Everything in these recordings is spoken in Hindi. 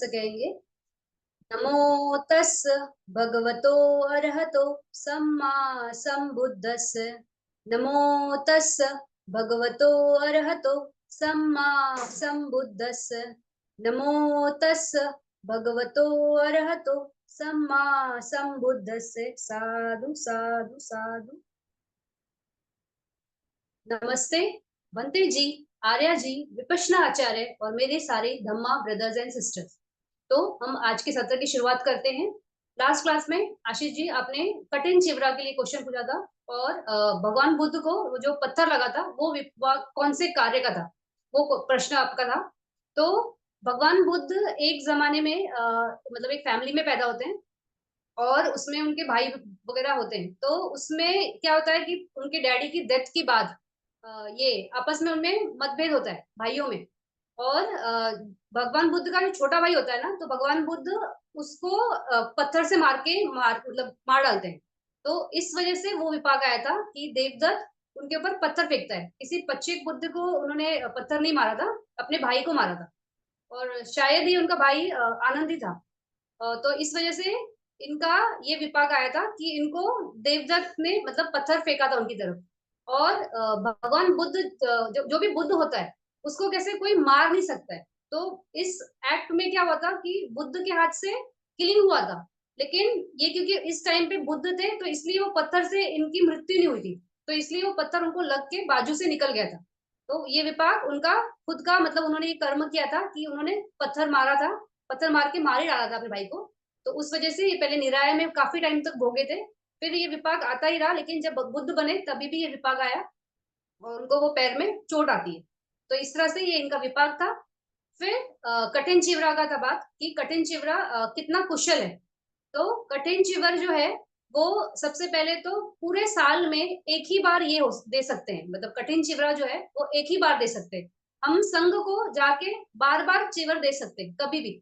से कहेंगे। नमो तस् भगवतो अरहतो सम्मा सम्बुद्धस्य। नमो तस् भगवतो अरहतो सम्मा सम्बुद्धस्य। नमो तस् भगवतो अरहतो सम्मा सम्बुद्धस्य। साधु साधु साधु। नमस्ते बंते जी, आर्या जी, विपश्यना आचार्य और मेरे सारे धम्मा ब्रदर्स एंड सिस्टर्स। तो हम आज के सत्र की शुरुआत करते हैं। लास्ट क्लास में आशीष जी आपने कठिन चिवरा के लिए क्वेश्चन पूछा था और भगवान बुद्ध को वो जो पत्थर लगा था वो कौन से कार्य का था, वो प्रश्न आपका था। तो भगवान बुद्ध एक जमाने में मतलब एक फैमिली में पैदा होते हैं और उसमें उनके भाई वगैरह होते हैं। तो उसमें क्या होता है कि उनके डैडी की डेथ के बाद ये आपस में उनमें मतभेद होता है भाइयों में। और भगवान बुद्ध का जो छोटा भाई होता है ना, तो भगवान बुद्ध उसको पत्थर से मार के मतलब मार डालते हैं। तो इस वजह से वो विपाक आया था कि देवदत्त उनके ऊपर पत्थर फेंकता है। किसी पच्चीक बुद्ध को उन्होंने पत्थर नहीं मारा था, अपने भाई को मारा था। और शायद ही उनका भाई आनंद ही था। तो इस वजह से इनका ये विपाक आया था कि इनको देवदत्त ने मतलब पत्थर फेंका था उनकी तरफ। और भगवान बुद्ध जो भी बुद्ध होता है उसको कैसे कोई मार नहीं सकता है। तो इस एक्ट में क्या हुआ था कि बुद्ध के हाथ से किलिंग हुआ था। लेकिन ये क्योंकि इस टाइम पे बुद्ध थे तो इसलिए वो पत्थर से इनकी मृत्यु नहीं हुई थी। तो इसलिए वो पत्थर उनको लग के बाजू से निकल गया था। तो ये विपाक उनका खुद का मतलब उन्होंने ये कर्म किया था कि उन्होंने पत्थर मारा था, पत्थर मार के मार ही डाला था अपने भाई को। तो उस वजह से ये पहले निराय में काफी टाइम तक भोगे थे। फिर ये विपाक आता ही रहा, लेकिन जब बुद्ध बने तभी भी ये विपाक आया और उनको वो पैर में चोट आती है। तो इस तरह से ये इनका विपाक था। फिर कठिन चिवरा का था बात कि कठिन चिवरा कितना कुशल है। तो कठिन चिवर जो है वो सबसे पहले तो पूरे साल में एक ही बार ये दे सकते हैं। मतलब कठिन चिवरा जो है वो एक ही बार दे सकते हैं। हम संघ को जाके बार बार चिवर दे सकते हैं कभी भी।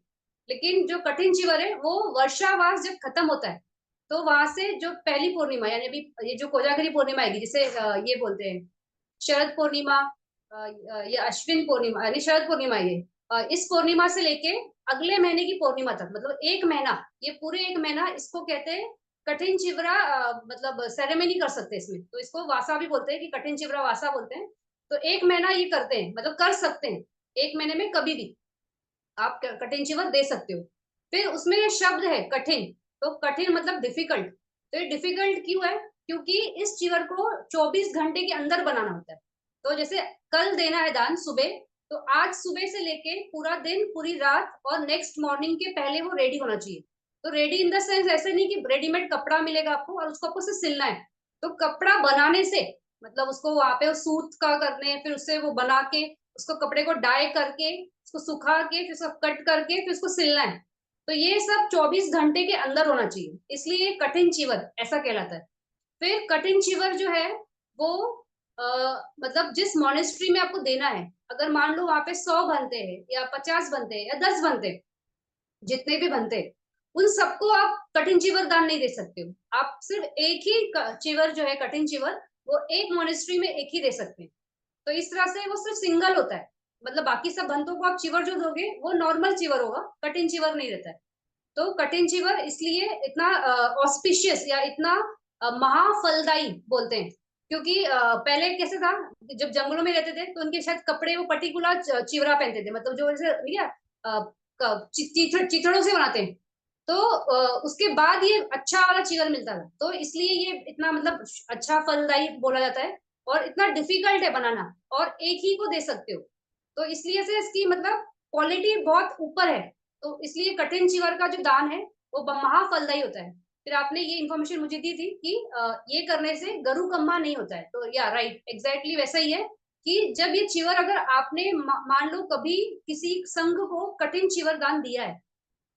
लेकिन जो कठिन चिवर है वो वर्षावास जब खत्म होता है तो वहां से जो पहली पूर्णिमा यानी अभी ये जो कोजागरी पूर्णिमा आएगी जिसे ये बोलते हैं शरद पूर्णिमा या अश्विन पूर्णिमा यानी शरद पूर्णिमा, ये इस पूर्णिमा से लेके अगले महीने की पूर्णिमा तक मतलब एक महीना, ये पूरे एक महीना इसको कहते हैं कठिन चिवरा। मतलब सेरेमनी कर सकते हैं इसमें, तो इसको वासा भी बोलते हैं कि कठिन चिवरा वासा बोलते हैं। तो एक महीना ये करते हैं मतलब कर सकते हैं एक महीने में कभी भी आप कठिन चिवर दे सकते हो। फिर उसमें ये शब्द है कठिन, तो कठिन मतलब डिफिकल्ट। तो ये डिफिकल्ट क्यों है? क्योंकि इस चिवर को 24 घंटे के अंदर बनाना होता है। तो जैसे कल देना है दान सुबह, तो आज सुबह से लेके पूरा दिन पूरी रात और नेक्स्ट मॉर्निंग के पहले वो रेडी होना चाहिए। तो रेडी इन द सेंस ऐसे नहीं कि रेडीमेड कपड़ा मिलेगा आपको और उसको आपको सिर्फ सिलना है। तो कपड़ा बनाने से मतलब उसको वहां पे सूत का करने, फिर उससे वो बना के उसको कपड़े को डाई करके उसको सुखा के फिर उसको कट करके फिर उसको सिलना है। तो ये सब 24 घंटे के अंदर होना चाहिए, इसलिए कठिन चिवर ऐसा कहलाता है। फिर कठिन चिवर जो है वो आ, मतलब जिस मॉनेस्ट्री में आपको देना है, अगर मान लो वहां पे 100 बनते हैं या 50 बनते हैं या 10 बनते हैं, जितने भी बनते हैं उन सबको आप कठिन चिवर दान नहीं दे सकते हो। आप सिर्फ एक ही चिवर जो है कठिन चिवर वो एक मोनेस्ट्री में एक ही दे सकते हैं। तो इस तरह से वो सिर्फ सिंगल होता है। मतलब बाकी सब बंतों को आप चिवर जो दोगे वो नॉर्मल चिवर होगा, कठिन चिवर नहीं रहता है। तो कठिन चिवर इसलिए इतना ऑस्पिशियस या इतना महाफलदायी बोलते हैं क्योंकि पहले कैसे था, जब जंगलों में रहते थे तो उनके शायद कपड़े वो पर्टिकुलर चिवरा पहनते थे, मतलब जो जैसे नहीं चिथड़ों से बनाते हैं। तो उसके बाद ये अच्छा वाला चिवर मिलता था, तो इसलिए ये इतना मतलब अच्छा फलदायी बोला जाता है। और इतना डिफिकल्ट है बनाना और एक ही को दे सकते हो, तो इसलिए से इसकी मतलब क्वालिटी बहुत ऊपर है। तो इसलिए कठिन चिवर का जो दान है वो महाफलदायी होता है। फिर आपने ये इन्फॉर्मेशन मुझे दी थी कि ये करने से गरु कम्मा नहीं होता है। तो या राइट एग्जैक्टली वैसा ही है कि जब ये चिवर अगर आपने मान लो कभी किसी संघ को कठिन चिवर दान दिया है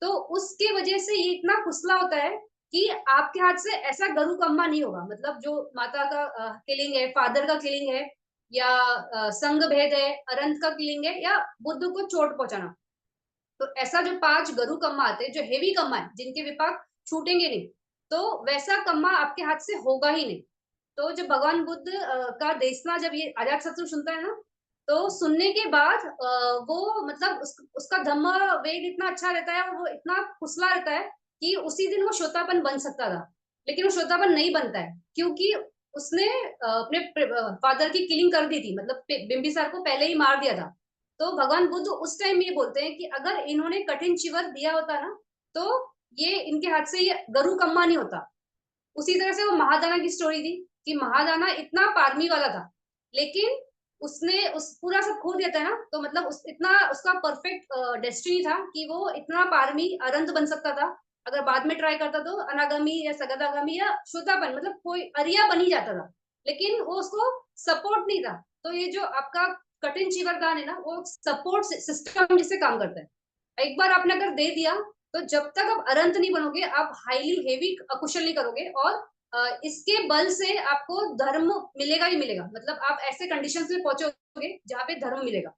तो उसके वजह से ये इतना खुसला होता है कि आपके हाथ से ऐसा गरु कम्मा नहीं होगा। मतलब जो माता का किलिंग है, फादर का किलिंग है या संघ भेद है, अरंत का किलिंग है या बुद्ध को चोट पहुंचाना, तो ऐसा जो 5 गरु कम्मा आते हैं जो हेवी कम्मा है जिनके विपाक छूटेंगे नहीं, तो वैसा कम्मा आपके हाथ से होगा ही नहीं। तो जब भगवान बुद्ध का देशना जब ये अजात शत्रु सुनता है ना, तो सुनने के बाद वो मतलब उसका धम्म वेग इतना अच्छा रहता है और वो इतना कुसला रहता है कि उसी दिन वो श्रोतापन बन सकता था, लेकिन वो श्रोतापन नहीं बनता है क्योंकि उसने अपने फादर की किलिंग कर दी थी, मतलब बिंबिसार को पहले ही मार दिया था। तो भगवान बुद्ध उस टाइम ये बोलते हैं कि अगर इन्होंने कठिन चिवर दिया होता ना, तो ये इनके हाथ से ये गरु कम्मा नहीं होता। उसी तरह से वो महादाना की स्टोरी थी कि महादाना इतना पारमी वाला था, लेकिन उसने उस पूरा सब खो दिया था ना, तो मतलब उस इतना उसका परफेक्ट डेस्टिनी था कि वो इतना पारमी अरंत बन सकता था। अगर बाद में ट्राई करता तो अनागामी या सगदागामी या श्रोतापन मतलब कोई अरिया बन ही जाता था, लेकिन वो उसको सपोर्ट नहीं था। तो ये जो आपका कठिन चीवरदान है ना, वो सपोर्ट सिस्टम जिससे काम करता है। एक बार आपने अगर दे दिया, तो जब तक आप अरंत नहीं बनोगे, आप हाईली हेवी अकुशल नहीं करोगे, और इसके बल से आपको धर्म मिलेगा ही मिलेगा। मतलब आप ऐसे कंडीशंस में पहुंचोगे जहाँ पे धर्म मिलेगा।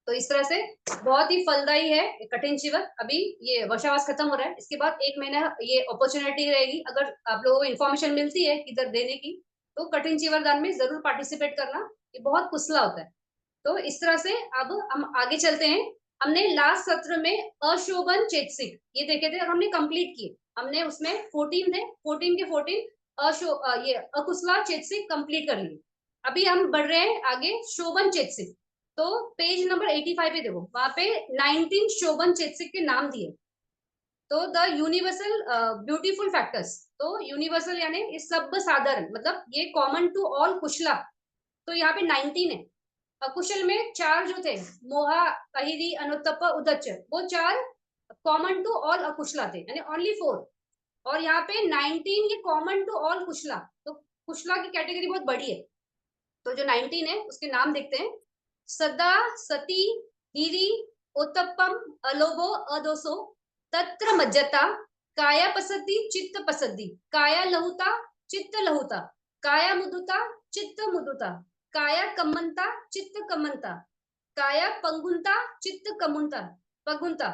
तो इस तरह से बहुत ही फलदायी है कठिन चिवर। अभी ये वर्षावास खत्म हो रहा है, इसके बाद 1 महीना ये अपॉर्चुनिटी रहेगी, अगर आप लोगों को इन्फॉर्मेशन मिलती है किधर देने की, तो कठिन चिवर दान में जरूर पार्टिसिपेट करना। ये बहुत कुशला होता है। तो इस तरह से अब हम आगे चलते हैं। हमने लास्ट सत्र में अशोभन चेतसिक ये देखे थे और हमने कंप्लीट किए। हमने उसमें 14 थे, 14 के 14 ये अकुशला चेतसिक कंप्लीट कर लिए। अभी हम बढ़ रहे हैं आगे शोभन चेतसिक। तो पेज नंबर 85 पे देखो, वहां पे 19 शोभन चेतसिक के नाम दिए। तो द यूनिवर्सल ब्यूटीफुल फैक्टर्स, तो यूनिवर्सल यानी ये सब साधारण, मतलब ये कॉमन टू ऑल कुशला। तो यहाँ पे 19 है। अकुशल में 4 जो थे, मोहा, अहिरी, अनुत्तप, उदच्च, वो 4 कॉमन टू ऑल अकुशला थे, यानी ओनली 4। और यहाँ पे 19 ये कॉमन टू ऑल कुशला। तो कुशला की कैटेगरी बहुत बड़ी है। तो जो 19 है उसके नाम देखते हैं। सदा, सती, हिरी, उत्तपम, अलोभो, अदोसो, तत्र मज्जता, काया पसद्दी, चित्त पसद्दी, काया लहुता, चित्त लहुता, काया मुदुता, चित्त मुदुता, काया कम्मंता, चित्त कम्मंता, काया पंगुंता, चित्त कमुंता पगुंता,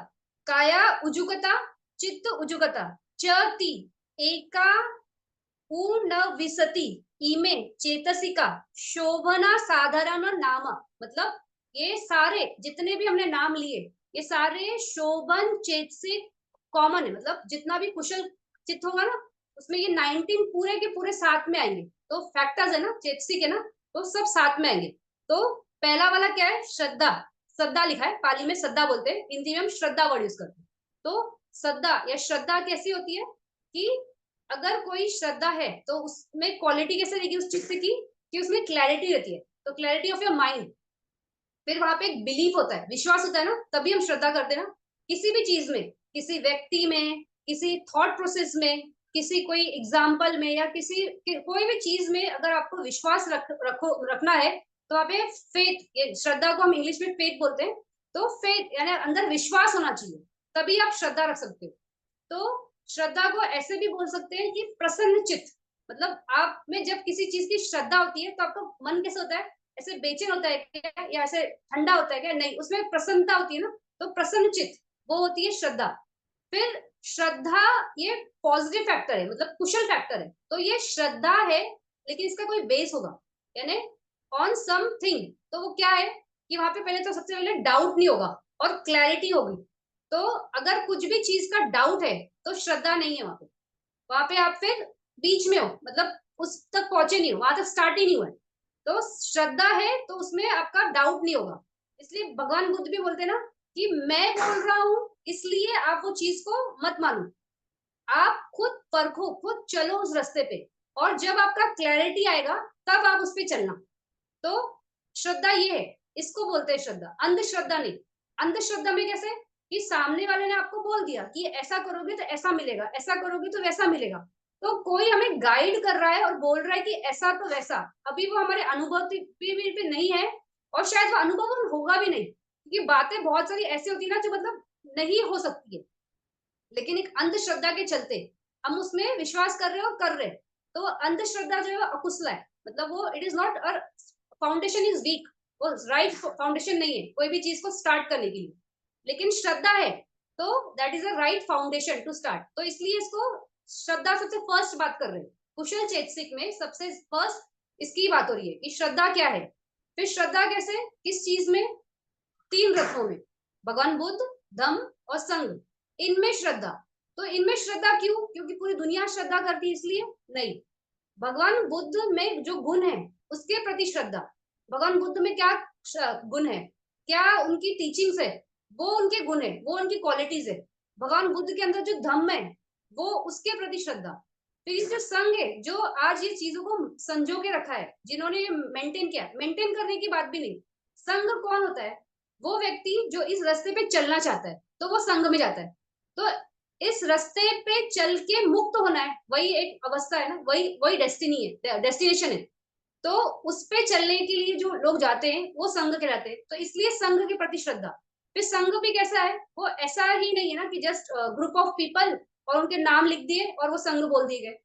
काया उजुगता, चित्त उजुगता, चति एका विसति इमे चेतसिका शोभना साधारण नाम। मतलब ये सारे जितने भी हमने नाम लिए, ये सारे शोभन चेतसिक कॉमन है। मतलब जितना भी कुशल चित्त होगा ना, उसमें ये 19 पूरे के पूरे साथ में आएंगे। तो फैक्टर्स है ना, चेतसिक है ना, तो सब साथ में आएंगे। तो पहला वाला क्या है? श्रद्धा। श्रद्धा लिखा है, पाली में श्रद्धा बोलते हैं, हिंदी में हम श्रद्धा वर्ड यूज करते हैं। तो श्रद्धा या श्रद्धा कैसी होती है कि अगर कोई श्रद्धा है तो उसमें क्वालिटी कैसे रहेगी उस चित्त की, कि उसमें क्लैरिटी रहती है। तो क्लैरिटी ऑफ योर माइंड। फिर वहां पे एक बिलीफ होता है, विश्वास होता है ना, तभी हम श्रद्धा करते हैं ना। किसी भी चीज में, किसी व्यक्ति में, किसी थॉट प्रोसेस में, किसी कोई एग्जाम्पल में, या कोई भी चीज में अगर आपको विश्वास रखना है, तो वहां पे फेथ, ये श्रद्धा को हम इंग्लिश में फेथ बोलते हैं। तो फेथ यानी अंदर विश्वास होना चाहिए, तभी आप श्रद्धा रख सकते हो। तो श्रद्धा को ऐसे भी बोल सकते हैं कि प्रसन्न चित्त। मतलब आप में जब किसी चीज की श्रद्धा होती है, तो आपका मन कैसे होता है? ऐसे बेचैन होता है क्या, या ऐसे ठंडा होता है क्या? नहीं, उसमें प्रसन्नता होती है ना। तो प्रसन्न चित्त वो होती है श्रद्धा। फिर श्रद्धा ये पॉजिटिव फैक्टर है, मतलब कुशल फैक्टर है। तो ये श्रद्धा है, लेकिन इसका कोई बेस होगा, यानी ऑन समथिंग। तो वो क्या है कि वहां पे पहले तो सबसे पहले डाउट नहीं होगा और क्लैरिटी होगी। तो अगर कुछ भी चीज का डाउट है, तो श्रद्धा नहीं है वहां पे। वहां पे आप फिर बीच में हो, मतलब उस तक पहुंचे नहीं हो, वहां तक स्टार्ट ही नहीं हुआ है। तो श्रद्धा है तो उसमें आपका डाउट नहीं होगा। इसलिए भगवान बुद्ध भी बोलते हैं ना कि मैं बोल रहा हूं, इसलिए आप वो चीज को मत मानो। आप खुद परखो, खुद चलो उस रास्ते पे, और जब आपका क्लैरिटी आएगा, तब आप उस पर चलना। तो श्रद्धा ये है, इसको बोलते हैं श्रद्धा, अंधश्रद्धा नहीं। अंधश्रद्धा में कैसे कि सामने वाले ने आपको बोल दिया कि ऐसा करोगे तो ऐसा मिलेगा, ऐसा करोगे तो वैसा मिलेगा। तो कोई हमें गाइड कर रहा है और बोल रहा है कि ऐसा तो वैसा, अभी वो हमारे अनुभव पे नहीं है, और शायद वो अनुभव होगा भी नहीं, क्योंकि बातें बहुत सारी ऐसी होती है ना जो मतलब नहीं हो सकती है। लेकिन एक अंधश्रद्धा के चलते हम उसमें विश्वास कर रहे हो, कर रहे। तो अंधश्रद्धा जो है वो अकुशला है, मतलब वो it is not a foundation is weak. वो राइट फाउंडेशन नहीं है कोई भी चीज को स्टार्ट करने के लिए। लेकिन श्रद्धा है, तो that is a right foundation to start. तो इसलिए इसको श्रद्धा सबसे फर्स्ट बात कर रहे हैं। कुशल चेतसिक में सबसे फर्स्ट इसकी बात हो रही है कि श्रद्धा क्या है। फिर श्रद्धा कैसे, किस चीज में, 3 रथों में, भगवान बुद्ध, धम्म और संघ, इनमें श्रद्धा। तो इनमें श्रद्धा क्यों, क्योंकि पूरी दुनिया श्रद्धा करती है इसलिए नहीं, भगवान बुद्ध में जो गुण है उसके प्रति श्रद्धा। भगवान बुद्ध में क्या गुण है, क्या उनकी टीचिंग्स है, वो उनके गुण है, वो उनकी क्वालिटीज है। भगवान बुद्ध के अंदर जो धम्म है वो उसके प्रति श्रद्धा। फिर इस जो संघ है, जो आज ये चीजों को संजो के रखा है, जिन्होंने ये मेंटेन किया, मेंटेन करने की बात भी नहीं, संघ कौन होता है, वो व्यक्ति जो इस रास्ते पे चलना चाहता है तो वो संघ में जाता है। तो इस रास्ते पे चल के मुक्त होना है, वही एक अवस्था है ना, वही वही डेस्टिनी है, डेस्टिनेशन है। तो उस पे चलने के लिए जो लोग जाते हैं वो संघ कहलाते हैं। तो इसलिए संघ के प्रति श्रद्धा। फिर संघ भी कैसा है, वो ऐसा ही नहीं है ना कि जस्ट ग्रुप ऑफ पीपल और उनके नाम लिख दिए और वो संघ बोल दिए गए,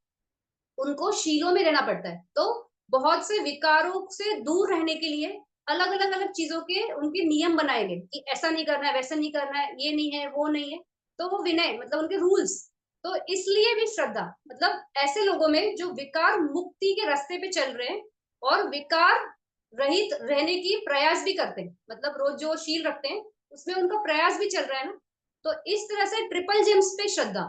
उनको शीलों में रहना पड़ता है। तो बहुत से विकारों से दूर रहने के लिए अलग अलग अलग चीजों के उनके नियम बनाए गए कि ऐसा नहीं करना है, वैसा नहीं करना है, ये नहीं है, वो नहीं है। तो वो विनय मतलब उनके रूल्स। तो इसलिए भी श्रद्धा मतलब ऐसे लोगों में जो विकार मुक्ति के रास्ते पे चल रहे हैं और विकार रहित रहने की प्रयास भी करते हैं, मतलब रोज जो शील रखते हैं उसमें उनका प्रयास भी चल रहा है ना। तो इस तरह से ट्रिपल जेम्स पे श्रद्धा।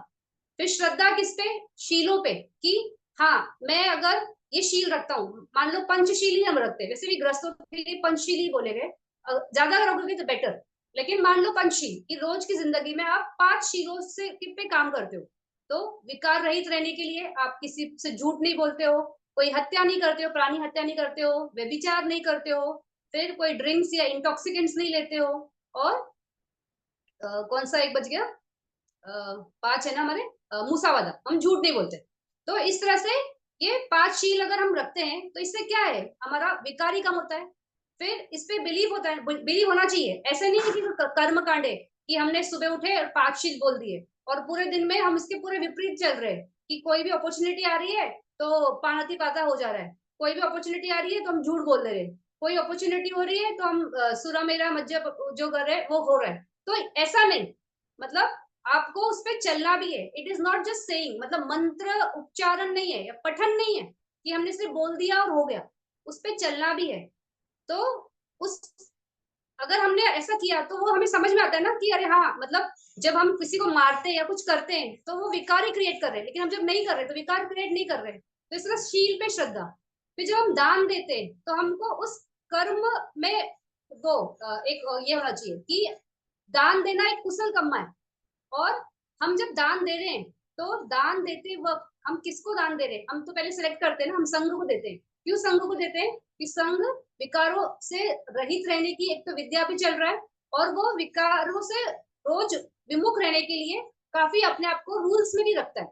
फिर श्रद्धा किस पे, शीलों पे, कि हाँ मैं अगर ये शील रखता हूँ, मान लो पंचशील ही हम रखते हैं, वैसे भी ग्रस्तों के लिए पंचशील ही बोले गए, ज्यादा रखोगे तो बेटर। लेकिन मान लो पंचशील कि रोज की जिंदगी में आप 5 शीलों से पे काम करते हो, तो विकार रहित रहने के लिए आप किसी से झूठ नहीं बोलते हो, कोई हत्या नहीं करते हो, प्राणी हत्या नहीं करते हो, व्यभिचार नहीं करते हो, फिर कोई ड्रिंक्स या इंटॉक्सिकेंट्स नहीं लेते हो, और कौन सा एक बच गया, 5 है ना हमारे, मूसावादा, हम झूठ नहीं बोलते। तो इस तरह से ये 5 शील अगर हम रखते हैं तो इससे क्या है, हमारा विकार ही कम होता है। फिर इस पे बिलीव होता है, बिलीव होना चाहिए। ऐसे नहीं है कि कर्म कांड है कि हमने सुबह उठे और 5 शील बोल दिए और पूरे दिन में हम इसके पूरे विपरीत चल रहे हैं, कि कोई भी अपॉर्चुनिटी आ रही है तो पानाती पाता हो जा रहा है, कोई भी अपॉर्चुनिटी आ रही है तो हम झूठ बोल रहे हैं, कोई अपॉर्चुनिटी हो रही है तो हम सुरा मेरा मज्जा जो कर रहे हैं वो हो रहा है। तो ऐसा नहीं, मतलब आपको उस पर चलना भी है। It is not just saying, मतलब मंत्र उच्चारण नहीं है या पठन नहीं है कि हमने सिर्फ बोल दिया और हो गया, उस पर चलना भी है। तो उस अगर हमने ऐसा किया तो वो हमें समझ में आता है ना कि अरे हाँ, मतलब जब हम किसी को मारते हैं या कुछ करते हैं तो वो विकार ही क्रिएट कर रहे हैं, लेकिन हम जब नहीं कर रहे तो विकार क्रिएट नहीं कर रहे। तो इसका शील पे श्रद्धा। फिर जब हम दान देते हैं तो हमको उस कर्म में वो एक ये होना चाहिए कि दान देना एक कुशल कर्म है। और हम जब दान दे रहे हैं तो दान देते वक्त हम किसको दान दे रहे हैं, हम तो पहले सिलेक्ट करते हैं ना, हम संघ को देते हैं। क्यों संघ को देते हैं, कि संघ विकारों से रहित रहने की एक तो विद्या भी चल रहा है, और वो विकारों से रोज विमुख रहने के लिए काफी अपने आप को रूल्स में भी रखता है।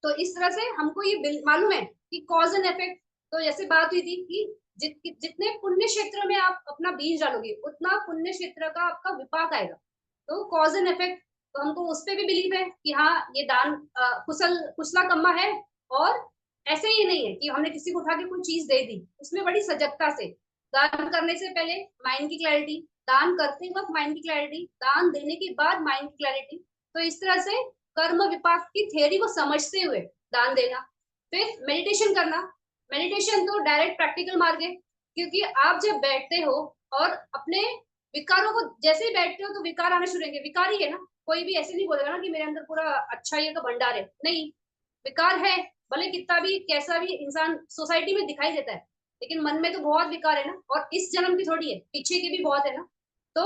तो इस तरह से हमको ये मालूम है कि कॉज एंड इफेक्ट। तो जैसे बात हुई थी कि जितने पुण्य क्षेत्र में आप अपना बीज डालोगे उतना पुण्य क्षेत्र का आपका विपाक आएगा। तो कॉज एंड इफेक्ट, तो हमको उस पर भी बिलीव है कि हाँ ये दान कुशला कम्मा है। और ऐसे ही नहीं है कि हमने किसी को उठा के कोई चीज दे दी, उसमें बड़ी सजगता से दान करने से पहले माइंड की क्लैरिटी, दान करते वक्त माइंड की क्लैरिटी, दान देने के बाद माइंड की क्लैरिटी। तो इस तरह से कर्म विपाक की थ्योरी को समझते हुए दान देना। फिर मेडिटेशन करना। मेडिटेशन तो डायरेक्ट प्रैक्टिकल मार्ग है, क्योंकि आप जब बैठते हो और अपने विकारों को, जैसे ही बैठते हो तो विकार आना शुरू होंगे, विकार ही है ना। कोई भी ऐसे नहीं बोलेगा ना कि मेरे अंदर पूरा अच्छा ये का भंडार है, नहीं, विकार है। भले कितना भी कैसा भी इंसान सोसाइटी में दिखाई देता है, लेकिन मन में तो बहुत विकार है ना, और इस जन्म की थोड़ी है, पीछे के भी बहुत है ना। तो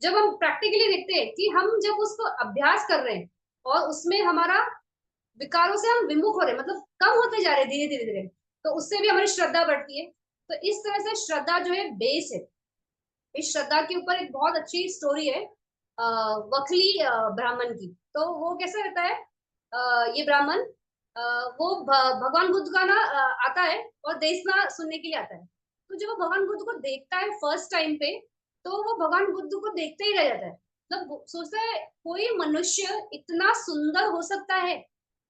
जब हम प्रैक्टिकली देखते हैं कि हम जब उसको अभ्यास कर रहे हैं और उसमें हमारा विकारों से हम विमुख हो रहे हैं, मतलब कम होते जा रहे हैं धीरे धीरे धीरे, तो उससे भी हमारी श्रद्धा बढ़ती है। तो इस तरह से श्रद्धा जो है बेस है। इस श्रद्धा के ऊपर एक बहुत अच्छी स्टोरी है, वखली ब्राह्मण की। तो वो कैसा रहता है, ये ब्राह्मण वो भगवान बुद्ध का ना आता है और देशना सुनने के लिए आता है। तो जब वो भगवान बुद्ध को देखता है फर्स्ट टाइम पे, तो वो भगवान बुद्ध को देखते ही रह जाता है। मतलब सोचता है कोई मनुष्य इतना सुंदर हो सकता है,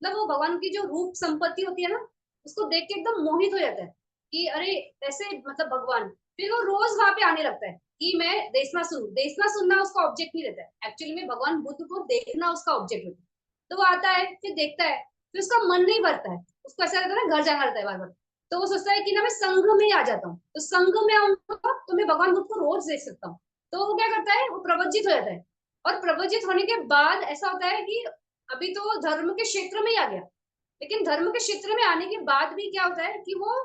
मतलब वो भगवान की जो रूप संपत्ति होती है ना, उसको देख के एकदम मोहित हो जाता है कि अरे ऐसे मतलब भगवान। फिर वो रोज वहां पे आने लगता है कि मैं देखना सुनूं। देखना सुनना उसका ऑब्जेक्ट नहीं रहता है, एक्चुअली में भगवान बुद्ध को देखना उसका ऑब्जेक्ट होता है। तो वो आता है, फिर देखता है, फिर उसका मन नहीं भरता है, उसको ऐसा रहता है ना घर जाना रहता है बार बार। तो वो सोचता है कि ना मैं संघ में ही आ जाता हूँ, तो संघ में आऊंगा तो मैं भगवान बुद्ध को रोज देख सकता हूँ। तो वो क्या करता है, वो प्रवज्जित हो जाता है। और प्रवज्जित होने के बाद ऐसा होता है कि अभी तो धर्म के क्षेत्र में ही आ गया, लेकिन धर्म के क्षेत्र में आने के बाद भी क्या होता है कि वो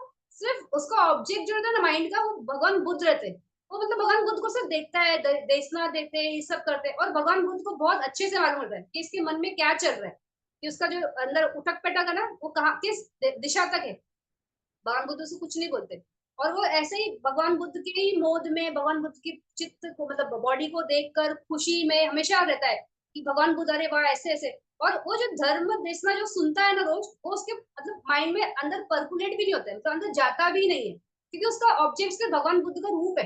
सिर्फ उसका ऑब्जेक्ट जो रहता है ना माइंड का, वो भगवान बुद्ध रहते हैं। वो मतलब भगवान बुद्ध को सिर्फ देखता है, देशना देते हैं, ये सब करते हैं, और भगवान बुद्ध को बहुत अच्छे से मालूम होता है कि इसके मन में क्या चल रहा है, कि उसका जो अंदर उठक पटक है ना वो कहाँ किस दिशा तक है। भगवान बुद्ध से कुछ नहीं बोलते। और वो ऐसे ही भगवान बुद्ध के ही मोद में, भगवान बुद्ध की चित्त को मतलब बॉडी को देखकर खुशी में हमेशा रहता है कि भगवान बुद्ध अरे वाह ऐसे ऐसे। और वो जो धर्म देशना जो सुनता है ना रोज, वो उसके मतलब माइंड में अंदर परकुलेट भी नहीं होता है, मतलब अंदर जाता भी नहीं है, क्योंकि उसका ऑब्जेक्ट सिर्फ भगवान बुद्ध का रूप है।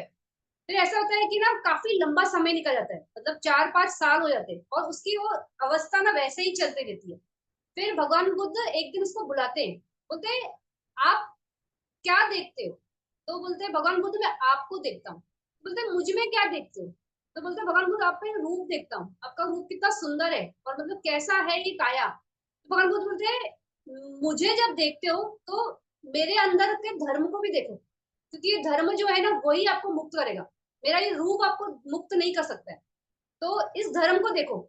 फिर ऐसा होता है कि ना काफी लंबा समय निकल जाता है, मतलब 4-5 साल हो जाते हैं, और उसकी वो अवस्था ना वैसे ही चलती रहती है। फिर भगवान बुद्ध एक दिन उसको बुलाते हैं, बोलते हैं आप क्या देखते हो? तो बोलते हैं भगवान बुद्ध मैं आपको देखता हूँ। बोलते हैं मुझ में क्या देखते हो? तो बोलते हैं भगवान बुद्ध आप में रूप देखता हूँ, आपका रूप कितना सुंदर है और मतलब कैसा है ये काया। तो भगवान बुद्ध बोलते हैं मुझे जब देखते हो तो मेरे अंदर के धर्म को भी देखो, क्योंकि ये धर्म जो है ना वही आपको मुक्त करेगा, मेरा ये रूप आपको मुक्त नहीं कर सकता है। तो इस धर्म को देखो।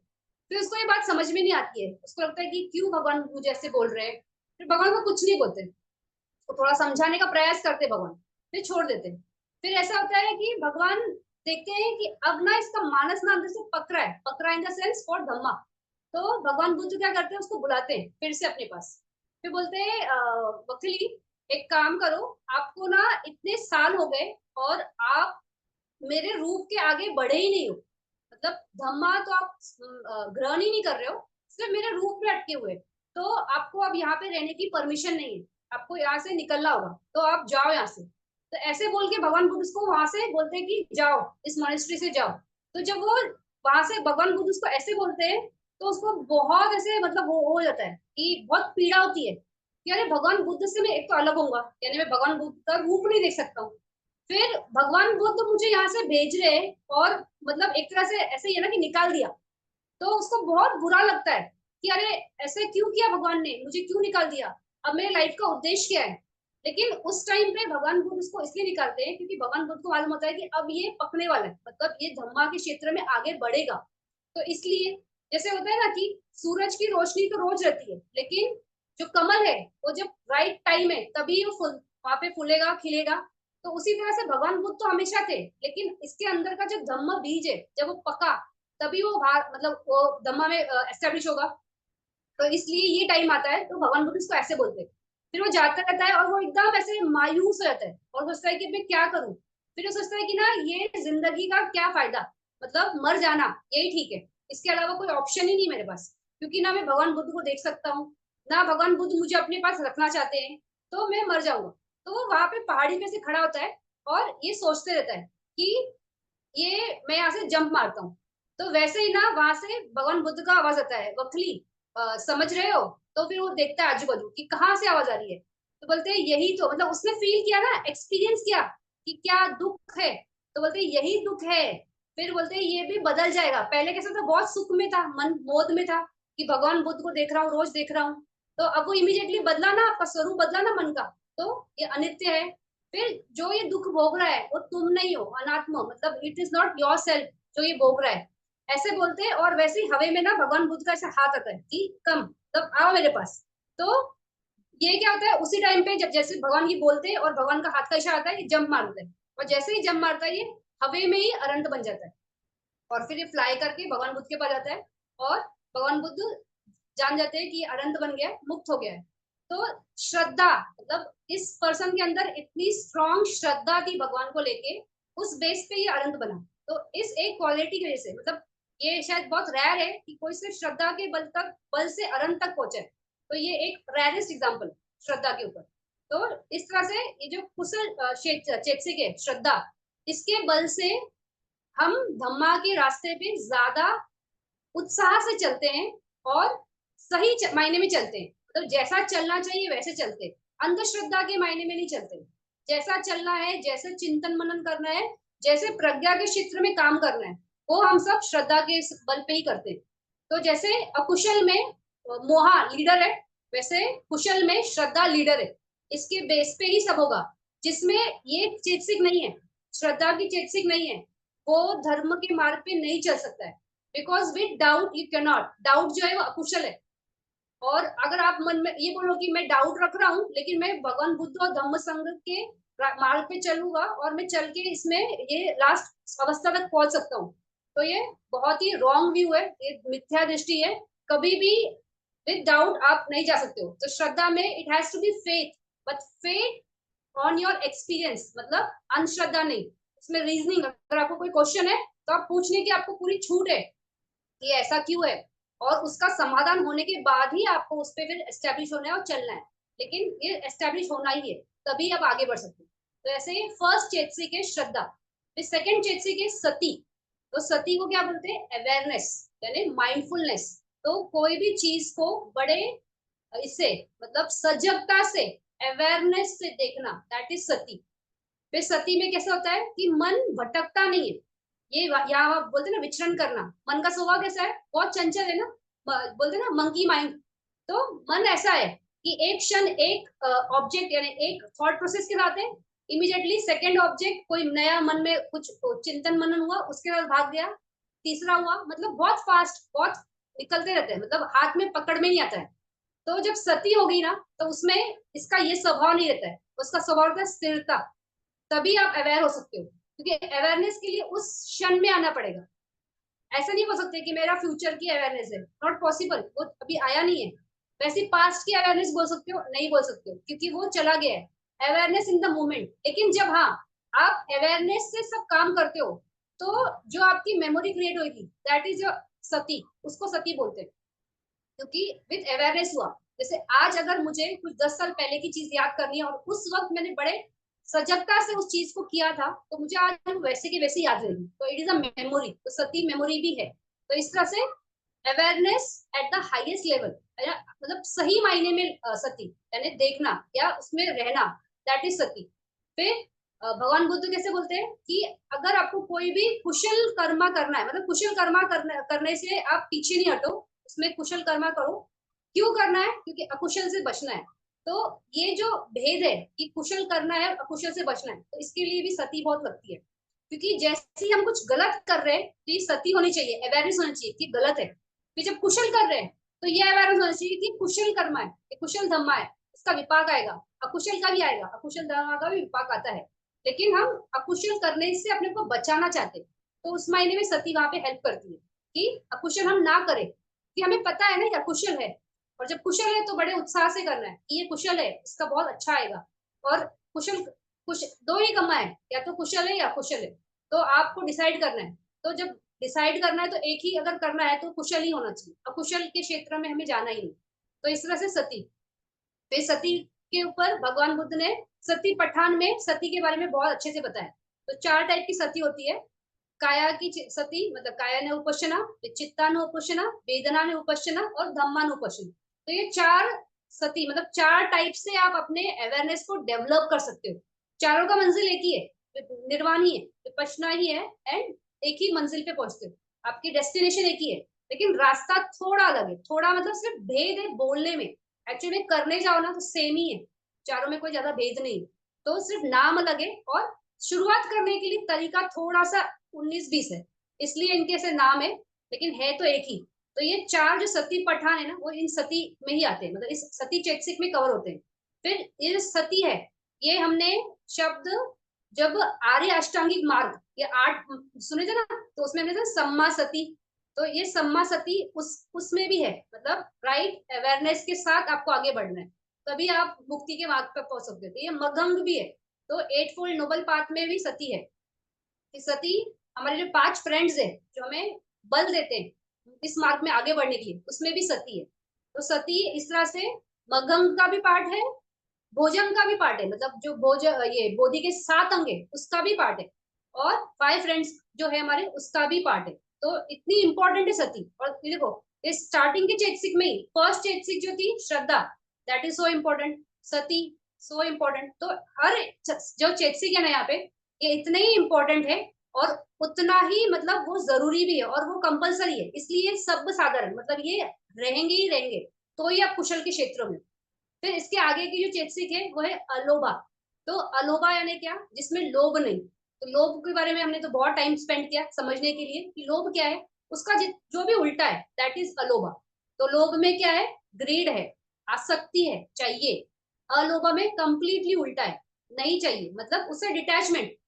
फिर उसको ये बात समझ में नहीं आती है, उसको लगता है कि क्यों भगवान मुझे ऐसे बोल रहे हैं। फिर भगवान को कुछ नहीं बोलते, तो थोड़ा समझाने का प्रयास करते भगवान, फिर छोड़ देते। फिर ऐसा होता है कि भगवान देखते हैं कि अब ना इसका मानस ना अंदर से पकड़ा है, पकड़ा इन द सेंस फॉर धम्मा। तो भगवान बुद्ध क्या करते हैं, उसको बुलाते हैं फिर से अपने पास। फिर बोलते हैं वकीली एक काम करो, आपको ना इतने साल हो गए और आप मेरे रूप के आगे बढ़े ही नहीं हो, मतलब धम्मा तो आप ग्रहण ही नहीं कर रहे हो, सिर्फ मेरे रूप में अटके हुए। तो आपको अब यहाँ पे रहने की परमिशन नहीं है, आपको यहाँ से निकलना होगा, तो आप जाओ यहाँ से। तो ऐसे बोल के भगवान बुद्ध उसको वहां से बोलते हैं कि जाओ इस मॉनेस्ट्री से जाओ। तो जब वो वहां से भगवान बुद्ध उसको ऐसे बोलते हैं, तो उसको बहुत ऐसे मतलब वो हो जाता है कि बहुत पीड़ा होती है कि अरे भगवान बुद्ध से मैं एक तो अलग होऊंगा, यानी मैं भगवान बुद्ध का रूप नहीं देख सकता हूँ। फिर भगवान बुद्ध मुझे यहाँ से भेज रहे हैं, और मतलब एक तरह से ऐसे ही है ना कि निकाल दिया। तो उसको बहुत बुरा लगता है कि अरे ऐसे क्यों किया भगवान ने, मुझे क्यों निकाल दिया, अब मेरे लाइफ का उद्देश्य क्या है। लेकिन उस टाइम पे भगवान बुद्ध उसको इसलिए निकालते हैं क्योंकि भगवान बुद्ध को मालूम होता है कि अब ये पकने वाला है, मतलब ये धम्मा के क्षेत्र में आगे बढ़ेगा। तो इसलिए जैसे होता है ना कि सूरज की रोशनी तो रोज रहती है, लेकिन जो कमल है वो जब राइट टाइम है तभी वो फूल वहां पे फूलेगा खिलेगा। तो उसी तरह से भगवान बुद्ध तो हमेशा थे, लेकिन इसके अंदर का जो धम्म बीज है जब वो पका तभी वो बाहर मतलब वो धम्मा में एस्टेब्लिश होगा। तो इसलिए ये टाइम आता है, तो भगवान बुद्ध इसको ऐसे बोलते हैं। फिर वो जाता रहता है और वो एकदम ऐसे मायूस हो जाता है और सोचता है कि मैं क्या करूं। फिर वो सोचता है कि ना ये जिंदगी का क्या फायदा, मतलब मर जाना यही ठीक है, इसके अलावा कोई ऑप्शन ही नहीं मेरे पास, क्योंकि ना मैं भगवान बुद्ध को देख सकता हूँ, ना भगवान बुद्ध मुझे अपने पास रखना चाहते हैं, तो मैं मर जाऊंगा। तो वो वहां पे पहाड़ी पे से खड़ा होता है और ये सोचते रहता है कि ये मैं यहाँ से जंप मारता हूँ। तो वैसे ही ना वहां से भगवान बुद्ध का आवाज आता है, वकली समझ रहे हो? तो फिर वो देखता है आजू बाजू कि कहाँ से आवाज आ रही है। तो बोलते हैं यही तो, मतलब उसने फील किया ना, एक्सपीरियंस किया कि क्या दुख है। तो बोलते हैं यही दुख है। फिर बोलते हैं ये भी बदल जाएगा, पहले कैसा था, बहुत सुख में था, मन मोद में था कि भगवान बुद्ध को देख रहा हूँ, रोज देख रहा हूँ। तो अब वो इमीडिएटली बदला ना, आपका स्वरूप बदला ना मन का। तो ये अनित्य है। फिर जो ये दुख भोग रहा है वो तुम नहीं हो, अनात्मा, मतलब it is not your self जो ये भोग रहा है। ऐसे बोलते हैं, और वैसे ही हवे में ना भगवान बुद्ध का ऐसा हाथ आता है कि कम, तब आओ मेरे पास। तो ये क्या होता है, उसी टाइम पे जब जैसे भगवान ये बोलते हैं और भगवान का हाथ का इशारा आता है, ये जंप मारता है, और जैसे ही जंप मारता है ये हवे में ही अनंत बन जाता है। और फिर ये फ्लाई करके भगवान बुद्ध के पास जाता है, और भगवान बुद्ध जान जाते हैं कि ये अनंत बन गया है, मुक्त हो गया है। तो श्रद्धा, मतलब इस पर्सन के अंदर इतनी स्ट्रॉन्ग श्रद्धा थी भगवान को लेके, उस बेस पे ये अनंत बना। तो इस एक क्वालिटी की वजह से, मतलब ये शायद बहुत रेयर है कि कोई सिर्फ श्रद्धा के बल से अनंत तक पहुंचे। तो ये एक रेयरेस्ट एग्जाम्पल श्रद्धा के ऊपर। तो इस तरह से ये जो कुशल चेतसिक है श्रद्धा, इसके बल से हम धम्मा के रास्ते पे ज्यादा उत्साह से चलते हैं, और सही मायने में चलते हैं, मतलब जैसा चलना चाहिए वैसे चलते हैं, अंधश्रद्धा के मायने में नहीं चलते। जैसा चलना है, जैसे चिंतन मनन करना है, जैसे प्रज्ञा के क्षेत्र में काम करना है, वो हम सब श्रद्धा के बल पे ही करते हैं। तो जैसे अकुशल में मोहा लीडर है, वैसे कुशल में श्रद्धा लीडर है। इसके बेस पे ही सब होगा, जिसमें ये चेतसिक नहीं है, श्रद्धा की चेतसिक नहीं है, वो धर्म के मार्ग पे नहीं चल सकता है। Because with doubt you can not, doubt जो है वो अकुशल है। और अगर आप मन में ये बोलो कि मैं डाउट रख रहा हूँ लेकिन मैं भगवान बुद्ध और धम्म संघ के मार्ग पे चलूंगा और मैं चल के इसमें ये लास्ट अवस्था तक पहुंच सकता हूँ, तो ये बहुत ही रॉन्ग व्यू है, ये मिथ्या दृष्टि है। कभी भी विद डाउट आप नहीं जा सकते हो। तो श्रद्धा में it has to be faith, but faith on your experience, मतलब अंधश्रद्धा नहीं। इसमें रीजनिंग, अगर आपको कोई क्वेश्चन है तो आप पूछने की आपको पूरी छूट है कि ऐसा क्यों है, और उसका समाधान होने के बाद ही आपको उस पर फिर एस्टेब्लिश होना है और चलना है। लेकिन ये एस्टेब्लिश होना ही है, तभी आप आगे बढ़ सकते हैं। तो ऐसे फर्स्ट चेतसिक है श्रद्धा। फिर सेकंड चेतसिक है सती। तो सती को क्या बोलते हैं? अवेयरनेस, यानी माइंडफुलनेस। तो कोई भी चीज को बड़े इससे, मतलब सजगता से, अवेयरनेस से देखना, दैट इज सती। फिर सती में कैसा होता है कि मन भटकता नहीं है। ये यहाँ बोलते हैं ना विचरण करना, मन का स्वभाव कैसा है? बहुत चंचल है ना, बोलते हैं ना मंकी माइंड। तो मन ऐसा है कि एक क्षण एक ऑब्जेक्ट यानी एक थॉट प्रोसेस के लाते हैं, इमीडिएटली सेकंड ऑब्जेक्ट कोई नया मन में कुछ चिंतन मनन हुआ, उसके बाद भाग गया, तीसरा हुआ, मतलब बहुत फास्ट, बहुत निकलते रहते हैं, मतलब हाथ में पकड़ में नहीं आता है। तो जब सती होगी ना, तो उसमें इसका ये स्वभाव नहीं रहता है, उसका स्वभाव रहता है स्थिरता। तभी आप अवेयर हो सकते हो, क्योंकि अवेयरनेस के लिए उस क्षण में आना पड़ेगा। ऐसा नहीं हो सकता कि मेरा फ्यूचर की अवेयरनेस है, नॉट पॉसिबल, वो अभी आया नहीं है। वैसे पास्ट की अवेयरनेस बोल सकते हो, नहीं बोल सकते हो, क्योंकि वो चला गया है। Awareness in the moment. लेकिन जब हाँ, आप अवेयरनेस से सब काम करते हो, तो जो आपकी मेमोरी क्रिएट होगी, दैट इज योर सती, उसको सती बोलते हैं। क्योंकि विद अवेयरनेस हुआ। जैसे आज अगर मुझे कुछ 10 साल पहले की चीज याद करनी है और उस वक्त मैंने बड़े सजगता से उस चीज को किया था, तो मुझे आज वैसे की वैसे याद रहेगी, तो इट इज अ मेमोरी। तो सती मेमोरी भी है। तो इस तरह से awareness at the highest level, मतलब सही मायने में सती, यानी देखना या उसमें रहना, दैट इज सती। फिर भगवान बुद्ध कैसे बोलते हैं कि अगर आपको कोई भी कुशल कर्मा करना है, मतलब कुशल कर्मा करने से आप पीछे नहीं हटो, उसमें कुशल कर्मा करो। क्यों करना है? क्योंकि अकुशल से बचना है। तो ये जो भेद है कि कुशल करना है, अकुशल से बचना है, तो इसके लिए भी सती बहुत लगती है। क्योंकि जैसे ही हम कुछ गलत कर रहे हैं तो ये सती होनी चाहिए, अवेयरनेस होनी चाहिए कि गलत है। फिर जब कुशल कर रहे हैं तो ये अवेयरनेस होना चाहिए कि कुशल कर्मा है, ये कुशल धम्मा है, इसका विपाक आएगा। अकुशल का भी आएगा, अकुशल धम्मा का भी विपाक आता है। लेकिन हम अकुशल करने से अपने को बचाना चाहते हैं, तो उस मायने में सती वहां पे हेल्प करती है कि अकुशल हम ना करें, कि हमें पता है ना कि अकुशल है। और जब कुशल है तो बड़े उत्साह से करना है कि ये कुशल है, इसका बहुत अच्छा आएगा। और कुशल, कुश दो ही कमा है, या तो कुशल है या कुशल है। तो आपको डिसाइड करना है। तो जब डिसाइड करना है तो एक ही अगर करना है तो कुशल ही होना चाहिए, अकुशल के क्षेत्र में हमें जाना ही नहीं। तो इस तरह से सती। फिर सती के ऊपर भगवान बुद्ध ने सती पठान में सती के बारे में बहुत अच्छे से बताया। तो 4 टाइप की सती होती है। काया की सती, मतलब काया ने उपासना, चित्ता ने उपासना, वेदना ने उपासना और धम्मा ने उपासना। तो ये 4 सती, मतलब 4 टाइप से आप अपने अवेयरनेस को डेवलप कर सकते हो। चारों का मंजिल एक ही है, निर्वाण ही है, विपश्यना ही है, एंड एक ही मंजिल पे पहुंचते हो। आपकी डेस्टिनेशन एक ही है, लेकिन रास्ता थोड़ा अलग है। थोड़ा मतलब सिर्फ भेद है बोलने में, एक्चुअली में करने जाओ ना तो सेम ही है। चारों में कोई ज्यादा भेद नहीं। तो सिर्फ नाम अलग है, और शुरुआत करने के लिए तरीका थोड़ा सा 19-20 है, इसलिए इनके ऐसे नाम है, लेकिन है तो एक ही। तो ये 4 जो सती पठान है ना, वो इन सती में ही आते हैं, मतलब इस सती चैतसिक में कवर होते हैं। फिर ये सती है, ये हमने शब्द जब आर्य अष्टांगिक मार्ग, ये 8 सुने थे ना, तो उसमें हमने था सम्मा सती। तो ये सम्मा सती उसमें भी है, मतलब राइट अवेयरनेस के साथ आपको आगे बढ़ना है, तभी आप मुक्ति के मार्ग पर पहुंच सकते हो। तो ये मगंग भी है। तो 8 फोल्ड नोबल पाथ में भी सती है। कि सती, हमारे जो 5 फ्रेंड्स है जो हमें बल देते हैं इस मार्ग में आगे बढ़ने के लिए, उसमें भी सती है। तो सती इस तरह से मगंग का भी पार्ट है, भोजन का भी पार्ट है, मतलब जो भोज ये बोधि के 7 अंग है उसका भी पार्ट है, और 5 फ्रेंड्स जो है हमारे उसका भी पार्ट है। तो इतनी इंपॉर्टेंट है सती। और ये देखो, इस स्टार्टिंग के चैतसिक में ही फर्स्ट चैतसिक जो थी श्रद्धा, दैट इज सो इम्पोर्टेंट। सती, सो इम्पोर्टेंट। तो हर जो चैतसिक है ना यहाँ पे, ये इतने ही इम्पोर्टेंट है, और उतना ही मतलब वो जरूरी भी है, और वो कंपलसरी है, इसलिए सब साधारण, मतलब ये रहेंगे ही रहेंगे, तो ही आप कुशल के क्षेत्रों में। फिर इसके आगे की जो चेतसिक है वो है अलोबा। तो अलोबा यानी क्या, जिसमें लोभ नहीं। तो लोभ के बारे में हमने तो बहुत टाइम स्पेंड किया समझने के लिए कि लोभ क्या है। उसका जो भी उल्टा है दैट इज अलोबा। तो लोभ में क्या है, ग्रीड है, आसक्ति है, चाहिए। अलोबा में कंप्लीटली उल्टा है, नहीं चाहिए, मतलब उससे डिटैचमेंट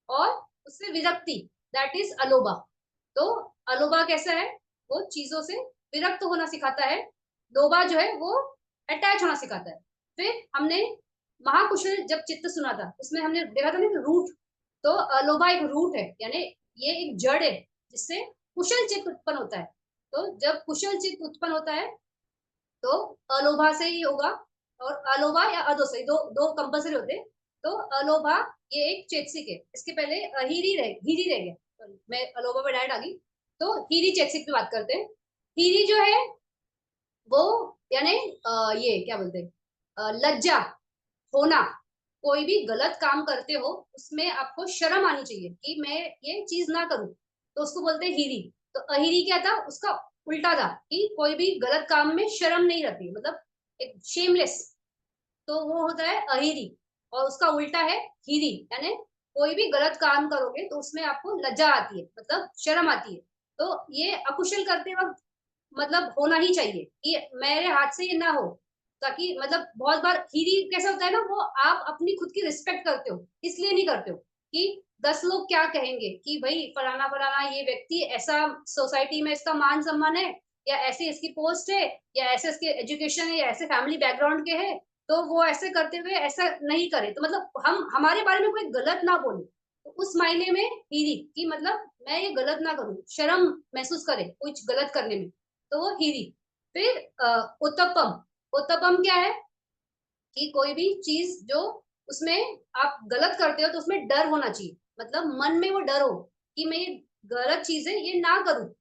और उससे विरक्ति, दैट इज अलोबा। तो अलोबा कैसा है, वो चीजों से विरक्त होना सिखाता है। लोबा जो है वो अटैच होना सिखाता है। फिर हमने महाकुशल जब चित्त सुना था, उसमें हमने देखा था ना रूट। तो अलोबा एक रूट है, यानी ये एक जड़ है जिससे कुशल चित्त उत्पन्न होता है। तो जब कुशल चित्त उत्पन्न होता है तो अलोभा से ही होगा। और अलोभा या अदोसई, दो दो कंपल्सरी होते हैं। तो अलोभा ये एक चेतसिक है। इसके पहले हीरी रह गया। Sorry, मैं अलोभा पे डायरेक्ट आ गई। तो हीरी चेतसिक की बात करते हैं। हीरी जो है वो यानी ये क्या बोलते हैं, लज्जा होना। कोई भी गलत काम करते हो उसमें आपको शर्म आनी चाहिए कि मैं ये चीज ना करूं, तो उसको बोलते हैं हीरी। तो अहीरी क्या था, उसका उल्टा था कि कोई भी गलत काम में शर्म नहीं रहती, मतलब एक शेमलेस। तो वो होता है अहिरी। और उसका उल्टा है हीरी, यानी कोई भी गलत काम करोगे तो उसमें आपको लज्जा आती है, मतलब शर्म आती है। तो ये अकुशल करते वक्त मतलब होना ही चाहिए कि मेरे हाथ से ये ना हो। ताकि मतलब बहुत बार हीरी कैसा होता है ना, वो आप अपनी खुद की रिस्पेक्ट करते हो, इसलिए नहीं करते हो कि 10 लोग क्या कहेंगे कि भाई फलाना फलाना ये व्यक्ति ऐसा, सोसाइटी में इसका मान सम्मान है, या ऐसी इसकी पोस्ट है, या ऐसे इसके एजुकेशन है, या ऐसे फैमिली बैकग्राउंड के है, तो वो ऐसे करते हुए ऐसा नहीं करे, तो मतलब हम हमारे बारे में कोई गलत ना बोले। तो उस मायने में हीरी कि मतलब मैं ये गलत ना करूं, शर्म महसूस करे कुछ गलत करने में, तो वो हीरी। फिर उत्तपम। उत्तपम क्या है कि कोई भी चीज जो उसमें आप गलत करते हो तो उसमें डर होना चाहिए, मतलब मन में वो डर हो कि मैं ये गलत चीज है ये ना करूं।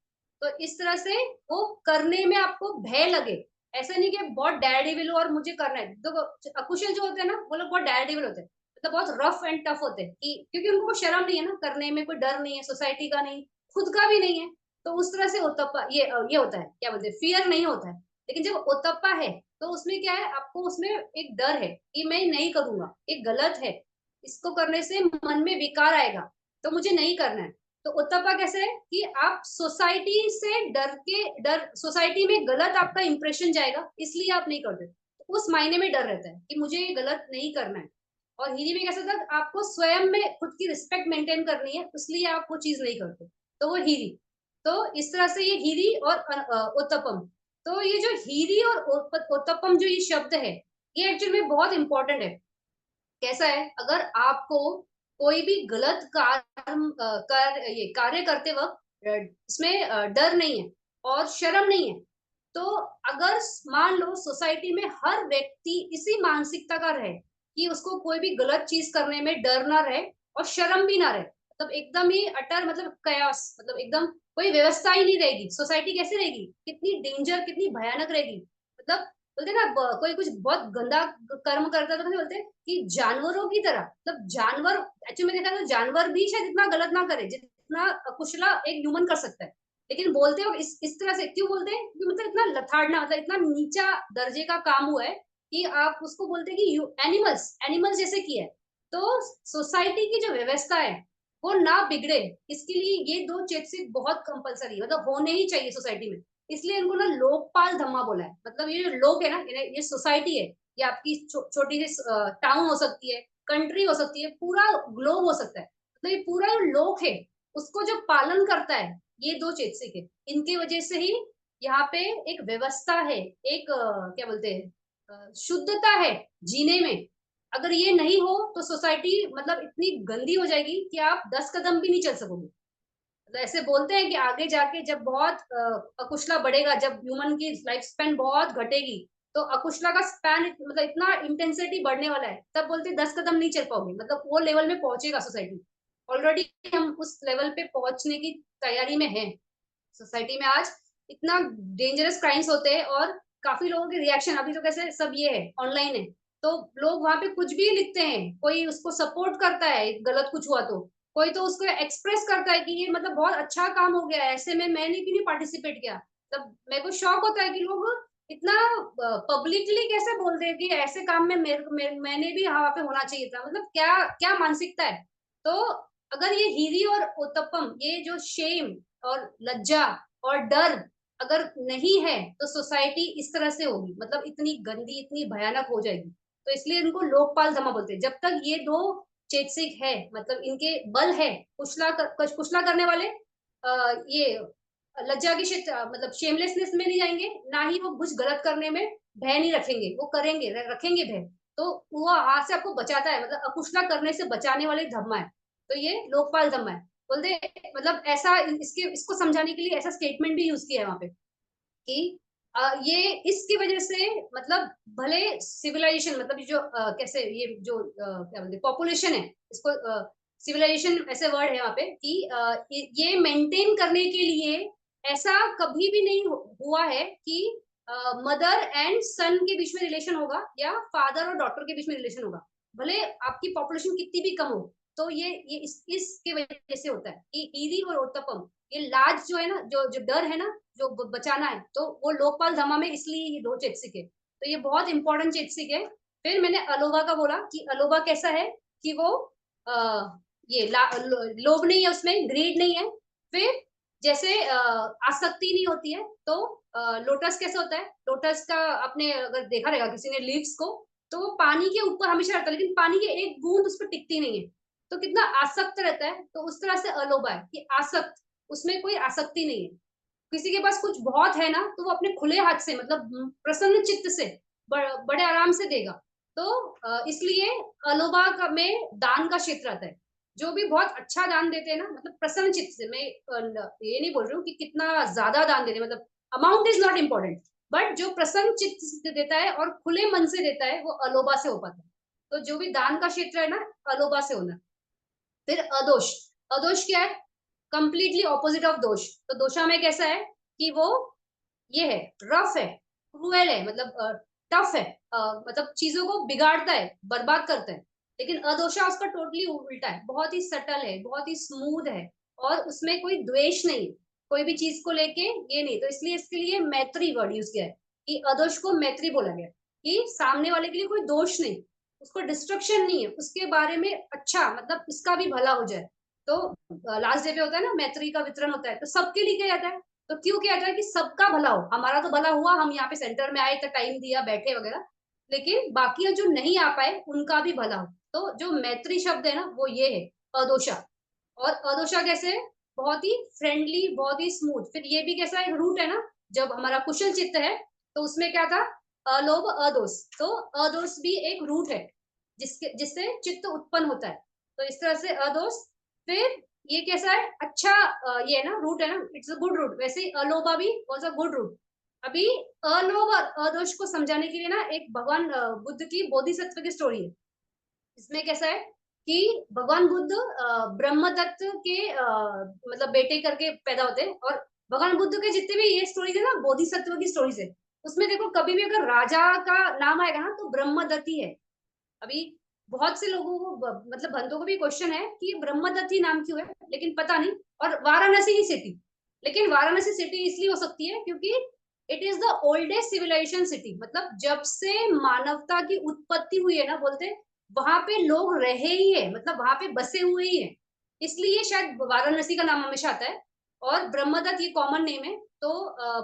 तो इस तरह से वो करने में आपको भय लगे। ऐसा नहीं कि बहुत डेयरडेविल हो और मुझे करना है। तो अकुशल जो होते हैं ना वो लोग बहुत डेयरडेविल होते हैं, मतलब बहुत रफ एंड टफ होते हैं कि क्योंकि उनको कोई शर्म नहीं है ना, करने में कोई डर नहीं है, सोसाइटी का नहीं, खुद का भी नहीं है। तो उस तरह से उत्तप्पा ये होता है, क्या बोलते हैं, फियर नहीं होता है। लेकिन जब उत्तप्पा है तो उसमें क्या है, आपको उसमें एक डर है कि मैं नहीं करूंगा, ये गलत है, इसको करने से मन में विकार आएगा, तो मुझे नहीं करना है। तो उत्तपा कैसे है कि आप सोसाइटी से डर सोसाइटी में गलत आपका इंप्रेशन जाएगा, इसलिए आप नहीं करते। तो उस मायने में डर रहता है कि मुझे ये गलत नहीं करना है। और हिरी में कैसा था, आपको स्वयं में खुद की रिस्पेक्ट मेंटेन करनी है, इसलिए आप वो चीज नहीं करते, तो वो हिरी। तो इस तरह से ये हिरी और उत्तपम। तो ये जो हीरी और उत्तपम जो ये शब्द है, ये एक्चुअली में बहुत इंपॉर्टेंट है। कैसा है, अगर आपको कोई भी गलत कार्य करते वक्त इसमें डर नहीं है और शर्म नहीं है, तो अगर मान लो सोसाइटी में हर व्यक्ति इसी मानसिकता का रहे कि उसको कोई भी गलत चीज करने में डर ना रहे और शर्म भी ना रहे, मतलब एकदम ही अटर, मतलब कयास, मतलब एकदम कोई व्यवस्था ही नहीं रहेगी, सोसाइटी कैसे रहेगी, कितनी डेंजर, कितनी भयानक रहेगी। मतलब बोलते हैं ना कोई कुछ बहुत गंदा कर्म करता है तो कैसे बोलते हैं कि जानवरों की तरह, मतलब जानवर, एक्चुअली में देखा तो जानवर भी शायद इतना गलत ना करे जितना कुशला एक ह्यूमन कर सकता है। लेकिन बोलते हो इस तरह से क्यों बोलते हैं कि मतलब इतना लथाड़ना, मतलब इतना नीचा दर्जे का काम हुआ है कि आप उसको बोलते हैं कि यू एनिमल्स एनिमल्स जैसे किया है। तो सोसाइटी की जो व्यवस्था है वो ना बिगड़े, इसके लिए ये दो चेतसिक बहुत कंपलसरी है, मतलब होने ही चाहिए सोसाइटी में। इसलिए इनको ना लोकपाल धम्मा बोला है। मतलब ये जो लोक है ना, ये सोसाइटी है, ये आपकी छोटी सी टाउन हो सकती है, कंट्री हो सकती है, पूरा ग्लोब हो सकता है। मतलब ये पूरा जो लोक है उसको जो पालन करता है, ये दो चेतसिक है। इनकी वजह से ही यहाँ पे एक व्यवस्था है, एक क्या बोलते हैं, शुद्धता है जीने में। अगर ये नहीं हो तो सोसाइटी मतलब इतनी गंदी हो जाएगी कि आप 10 कदम भी नहीं चल सकोगे। मतलब ऐसे बोलते हैं कि आगे जाके जब बहुत अकुशला बढ़ेगा, जब ह्यूमन की लाइफ स्पैन बहुत घटेगी, तो अकुशला का स्पैन मतलब इतना इंटेंसिटी बढ़ने वाला है, तब बोलते हैं 10 कदम नहीं चल पाओगे, मतलब वो लेवल में पहुंचेगा सोसाइटी। ऑलरेडी हम उस लेवल पे पहुंचने की तैयारी में हैं। सोसाइटी में आज इतना डेंजरस क्राइम्स होते हैं और काफी लोगों के रिएक्शन, अभी तो कैसे सब ये है ऑनलाइन है, तो लोग वहां पे कुछ भी लिखते हैं, कोई उसको सपोर्ट करता है गलत कुछ हुआ तो, कोई तो उसको एक्सप्रेस करता है कि ये मतलब बहुत अच्छा काम हो गया है, ऐसे में मैंने भी नहीं पार्टिसिपेट किया। तब मेरे को शौक होता है कि लोग इतना पब्लिकली कैसे बोल दे कि ऐसे काम में मैंने भी वहां पे होना चाहिए था, मतलब क्या क्या मानसिकता है। तो अगर ये हीरी और उत्तपम, ये जो शेम और लज्जा और डर अगर नहीं है तो सोसाइटी इस तरह से होगी, मतलब इतनी गंदी इतनी भयानक हो जाएगी। तो इसलिए इनको लोकपाल धमा बोलते हैं। जब तक ये दो चेतसिक है, मतलब इनके बल है कुचला करने वाले, ये लज्जा की मतलब शेमलेसनेस में नहीं जाएंगे, ना ही वो कुछ गलत करने में भय नहीं रखेंगे, वो करेंगे रखेंगे भय। तो वो हाथ से आपको बचाता है, मतलब अकुशला करने से बचाने वाले धम्मा है। तो ये लोकपाल धम्मा है बोलते, मतलब ऐसा इसके इसको समझाने के लिए ऐसा स्टेटमेंट भी यूज किया है वहां पे कि ये इसकी वजह से, मतलब भले सिविलाइजेशन, मतलब ये जो कैसे ये जो क्या बोलते पॉपुलेशन है, इसको सिविलाइजेशन ऐसे वर्ड है वहां पे कि ये मेंटेन करने के लिए ऐसा कभी भी नहीं हुआ है कि मदर एंड सन के बीच में रिलेशन होगा या फादर और डॉटर के बीच में रिलेशन होगा, भले आपकी पॉपुलेशन कितनी भी कम हो। तो ये इसके वजह से होता है कि ईरी और उत्तपम, ये लाज जो है ना, जो जो डर है ना, जो बचाना है, तो वो लोकपाल धामा में इसलिए ये दो चेतसिक है। तो ये बहुत इंपॉर्टेंट चेतसिक है। फिर मैंने अलोबा का बोला कि अलोबा कैसा है कि वो आ, ये लोभ नहीं है, उसमें ग्रीड नहीं है। फिर जैसे आसक्ति नहीं होती है। तो लोटस कैसे होता है, लोटस का आपने अगर देखा रहेगा किसी ने लीव्स को, तो वो पानी के ऊपर हमेशा रहता है, लेकिन पानी की एक बूंद उस पर टिकती नहीं है। तो कितना आसक्त रहता है, तो उस तरह से अलोबा है कि आसक्त, उसमें कोई आसक्ति नहीं है। किसी के पास कुछ बहुत है ना, तो वो अपने खुले हाथ से, मतलब प्रसन्न चित्त से बड़े आराम से देगा। तो इसलिए अलोबा का में दान का क्षेत्र आता है। जो भी बहुत अच्छा दान देते हैं ना, मतलब प्रसन्न चित्त से, मैं ये नहीं बोल रही हूँ कि कितना ज्यादा दान दे रहे, मतलब amount is not important, but जो प्रसन्न चित्त से देता है और खुले मन से देता है वो अलोबा से हो पाता है। तो जो भी दान का क्षेत्र है ना, अलोबा से होना। फिर अदोष, अदोष क्या है, कंप्लीटली ऑपोजिट ऑफ दोष। तो दोषा में कैसा है कि वो ये है, रफ है, क्रूएल है, मतलब टफ है, मतलब चीजों को बिगाड़ता है, बर्बाद करता है। लेकिन अदोषा उसका टोटली उल्टा है, बहुत ही सटल है, बहुत ही स्मूथ है, और उसमें कोई द्वेष नहीं है, कोई भी चीज को लेके ये नहीं। तो इसलिए इसके लिए मैत्री वर्ड यूज किया है कि अदोष को मैत्री बोला गया, कि सामने वाले के लिए कोई दोष नहीं, उसको डिस्ट्रक्शन नहीं है, उसके बारे में अच्छा, मतलब इसका भी भला हो जाए। तो लास्ट डे पे होता है ना, मैत्री का वितरण होता है, तो सबके लिए किया जाता है। तो क्यों किया जाए कि सबका भला हो, हमारा तो भला हुआ, हम यहाँ पे सेंटर में आए तो टाइम दिया बैठे वगैरह, लेकिन बाकी जो नहीं आ पाए उनका भी भला हो। तो जो मैत्री शब्द है ना, वो ये है अदोषा। और अदोषा कैसे है, बहुत ही फ्रेंडली, बहुत ही स्मूथ। फिर ये भी कैसा एक रूट है ना, जब हमारा कुशल चित्त है, तो उसमें क्या था, अलोभ अदोष। तो अदोष भी एक रूट है जिससे चित्त उत्पन्न होता है। तो इस तरह से अदोष। फिर ये कैसा है, अच्छा ये है ना, रूट है ना, इट्स अ गुड रूट। वैसे ही अलोभा भी वॉज अ गुड रूट। अभी अलोभ और अदोष को समझाने के लिए ना एक भगवान बुद्ध की बोधिसत्व की स्टोरी है। इसमें कैसा है कि भगवान बुद्ध ब्रह्मदत्त के मतलब बेटे करके पैदा होते हैं। और भगवान बुद्ध के जितने भी ये स्टोरीज है ना, बोधिसत्व की स्टोरीज है, उसमें देखो कभी भी अगर राजा का नाम आएगा ना, तो ब्रह्मदत्त ही है। अभी बहुत से लोगों को मतलब बंदों को भी क्वेश्चन है कि ब्रह्मदत्त ही नाम क्यों है, लेकिन पता नहीं। और वाराणसी ही सिटी, लेकिन वाराणसी सिटी इसलिए हो सकती है क्योंकि it is the oldest civilization city, मतलब जब से मानवता की उत्पत्ति हुई है ना, बोलते हैं वहां पे लोग रहे ही है, मतलब वहां पे बसे हुए ही है, इसलिए शायद वाराणसी का नाम हमेशा आता है। और ब्रह्मदत्त ये कॉमन नेम है। तो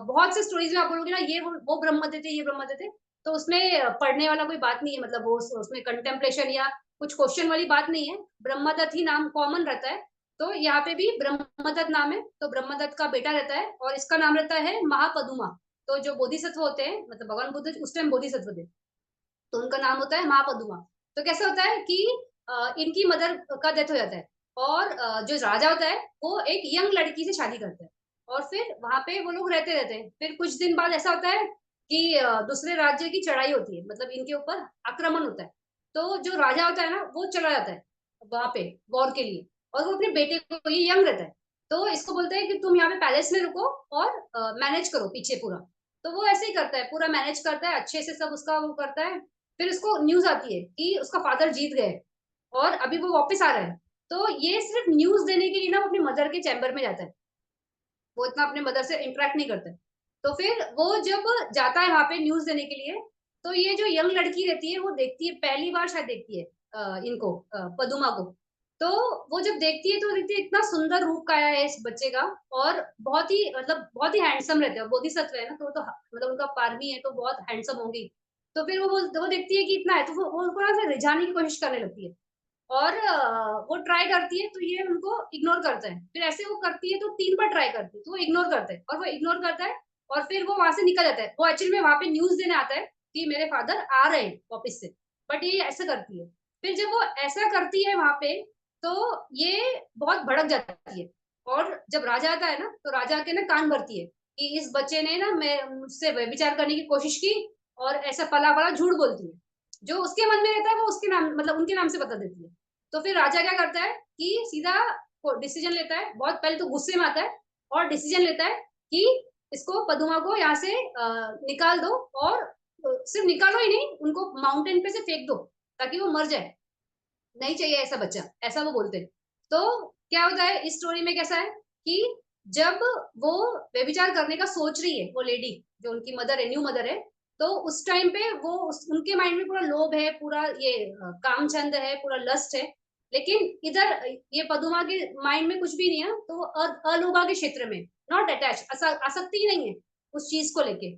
बहुत से स्टोरीज में आप बोलोगे ना, ये वो ब्रह्मदत्त है, ये ब्रह्मदत्त है। तो उसमें पढ़ने वाला कोई बात नहीं है, मतलब वो उसमें कंटेम्पलेशन या कुछ क्वेश्चन वाली बात नहीं है, ब्रह्मदत्त ही नाम कॉमन रहता है। तो यहाँ पे भी ब्रह्मदत्त नाम है, तो ब्रह्मदत्त का बेटा रहता है, और इसका नाम रहता है महापदुमा। तो जो बोधिसत्व होते हैं, मतलब भगवान बुद्ध उस टाइम बोधिसत्व थे, तो उनका नाम होता है महापदुमा। तो कैसा होता है कि इनकी मदर का डेथ हो जाता है, और जो राजा होता है वो एक यंग लड़की से शादी करता है, और फिर वहां पे वो लोग रहते रहते हैं। फिर कुछ दिन बाद ऐसा होता है कि दूसरे राज्य की चढ़ाई होती है, मतलब इनके ऊपर आक्रमण होता है। तो जो राजा होता है ना, वो चला जाता है वहां पे वॉर के लिए, और वो अपने बेटे को, ये यंग रहता है, तो इसको बोलते हैं कि तुम यहाँ पे पैलेस में रुको और मैनेज करो पीछे पूरा। तो वो ऐसे ही करता है, पूरा मैनेज करता है अच्छे से, सब उसका वो करता है। फिर उसको न्यूज आती है कि उसका फादर जीत गए और अभी वो वापस आ रहा है। तो ये सिर्फ न्यूज देने के लिए ना वो अपनी मदर के चैम्बर में जाता है, वो इतना अपने मदर से इंटरेक्ट नहीं करता है। तो फिर वो जब जाता है वहां पे न्यूज देने के लिए, तो ये जो यंग लड़की रहती है वो देखती है, पहली बार शायद देखती है इनको, पदुमा को। तो वो जब देखती है तो देखती है इतना सुंदर रूप का आया है इस बच्चे का, और बहुत ही मतलब बहुत ही हैंडसम रहते हैं, बोधिसत्व है ना, तो मतलब उनका पारमी है तो बहुत हैंडसम होंगी। तो फिर वो देखती है कि इतना है, तो वो उनको ना फिर रिझाने की कोशिश करने लगती है, और वो ट्राई करती है तो ये उनको इग्नोर करता है। फिर ऐसे वो करती है तो 3 बार ट्राई करती है तो वो इग्नोर करता है, और वो इग्नोर करता है, और फिर वो वहां से निकल जाता है। वो एक्चुअली में वहां पे न्यूज देने आता है कि मेरे फादर आ रहे हैं वापस से, बट ये ऐसा करती है। फिर जब वो ऐसा करती है वहां पे, तो ये बहुत भड़क जाती है, और जब राजा आता है ना तो राजा के ना कान भरती है कि इस बच्चे ने ना मैं मुझसे व्यभिचार करने की कोशिश की, और ऐसा पला बड़ा झूठ बोलती है। जो उसके मन में रहता है वो उसके नाम मतलब उनके नाम से बता देती है। तो फिर राजा क्या करता है कि सीधा डिसीजन लेता है, बहुत पहले तो गुस्से में आता है, और डिसीजन लेता है कि इसको पदुमा को यहाँ से निकाल दो, और सिर्फ निकालो ही नहीं, उनको माउंटेन पे से फेंक दो ताकि वो मर जाए, नहीं चाहिए ऐसा बच्चा, ऐसा वो बोलते हैं। तो क्या होता है इस स्टोरी में, कैसा है कि जब वो व्यभिचार करने का सोच रही है वो लेडी, जो उनकी मदर है, न्यू मदर है, तो उस टाइम पे उनके माइंड में पूरा लोभ है, पूरा ये कामचंद है, पूरा लस्ट है। लेकिन इधर ये पदुमा के माइंड में कुछ भी नहीं है, तो वो अलोभा के क्षेत्र में, नॉट अटैच, आसक्ति ही नहीं है उस चीज को लेके।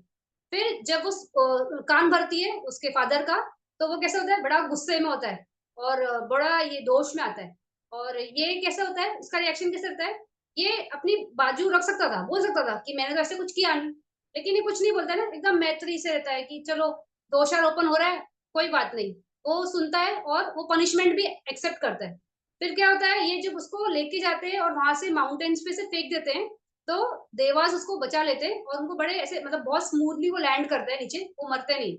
फिर जब वो कान भरती है उसके फादर का, तो वो कैसा होता है, बड़ा गुस्से में होता है, और बड़ा ये दोष में आता है। और ये कैसा होता है, इसका रिएक्शन कैसे होता है, ये अपनी बाजू रख सकता था, बोल सकता था कि मैंने तो ऐसे कुछ किया नहीं, लेकिन ये कुछ नहीं बोलता है ना, एकदम मैत्री से रहता है कि चलो दोषारोपण हो रहा है, कोई बात नहीं। वो सुनता है और वो पनिशमेंट भी एक्सेप्ट करता है। फिर क्या होता है, ये जब उसको लेके जाते हैं और वहां से माउंटेन्स पे से फेंक देते हैं, तो देवास उसको बचा लेते हैं, और उनको बड़े ऐसे मतलब बहुत स्मूथली वो लैंड करते हैं नीचे, वो मरते नहीं।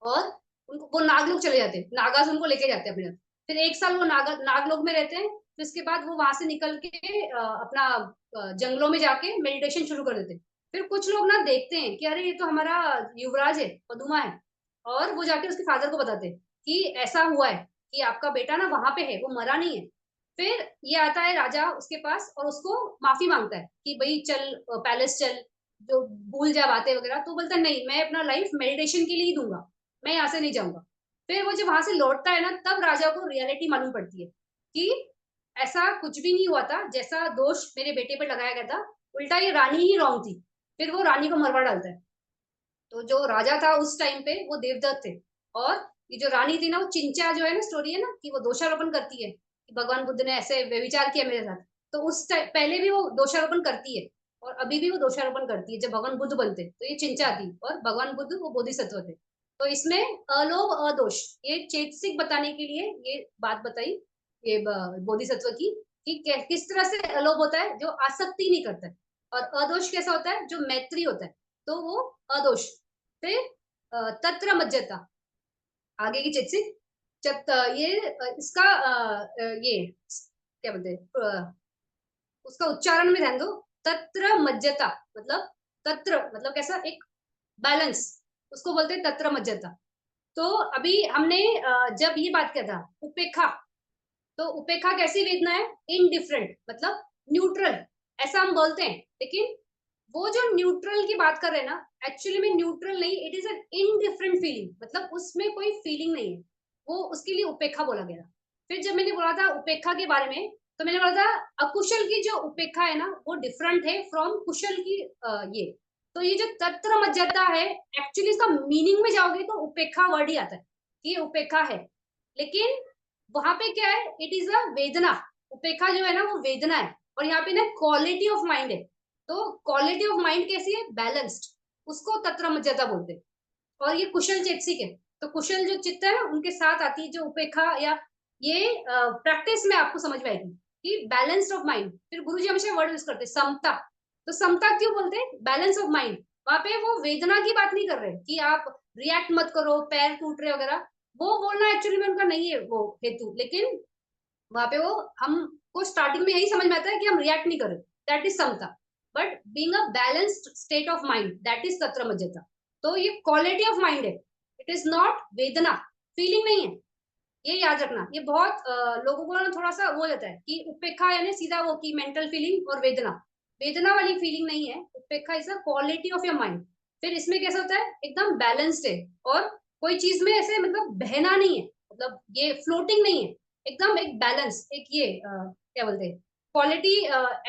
और उनको वो नागलोक चले जाते हैं, नागास उनको लेके जाते हैं अपने साथ। फिर 1 साल वो नागलोक में रहते हैं, फिर उसके बाद वो वहां से निकल के अपना जंगलों में जाके मेडिटेशन शुरू कर देते हैं। फिर कुछ लोग ना देखते हैं कि अरे ये तो हमारा युवराज है, पदुमा है, और वो जाके उसके फादर को बताते हैं कि ऐसा हुआ है कि आपका बेटा ना वहां पे है, वो मरा नहीं है। फिर ये आता है राजा उसके पास और उसको माफी मांगता है कि भाई चल पैलेस चल, जो भूल जा बातें वगैरह। तो बोलता है नहीं, मैं अपना लाइफ मेडिटेशन के लिए ही दूंगा, मैं यहाँ से नहीं जाऊंगा। फिर वो जब वहां से लौटता है ना, तब राजा को रियलिटी मालूम पड़ती है कि ऐसा कुछ भी नहीं हुआ था, जैसा दोष मेरे बेटे पे लगाया गया था, उल्टा ये रानी ही रॉन्ग थी। फिर वो रानी को मरवा डालता है। तो जो राजा था उस टाइम पे वो देवदत्त थे, और ये जो रानी थी ना, वो चिंचा जो है ना, स्टोरी है ना कि वो दोषारोपण करती है कि भगवान बुद्ध ने ऐसे व्यभिचार किया मेरे साथ। तो उस पहले भी वो दोषारोपण करती है, और अभी भी वो दोषारोपण करती है। जब भगवान बुद्ध बनते तो ये चिंचा थी, और भगवान बुद्ध वो बोधिसत्व थे। तो इसमें अलोभ अदोष, ये चेतसिक बताने के लिए ये बात बताई, ये बोधिसत्व की, कि किस तरह से अलोभ होता है जो आसक्ति नहीं करता है, और अदोष कैसा होता है जो मैत्री होता है। तो वो अदोष। फिर तत्र मज्जता, आगे की चिट से ये इसका ये क्या बोलते हैं, उसका उच्चारण में ध्यान दो। तत्र मज्जता मतलब, तत्र मतलब कैसा, एक बैलेंस, उसको बोलते हैं तत्र मज्जता। तो अभी हमने जब ये बात किया था उपेक्षा, तो उपेक्षा कैसी वेदना है, इनडिफरेंट मतलब न्यूट्रल, ऐसा हम बोलते हैं। लेकिन वो जो न्यूट्रल की बात कर रहे हैं ना, एक्चुअली में न्यूट्रल नहीं, it is an indifferent feeling, मतलब उसमें कोई फीलिंग नहीं है, वो उसके लिए उपेक्षा बोला गया। फिर जब मैंने बोला था उपेक्षा के बारे में, तो मैंने बोला था अकुशल की जो उपेक्षा है ना, वो डिफरेंट है फ्रॉम कुशल की। ये तो ये जो तत्र मज्जता है, एक्चुअली इसका मीनिंग में जाओगे तो उपेक्षा वर्ड ही आता है कि ये उपेक्षा है। लेकिन वहां पे क्या है, इट इज अ वेदना। उपेक्षा जो है ना वो वेदना है, और यहाँ पे ना क्वालिटी ऑफ माइंड है। तो क्वालिटी ऑफ माइंड कैसी है, बैलेंस्ड, उसको तत्र मज्जता बोलते हैं। और ये कुशल चेतसिक है, तो कुशल जो चित्त है ना उनके साथ आती है जो उपेक्षा, या ये प्रैक्टिस में आपको समझ में आएगी कि बैलेंस ऑफ माइंड। फिर गुरु जी हमेशा वर्ड यूज करते हैं समता। तो समता क्यों बोलते हैं, बैलेंस ऑफ माइंड। वहां पे वो वेदना की बात नहीं कर रहे कि आप रिएक्ट मत करो, पैर टूट रहे वगैरह, वो बोलना एक्चुअली में उनका नहीं है वो हेतु। लेकिन वहां पे वो हमको स्टार्टिंग में यही समझ में आता है कि हम रिएक्ट नहीं करें, दैट इज समता। But being a balanced state of mind, that is तत्र मज्जता। तो ये क्वालिटी ऑफ माइंड है, इट इज नॉट वेदना, फीलिंग नहीं है। ये याद रखना, ये बहुत लोगों को ना थोड़ा सा वो हो जाता है कि उपेक्षा यानी सीधा वो की मेंटल फीलिंग और वेदना। वेदना वाली फीलिंग नहीं है, उपेक्षा is a quality of your mind. फिर इसमें कैसा होता है, एकदम बैलेंस्ड है, और कोई चीज में ऐसे मतलब बहना नहीं है, मतलब ये फ्लोटिंग नहीं है, एकदम एक बैलेंस, एक ये क्या बोलते हैं, क्वालिटी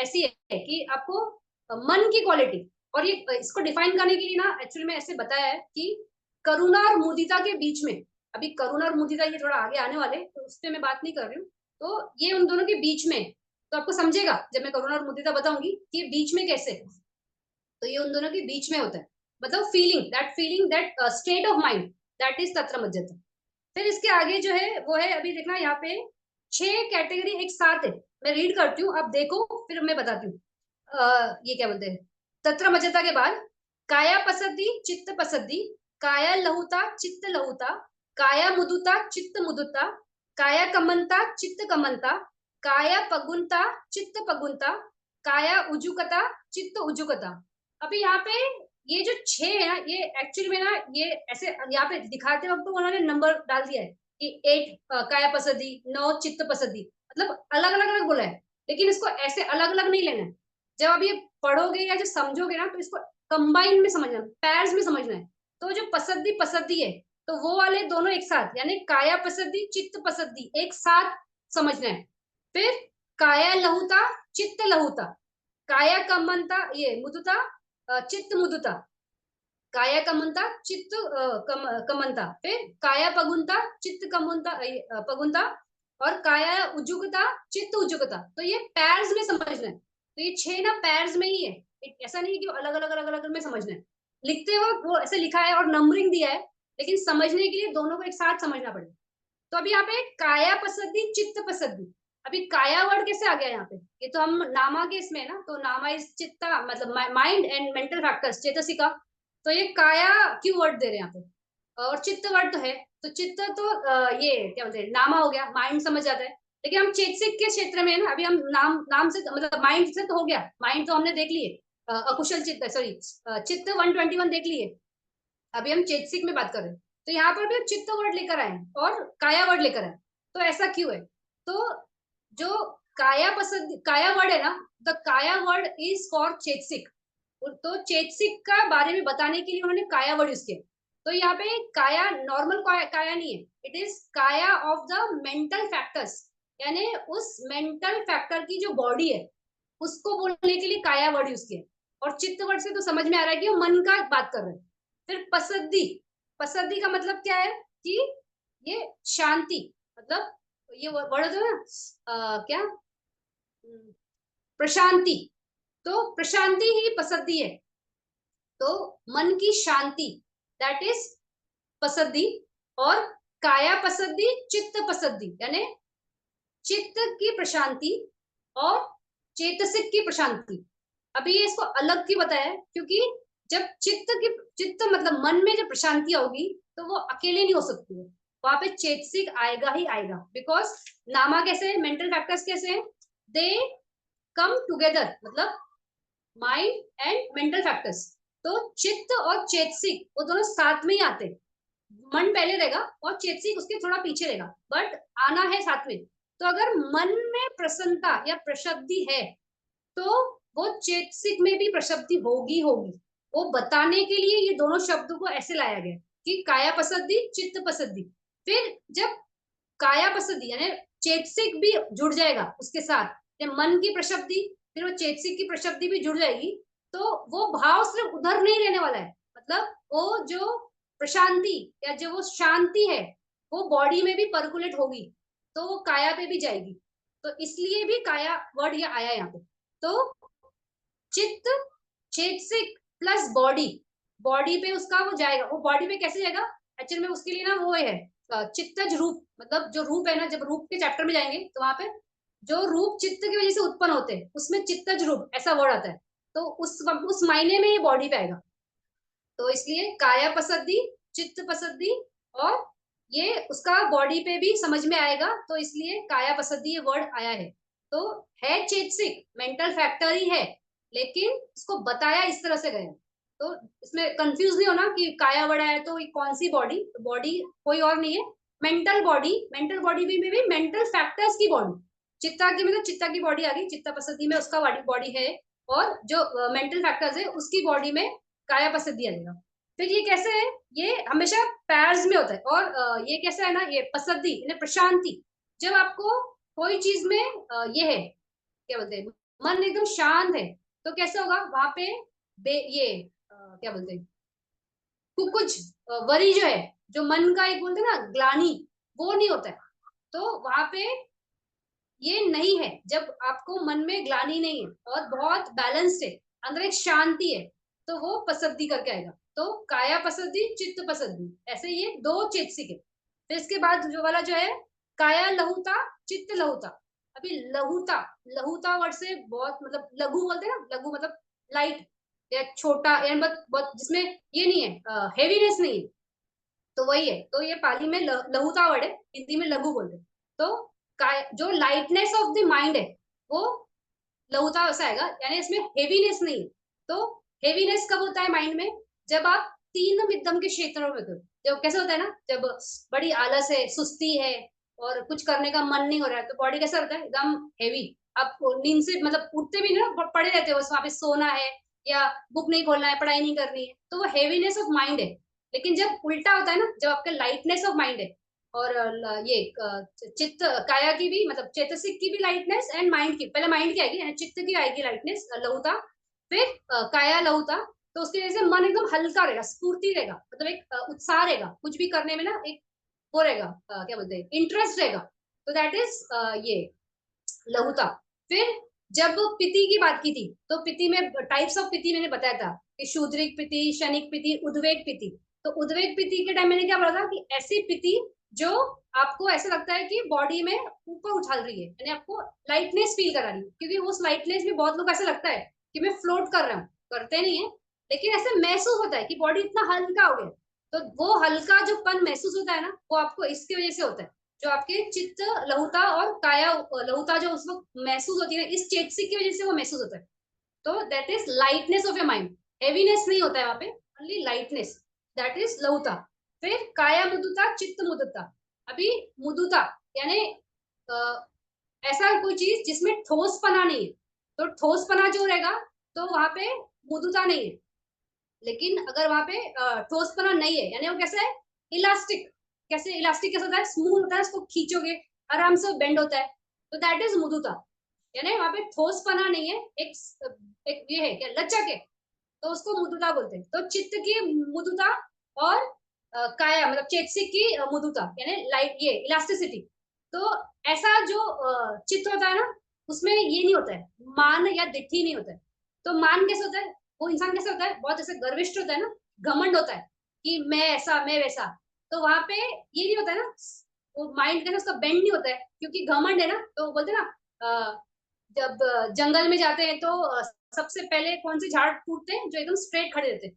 ऐसी है कि आपको मन की क्वालिटी। और ये इसको डिफाइन करने के लिए ना एक्चुअली में ऐसे बताया है कि करुणा और मुदिता के बीच में, अभी करुणा और मुदिता ये थोड़ा आगे आने वाले, तो उस पर मैं बात नहीं कर रही हूँ, तो ये उन दोनों के बीच में, तो आपको समझेगा जब मैं करुणा और मुदिता बताऊंगी कि ये बीच में कैसे है। तो ये उन दोनों के बीच में होता है, मतलब feeling that state of mind, that is तत्र मज्जत। फिर इसके आगे जो है वो है, अभी देखना यहाँ पे 6 कैटेगरी एक साथ है, मैं रीड करती हूँ, आप देखो फिर मैं बताती हूँ। ये क्या बोलते हैं, तत्र मज्जता के बाद काया पसद्दी चित्त पसद्दी, काया लहुता चित्त लहुता, काया मुदुता चित्त मुदुता, काया कमंता चित्त कमंता, काया पगुंता चित्त पगुंता, काया उजुकता चित्त उजुकता। अभी यहाँ पे ये जो 6 है ना, ये एक्चुअली में ना, ये ऐसे यहाँ पे दिखाते वक्त तो उन्होंने नंबर डाल दिया है कि 8 काया पसदी, 9 चित्त पसदी, मतलब अलग अलग अलग बोला है, लेकिन इसको ऐसे अलग अलग नहीं लेना है। जब आप ये पढ़ोगे या जो समझोगे ना, तो इसको कंबाइन में समझना, पैर्स में समझना है। तो जो पसद्दी पसद्दी है, तो वो वाले दोनों एक साथ, यानी काया पसद्दी चित्त पसद्दी एक साथ समझना है। फिर काया लहुता चित्त लहुता, काया कमंता ये मुदुता चित्त मुदुता, काया कमंता चित्त कमंता, फिर काया पगुंता चित्त कमुंता पगुंता, और काया उजुगता चित्त उजुगता। तो ये पैर्स में समझना है, तो ये 6 ना पैर्स में ही है, ऐसा नहीं है कि अलग अलग अलग अलग में समझना है। लिखते वक्त वो ऐसे लिखा है और नंबरिंग दिया है, लेकिन समझने के लिए दोनों को एक साथ समझना पड़ेगा। तो अभी यहाँ पे काया पसद्दी चित्त पसद्दी, अभी काया वर्ड कैसे आ गया यहाँ पे, ये तो हम नामा के इसमें है ना, तो नामा इज चित्ता, मतलब माइंड एंड मेंटल फैक्टर्स चेतसिका, तो ये काया क्यों वर्ड दे रहे हैं यहाँ पे, और चित्त वर्ड तो है, तो चित्त तो ये क्या बोलते हैं, नामा हो गया, माइंड समझ जाता है। लेकिन हम चेतसिक के क्षेत्र में है ना, अभी हम नाम नाम से मतलब माइंड से तो हो गया, माइंड तो हमने देख लिए, अकुशल चित्त सॉरी चित्त 121 देख लिए, अभी हम चेतसिक में बात कर रहे हैं। तो यहाँ पर भी चित्त वर्ड लेकर आए और काया वर्ड लेकर आए, तो ऐसा क्यों है, तो जो काया पसंद काया वर्ड है ना, द काया वर्ड इज फॉर चेतसिक, तो चेतसिक का बारे में बताने के लिए उन्होंने काया वर्ड यूज किया। तो यहाँ पे काया नॉर्मल काया नहीं है, इट इज काया ऑफ द मेंटल फैक्टर्स, यानी उस मेंटल फैक्टर की जो बॉडी है उसको बोलने के लिए काया वर्ड यूज किया। और चित्त वर्ड से तो समझ में आ रहा है कि वो मन का बात कर रहे हैं। फिर पसद्दी, पसद्दी का मतलब क्या है कि ये शांति, मतलब ये वर्ड होता है ना क्या प्रशांति, तो प्रशांति ही पसद्दी है, तो मन की शांति, दैट इज पसद्दी। और काया पसद्दी चित्त पसद्दी, यानी चित्त की प्रशांति और चेतसिक की प्रशांति। अभी ये इसको अलग क्यों बताया, क्योंकि जब चित्त मतलब मन में जब प्रशांति होगी, तो वो अकेले नहीं हो सकती है, वहां पे चेतसिक आएगा ही आएगा, बिकॉज नामा कैसे है, मेंटल फैक्टर्स कैसे हैं, दे कम टुगेदर, मतलब माइंड एंड मेंटल फैक्टर्स, तो चित्त और चेतसिक वो दोनों साथ में ही आते हैं, मन पहले रहेगा और चेतसिक उसके थोड़ा पीछे रहेगा, बट आना है साथ में। तो अगर मन में प्रसन्नता या प्रशब्दी है, तो वो चेतसिक में भी प्रशब्दी होगी होगी, वो बताने के लिए ये दोनों शब्दों को ऐसे लाया गया कि काया पसद्दी चित्त पसद्दी। फिर जब काया पसद्दी यानी चेतसिक भी जुड़ जाएगा उसके साथ, जब मन की प्रशब्दी फिर वो चेतसिक की प्रशब्दी भी जुड़ जाएगी, तो वो भाव सिर्फ उधर नहीं रहने वाला है, मतलब वो जो प्रशांति या जो वो शांति है, वो बॉडी में भी पर्कुलेट होगी, तो वो काया पे भी जाएगी। तो इसलिए भी काया वर्ड ये आया यहाँ पे। तो चित्त चेतसिक प्लस बॉडी, बॉडी पे उसका वो जाएगा, वो बॉडी पे कैसे जाएगा, एक्चुअली में उसके लिए ना वो है चित्तज रूप, मतलब जो रूप है ना, जब रूप के चैप्टर में जाएंगे तो वहां पे जो रूप चित्त की वजह से उत्पन्न होते हैं उसमें चित्तज रूप ऐसा वर्ड आता है, तो उस मायने में ये बॉडी पे आएगा। तो इसलिए काया पसद्दी चित्त पसद्दी, और ये उसका बॉडी पे भी समझ में आएगा, तो इसलिए काया पसद्दी ये वर्ड आया है। तो है चेतसिक मेंटल फैक्टर ही है, लेकिन इसको बताया इस तरह से गया, तो इसमें कंफ्यूज नहीं होना कि काया वर्ड आया तो कौन सी बॉडी, बॉडी कोई और नहीं है, मेंटल बॉडी, मेंटल बॉडी में भी मेंटल फैक्टर्स की बॉडी, चित्ता की मतलब चित्ता की बॉडी आ गई, चित्ता पसद्दी में उसका बॉडी है, और जो मेंटल फैक्टर्स है उसकी बॉडी में काया पसंदी आएगा। फिर ये कैसे है, ये हमेशा पैर्स में होता है। और ये कैसा है ना, ये पसंदी यानी प्रशांति, जब आपको कोई चीज में ये है, क्या बोलते हैं, मन एकदम शांत है, तो कैसे होगा वहां पे ये क्या बोलते हैं, कुछ वरी जो है, जो मन का एक बोलते हैं ना ग्लानी, वो नहीं होता है। तो वहां पे ये नहीं है, जब आपको मन में ग्लानी नहीं है और बहुत बैलेंस्ड है, अंदर एक शांति है, तो वो पसद्दी करके आएगा। तो काया पसद्दी, चित्त पसद्दी, ऐसे ये दो चेतसिक है। फिर इसके बाद जो वाला जो है काया लहुता, चित्त लहुता। अभी लहुता, लहुता वर्ड से बहुत मतलब लघु बोलते हैं ना, लघु मतलब लाइट या छोटा, या बहुत बहुत जिसमें ये नहीं है, हेवीनेस नहीं है, तो वही है। तो ये पाली में लहुता वर्ड है, हिंदी में लघु बोलते हैं। तो जो लाइटनेस ऑफ द माइंड है वो लहुता वैसा आएगा, यानी इसमें हेवीनेस नहीं है। तो हेवीनेस कब होता है माइंड में, जब आप तीन मिद्धम के क्षेत्रों में होते हो। जब कैसे होता है ना, जब बड़ी आलस है, सुस्ती है, और कुछ करने का मन नहीं हो रहा है, तो बॉडी कैसा होता है, एकदम हेवी। आप नींद से मतलब उठते भी ना, पड़े रहते हो बस, वहां पे सोना है या बुक नहीं खोलना है, पढ़ाई नहीं करनी है, तो वो हेवीनेस ऑफ माइंड है। लेकिन जब उल्टा होता है ना, जब आपका लाइटनेस ऑफ माइंड है, और ये चित्त काया की भी मतलब चेतसिक की भी लाइटनेस, एंड माइंड की, पहले माइंड की आएगी, चित्त की आएगी लाइटनेस लहुता, फिर काया लहुता। तो उसकी वजह से मन एकदम हल्का रहेगा, स्फूर्ति रहेगा, मतलब एक उत्साह रहेगा, कुछ भी करने में ना एक वो रहेगा, क्या बोलते हैं, इंटरेस्ट रहेगा। तो दैट इज ये लहुता। फिर जब पिति की बात की थी, तो पिति में टाइप्स ऑफ पिति मैंने बताया था कि शूद्रिक पिति, शनिक पिति, उद्वेग पिति। तो उद्वेग पिति के टाइम मैंने क्या बोला था कि ऐसी पिति जो आपको ऐसा लगता है कि बॉडी में ऊपर उछाल रही है, यानी आपको लाइटनेस फील करा रही है, क्योंकि उस लाइटनेस में बहुत लोग ऐसा लगता है कि मैं फ्लोट कर रहा हूँ, करते नहीं है, लेकिन ऐसे महसूस होता है कि बॉडी इतना हल्का हो गया। तो वो हल्का जो पन महसूस होता है ना, वो आपको इसकी वजह से होता है, जो आपके चित्त लहुता और काया लहुता जो उस वक्त महसूस होती है, इस चेतसिक की वजह से वो महसूस होता है। तो that is lightness of your mind, heaviness नहीं होता है वहां पे, ओनली लाइटनेस, दैट इज लहुता। फिर काया मुदुता, चित्त मुदुता। अभी मुदुता यानी ऐसा कोई चीज जिसमें ठोसपना नहीं है, तो ठोसपना जो रहेगा, तो वहां पे मुदुता नहीं है। लेकिन अगर वहां पे ठोसपना नहीं है, यानी वो कैसा है, इलास्टिक, कैसे इलास्टिक कैसे होता है, स्मूथ होता है, उसको खींचोगे आराम से बेंड होता है, तो दैट इज मुदुता। यानी वहां पे ठोसपना नहीं है, एक ये है क्या, लचक है, तो उसको मुदुता बोलते हैं। तो चित्त की मुदुता और काया मतलब चेतसिक की मुदुता, यानी लाइट ये इलास्टिसिटी। तो ऐसा जो चित्त होता है ना, उसमें ये नहीं होता है, मान या दिट्ठी नहीं होता है। तो मान कैसे होता है, वो इंसान कैसे होता है, बहुत ऐसे गर्विष्ठ होता है ना, घमंड होता है कि मैं ऐसा मैं वैसा। तो वहां पे ये नहीं होता है ना, वो माइंड कैसे उसका बेंड नहीं होता है, क्योंकि घमंड है ना, तो बोलते हैं ना, जब जंगल में जाते हैं तो सबसे पहले कौन से झाड़ टूटते हैं, जो एकदम स्ट्रेट खड़े रहते हैं,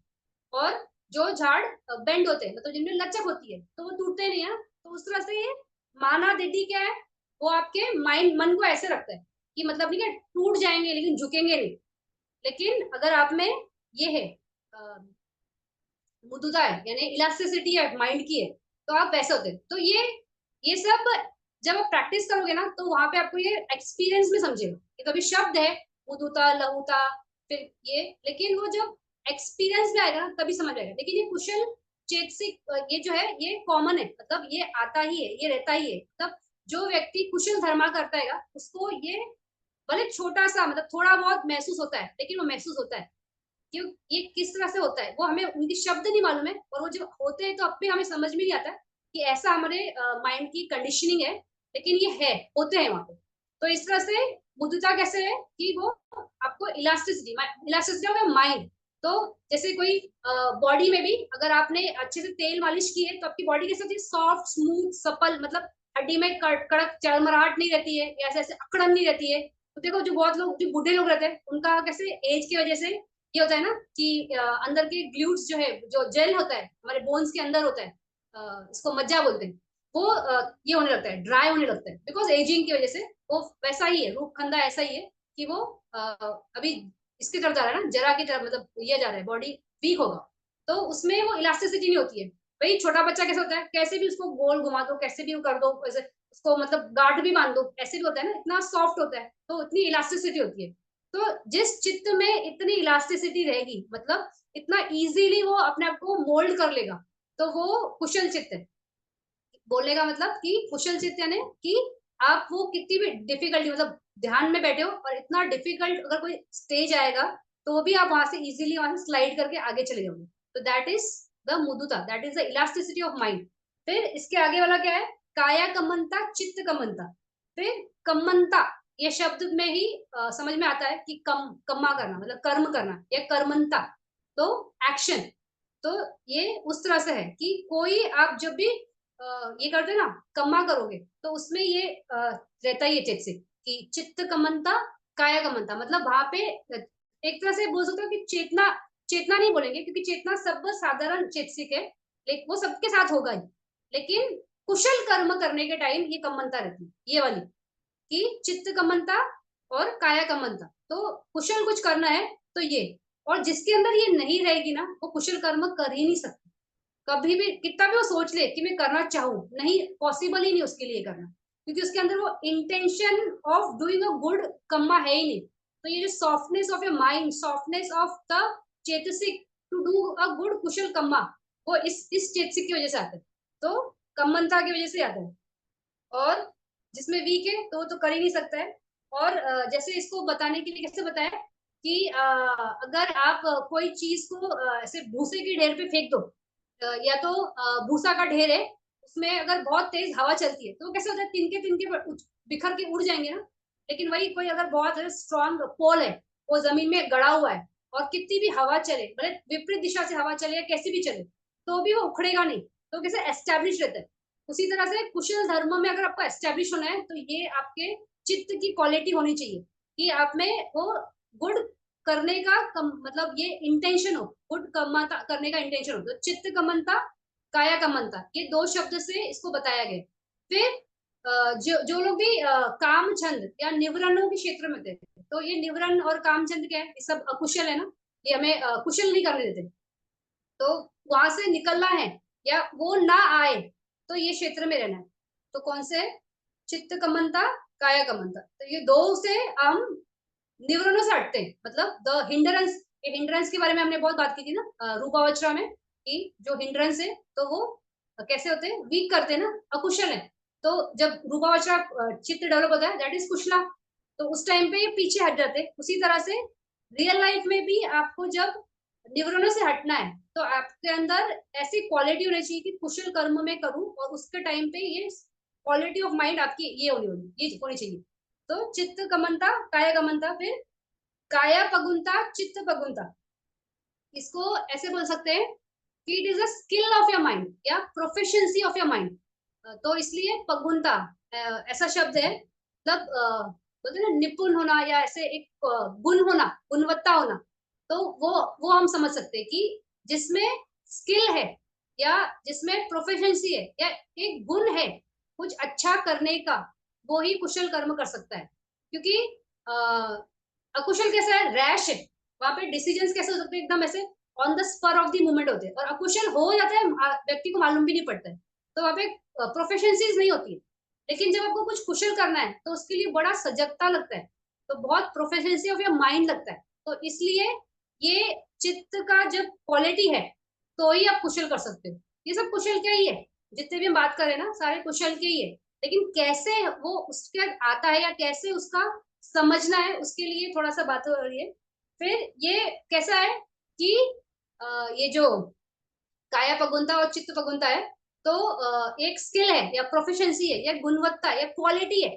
और जो झाड़ बेंड होते हैं, मतलब जिनमें लचक होती है, तो वो टूटते नहीं है। तो उस तरह से ये माना दिटी क्या है, वो आपके माइंड मन को ऐसे रखता है कि मतलब नहीं है टूट जाएंगे लेकिन झुकेंगे नहीं। लेकिन अगर आप में ये है मुदुदा है, यानी इलास्टिसिटी है माइंड की है, तो आप वैसे होते हैं। तो ये सब जब आप प्रैक्टिस करोगे ना, तो वहां पे आपको ये एक्सपीरियंस में समझेगा कि कभी शब्द है मुदुता लहुता, फिर ये, लेकिन वो जब एक्सपीरियंस में आएगा ना तभी समझ आएगा। लेकिन ये कुशल चेतसिक ये जो है ये कॉमन है, मतलब ये आता ही है, ये रहता ही है, मतलब जो व्यक्ति कुशल धर्मा करता है उसको ये भले छोटा सा मतलब थोड़ा बहुत महसूस होता है, लेकिन वो महसूस होता है। क्यों, ये किस तरह से होता है वो हमें उनके शब्द नहीं मालूम है, और वो जब होते हैं तो अपने हमें समझ में नहीं आता कि ऐसा हमारे माइंड की कंडीशनिंग है, लेकिन ये है, होते हैं वहां पे। तो इस तरह से बुद्धता कैसे है कि वो आपको इलास्टिसिटी, इलास्टिसिटी हो गया माइंड। तो जैसे कोई बॉडी में भी अगर आपने अच्छे से तेल मालिश की है, तो आपकी बॉडी कैसे होती है, सॉफ्ट स्मूथ सपल, मतलब हड्डी में कड़क चरमराहट नहीं रहती है, ऐसे ऐसे अकड़न नहीं रहती है। तो देखो जो बहुत लोग जो बूढ़े लोग रहते हैं, उनका कैसे एज की वजह से ये होता है ना कि अंदर के ग्लूट्स जो है, जो जेल होता है हमारे बोन्स के अंदर होता है, इसको मज्जा बोलते हैं, वो ये होने लगता है, ड्राई होने लगता है, बिकॉज एजिंग की वजह से। वो वैसा ही है, रूप खंदा ऐसा ही है कि वो अभी इसकी तरफ जा रहा है ना, जरा की तरफ, मतलब ये जा रहा है, बॉडी वीक होगा, तो उसमें वो इलास्टिसिटी नहीं होती है। भाई छोटा बच्चा कैसे होता है, कैसे भी उसको गोल घुमा दो, कैसे भी कर दो, ऐसे उसको मतलब गार्ड भी बांध दो, ऐसे भी होता है ना, इतना सॉफ्ट होता है, तो इतनी इलास्टिसिटी होती है। तो जिस चित्त में इतनी इलास्टिसिटी रहेगी, मतलब इतना इजीली वो अपने आप को मोल्ड कर लेगा, तो वो कुशल चित्त है। बोलने का मतलब कि कुशल चित्त यानी कि आप वो कितनी भी डिफिकल्टी, मतलब ध्यान में बैठे हो और इतना डिफिकल्ट अगर कोई स्टेज आएगा, तो भी आप वहां से इजीली वहां से स्लाइड करके आगे चले जाओगे। तो दैट इज द मुदुता, that is the elasticity of mind. फिर इसके आगे वाला क्या है? काया कमनता, चित्त कमनता। फिर कमनता, ये शब्द में ही समझ में आता है कि कम्मा करना मतलब कर्म करना, या कर्मंता तो एक्शन। तो ये उस तरह से है कि कोई आप जब भी ये करते ना, कम्मा करोगे, तो उसमें ये रहता ही है चित्त से कि चित्त कमनता, काया कमनता, मतलब वहां पे एक तरह से बोल सकते हो कि चेतना, चेतना नहीं बोलेंगे क्योंकि चेतना सब साधारण चेतसिक है, लेकिन वो सबके साथ होगा ही, लेकिन कुशल कर्म करने के टाइम ये कमनता रहती है, ये वाली कि चित्त कमनता और काया कमनता। तो कुशल कुछ करना है तो ये, और जिसके अंदर ये नहीं रहेगी ना, वो कुशल कर्म कर ही नहीं सकता। कभी भी कितना भी वो सोच ले कि मैं करना चाहूँ, नहीं, पॉसिबल ही नहीं उसके लिए करना, क्योंकि उसके अंदर वो intention of doing a good कम्मा है ही नहीं। तो ये जो softness of your mind, softness of the चेतसिक टू डू अ गुड कुशल कम्मा, वो इस चेतसिक की वजह से आता है। तो कम्मनता की वजह से आता है। और जिसमें वीक है तो वो तो कर ही नहीं सकता है। और जैसे इसको बताने के लिए कैसे बताया कि अगर आप कोई चीज को ऐसे भूसे की ढेर पे फेंक दो, या तो भूसा का ढेर है, उसमें अगर बहुत तेज हवा चलती है तो वो कैसे होता है, तिनके तिनके बिखर के उड़ जाएंगे ना। लेकिन वही कोई अगर बहुत स्ट्रांग पोल है, वो जमीन में गड़ा हुआ है, और कितनी भी हवा चले, भले विपरीत दिशा से हवा चले या कैसी भी चले, तो भी वो उखड़ेगा नहीं, तो कैसे एस्टेब्लिश रहता है। उसी तरह से कुशल धर्म में अगर आपको एस्टेब्लिश होना है, तो ये आपके चित्त की क्वालिटी होनी चाहिए कि आप में वो गुड करने का मतलब ये इंटेंशन हो, गुड कमता करने का इंटेंशन हो। तो चित्त कमनता, काया कमनता, ये दो शब्द से इसको बताया गया। फिर जो जो लोग भी काम छंद या निवरणों के क्षेत्र में थे, तो ये निवरण और काम छंद क्या है, ये सब अकुशल है ना, ये हमें कुशल नहीं करने देते। तो वहां से निकलना है या वो ना आए, तो ये क्षेत्र में रहना है। तो कौन से? चित्त कमनता, काया कमनता। तो ये दो से हम निवरणों से हटते हैं, मतलब द हिंड्रेंस। ये हिंड्रेंस के बारे में हमने बहुत बात की थी ना रूपावचरा में, कि जो हिंड्रेंस है तो वो कैसे होते हैं, वीक करते हैं ना, अकुशल है। तो जब रूपावचरा चित्त डेवलप होता है, दैट इज कुशला, तो उस टाइम पे ये पीछे हट जाते हैं। उसी तरह से रियल लाइफ में भी आपको जब निवरणों से हटना है, तो आपके अंदर ऐसी क्वालिटी होनी चाहिए कि कुशल कर्म में करूं, और उसके टाइम पे ये क्वालिटी ऑफ माइंड आपकी ये ये होनी चाहिए। तो चित्त कमनता, काया कमनता। फिर काया पगुनता, चित्त पगुनता, इसको ऐसे बोल सकते हैं कि it is a skill of your mind या प्रोफिशिएंसी ऑफ योर माइंड। तो इसलिए पगुनता ऐसा शब्द है, मतलब बोलते हैं ना निपुण होना, या ऐसे एक गुण होना, गुणवत्ता होना। तो वो हम समझ सकते हैं कि जिसमें स्किल है, या जिसमें प्रोफिशिएंसी है, या एक गुण है कुछ अच्छा करने का, वो ही कुशल कर्म कर सकता है। क्योंकि अकुशल कैसा है, रैश है, वहां पे डिसीजंस कैसे हो सकते हैं, एकदम ऐसे on the spur of the moment होते हैं, और अकुशल हो जाता है, व्यक्ति को मालूम भी नहीं पड़ता है। तो वहां पे प्रोफेशनसीज नहीं होती है। लेकिन जब आपको कुछ कुशल करना है, तो उसके लिए बड़ा सजगता लगता है, तो बहुत प्रोफेशनसी ऑफ योर माइंड लगता है। तो इसलिए ये चित्त का जब क्वालिटी है, तो ही आप कुशल कर सकते हो। ये सब कुशल क्या ही है, जितने भी हम बात करें ना, सारे कुशल के ही है। लेकिन कैसे वो उसके आता है, या कैसे उसका समझना है, उसके लिए थोड़ा सा बात हो रही है। फिर ये कैसा है कि ये जो काया पगुनता और चित्त पगुनता है, तो एक स्किल है या प्रोफिशिएंसी है या गुणवत्ता या क्वालिटी है।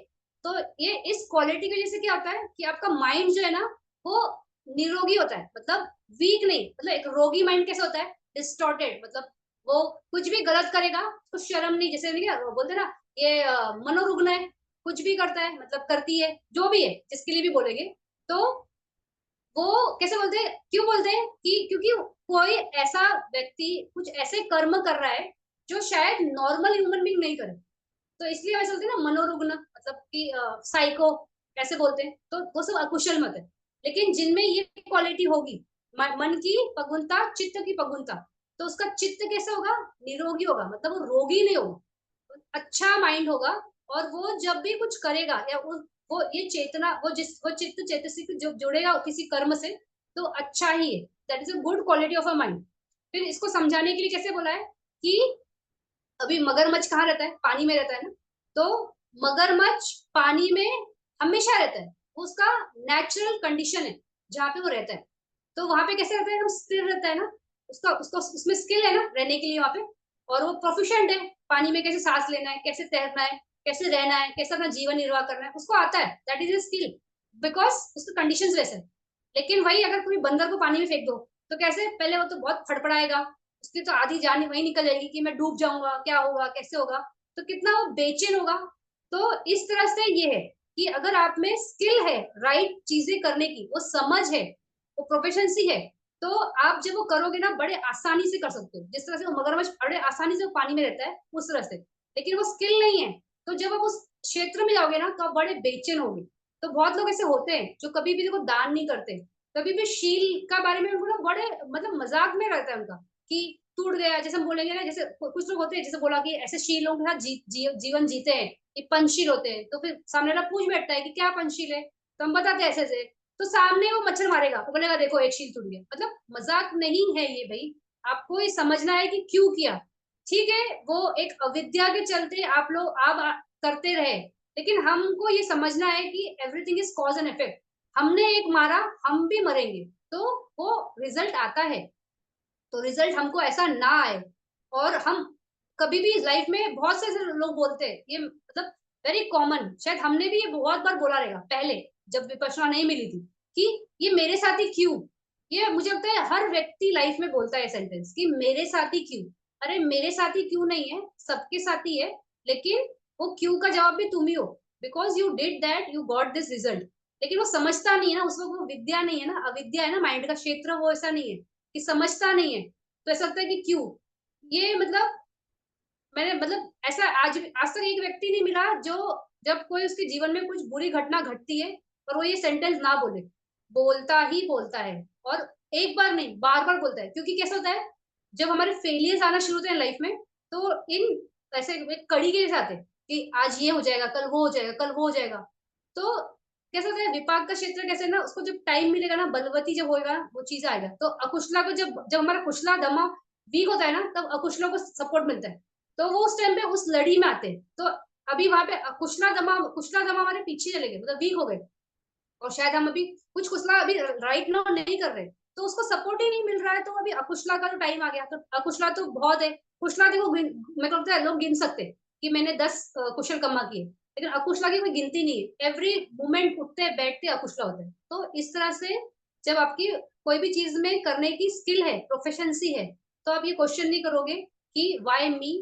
तो ये इस क्वालिटी की वजह से क्या होता है कि आपका माइंड जो है ना, वो निरोगी होता है, मतलब वीक नहीं। मतलब एक रोगी माइंड कैसे होता है, डिस्टॉर्टेड, मतलब वो कुछ भी गलत करेगा, कुछ शर्म नहीं, जैसे नहीं क्या वो बोलते ना, ये मनोरुग्ण है, कुछ भी करता है, मतलब करती है, जो भी है, जिसके लिए भी बोलेंगे। तो वो कैसे बोलते हैं, क्यों बोलते हैं कि क्योंकि कोई ऐसा व्यक्ति कुछ ऐसे कर्म कर रहा है जो शायद नॉर्मल ह्यूमन बीइंग नहीं करे। तो इसलिए वैसे बोलते हैं ना मनोरुग्ण, मतलब कि साइको ऐसे बोलते हैं। तो वो सब अकुशल मत है। लेकिन जिनमें ये क्वालिटी होगी, मन की पगुनता, चित्त की पगुनता, तो उसका चित्त कैसे होगा, निरोगी होगा, मतलब वो रोगी नहीं होगा, अच्छा माइंड होगा। और वो जब भी कुछ करेगा, या वो ये चेतना, वो चित्त चैतसिक जो जुड़ेगा किसी कर्म से तो अच्छा ही है, that is a good quality of a mind. फिर इसको समझाने के लिए कैसे बोला है कि अभी मगरमच्छ कहाँ रहता है, पानी में रहता है ना, तो मगरमच्छ पानी में हमेशा रहता है, उसका नेचुरल कंडीशन है जहाँ पे वो रहता है। तो वहां पे कैसे रहता है, एकदम स्थिर रहता है ना, उसका उसका उसमें स्किल है ना रहने के लिए वहां पे, और वो प्रोफिशिएंट है पानी में, कैसे सांस लेना है, कैसे तैरना है, कैसे रहना है, कैसे अपना जीवन निर्वाह करना है, उसको आता है, that is a skill, because उसके कंडीशन वैसे है। लेकिन वही अगर कोई बंदर को पानी में फेंक दो तो कैसे, पहले वो तो बहुत फड़फड़ाएगा, उसकी तो आधी जान वही निकल जाएगी कि मैं डूब जाऊंगा, क्या होगा, कैसे होगा, तो कितना वो बेचैन होगा। तो इस तरह से ये है कि अगर आप में स्किल है राइट चीजें करने की, वो समझ है, वो प्रोफेशंसी है, तो आप जब वो करोगे ना बड़े आसानी से कर सकते हो, जिस तरह से वो मगरमच्छ बड़े आसानी से वो पानी में रहता है उस तरह से। लेकिन वो स्किल नहीं है, तो जब आप उस क्षेत्र में जाओगे ना तो आप बड़े बेचैन होगे। तो बहुत लोग ऐसे होते हैं जो कभी भी देखो दान नहीं करते, कभी भी शील का बारे में उनको ना बड़े मतलब मजाक में रहता है उनका कि टूट गया, जैसे हम बोलेंगे ना, जैसे कुछ लोग होते हैं जैसे बोला कि ऐसे शीलों के साथ जीवन जीते हैं, ये पंचशील होते हैं, तो फिर सामने वाला पूछ बैठता है कि क्या पंचशील है, तो हम बताते हैं ऐसे से, तो सामने वो मच्छर मारेगा, वो बोलेगा देखो एक शील टूट गया, मतलब मजाक नहीं है ये भाई, आपको ये समझना है कि क्यों किया। ठीक है, वो एक अविद्या के चलते आप लोग आप करते रहे, लेकिन हमको ये समझना है कि everything is cause and effect, हमने एक मारा, हम भी मरेंगे, तो वो रिजल्ट आता है, तो रिजल्ट हमको ऐसा ना आए। और हम कभी भी लाइफ में बहुत से ऐसे लोग बोलते हैं, ये मतलब वेरी कॉमन, शायद हमने भी ये बहुत बार बोला रहेगा पहले जब विपश्यना नहीं मिली थी, कि ये मेरे साथ ही क्यों, ये मुझे लगता है हर व्यक्ति लाइफ में बोलता है सेंटेंस कि मेरे साथ ही क्यों। अरे मेरे साथ ही क्यों नहीं है, सबके साथ ही है, लेकिन वो क्यों का जवाब भी तुम ही हो, because you did that, you got this result. लेकिन वो समझता नहीं है ना, उस वक्त वो विद्या नहीं है ना, अविद्या है ना, माइंड का क्षेत्र वो ऐसा नहीं है कि समझता नहीं है, तो ऐसा लगता है कि क्यों, ये मतलब मैंने मतलब ऐसा आज आज तक एक व्यक्ति नहीं मिला जो जब कोई उसके जीवन में कुछ बुरी घटना घटती है और वो ये सेंटेंस ना बोले, बोलता ही बोलता है, और एक बार नहीं बार बार बोलता है, क्योंकि कैसा होता है जब हमारे फेलियर्स आना शुरू होते हैं लाइफ में, तो इन ऐसे एक कड़ी के साथ है कि आज ये हो जाएगा, कल वो हो जाएगा, कल वो हो जाएगा, तो कैसा होता है विपाक का क्षेत्र कैसे ना, उसको जब टाइम मिलेगा ना, बलवती जब होएगा ना वो चीज आएगा, तो अकुशला को जब जब हमारा कुशला दमा वीक होता है ना, तब अकुशला को सपोर्ट मिलता है, तो वो उस टाइम पे उस लड़ी में आते हैं, तो अभी वहां पे कुशला दमा हमारे पीछे चले गए, मतलब वीक हो गए, और शायद हम अभी कुछ कुशला अभी राइट नाउ नहीं कर रहे, तो उसको सपोर्ट ही नहीं मिल रहा है, तो अभी अकुशला का जो टाइम आ गया, तो अकुशला तो बहुत है, कुशला देखो मेरे को लगता है लोग गिन सकते हैं कि मैंने 10 कुशल कमा किए, लेकिन अकुशला की कोई गिनती नहीं है, एवरी मोमेंट उठते बैठते अकुशला होते हैं। तो इस तरह से जब आपकी कोई भी चीज में करने की स्किल है, प्रोफेशंसी है, तो आप ये क्वेश्चन नहीं करोगे कि वाई मी,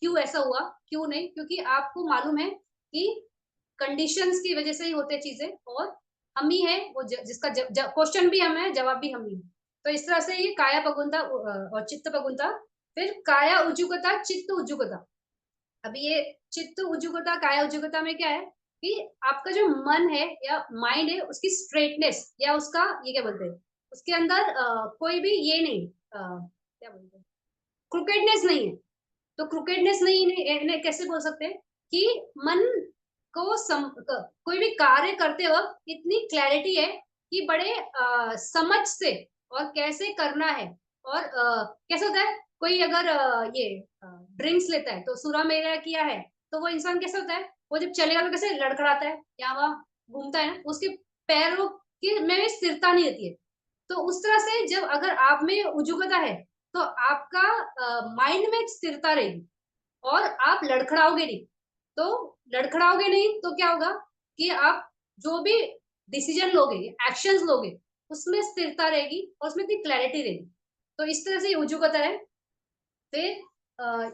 क्यों ऐसा हुआ, क्यों नहीं, क्योंकि आपको मालूम है कि कंडीशंस की वजह से ही होते चीजें, और हम ही है वो जिसका क्वेश्चन भी हम है, जवाब भी हम ही है। तो इस तरह से ये काया पगुंता और चित्त पगुंता। फिर काया उजुगता, चित्त उजुगता। अभी ये चित्त उजुगता काया उजुगता में क्या है कि आपका जो मन है या माइंड है उसकी स्ट्रेटनेस, या उसका ये क्या बोलते हैं, उसके अंदर कोई भी ये नहीं, क्या बोलते हैं, क्रुकेडनेस नहीं है। तो क्रुकेडनेस नहीं इन्हें कैसे बोल सकते हैं कि मन को कोई भी कार्य करते वक्त इतनी क्लैरिटी है कि बड़े समझ से और कैसे करना है, और कैसे होता है कोई अगर ये ड्रिंक्स लेता है तो सुरा मेरा किया है, तो वो इंसान कैसे होता है, वो जब चलेगा तो कैसे लड़खड़ाता है या वहाँ घूमता है ना, उसके पैरों की में स्थिरता नहीं रहती है। तो उस तरह से जब अगर आप में उजुगता है तो आपका माइंड में स्थिरता रहेगी, और आप लड़खड़ाओगे नहीं। तो लड़खड़ाओगे नहीं तो क्या होगा कि आप जो भी डिसीजन लोगे, एक्शंस लोगे, उसमें स्थिरता रहेगी और उसमें इतनी क्लैरिटी रहेगी। तो इस तरह से ये उजुगता है। फिर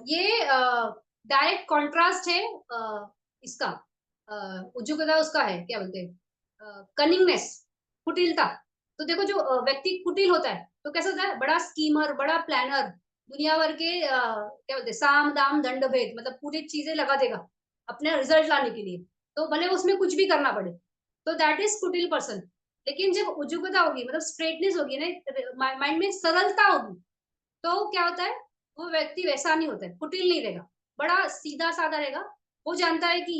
ये डायरेक्ट कॉन्ट्रास्ट है इसका, उजुगता उसका है क्या बोलते हैं, कनिंगनेस, कुटिलता। तो देखो जो व्यक्ति कुटिल होता है तो कैसा होता है, बड़ा स्कीमर, बड़ा प्लानर, दुनिया भर के क्या बोलते हैं साम दाम दंड भेद, मतलब पूरी चीजें लगा देगा अपने रिजल्ट लाने के लिए, तो भले उसमें कुछ भी करना पड़े, तो दैट इज कुटिल पर्सन। लेकिन जब उजुगता होगी, मतलब स्ट्रेटनेस होगी ना, माइंड में सरलता होगी, तो क्या होता है वो व्यक्ति वैसा नहीं होता है, कुटिल नहीं रहेगा, बड़ा सीधा साधा रहेगा, वो जानता है कि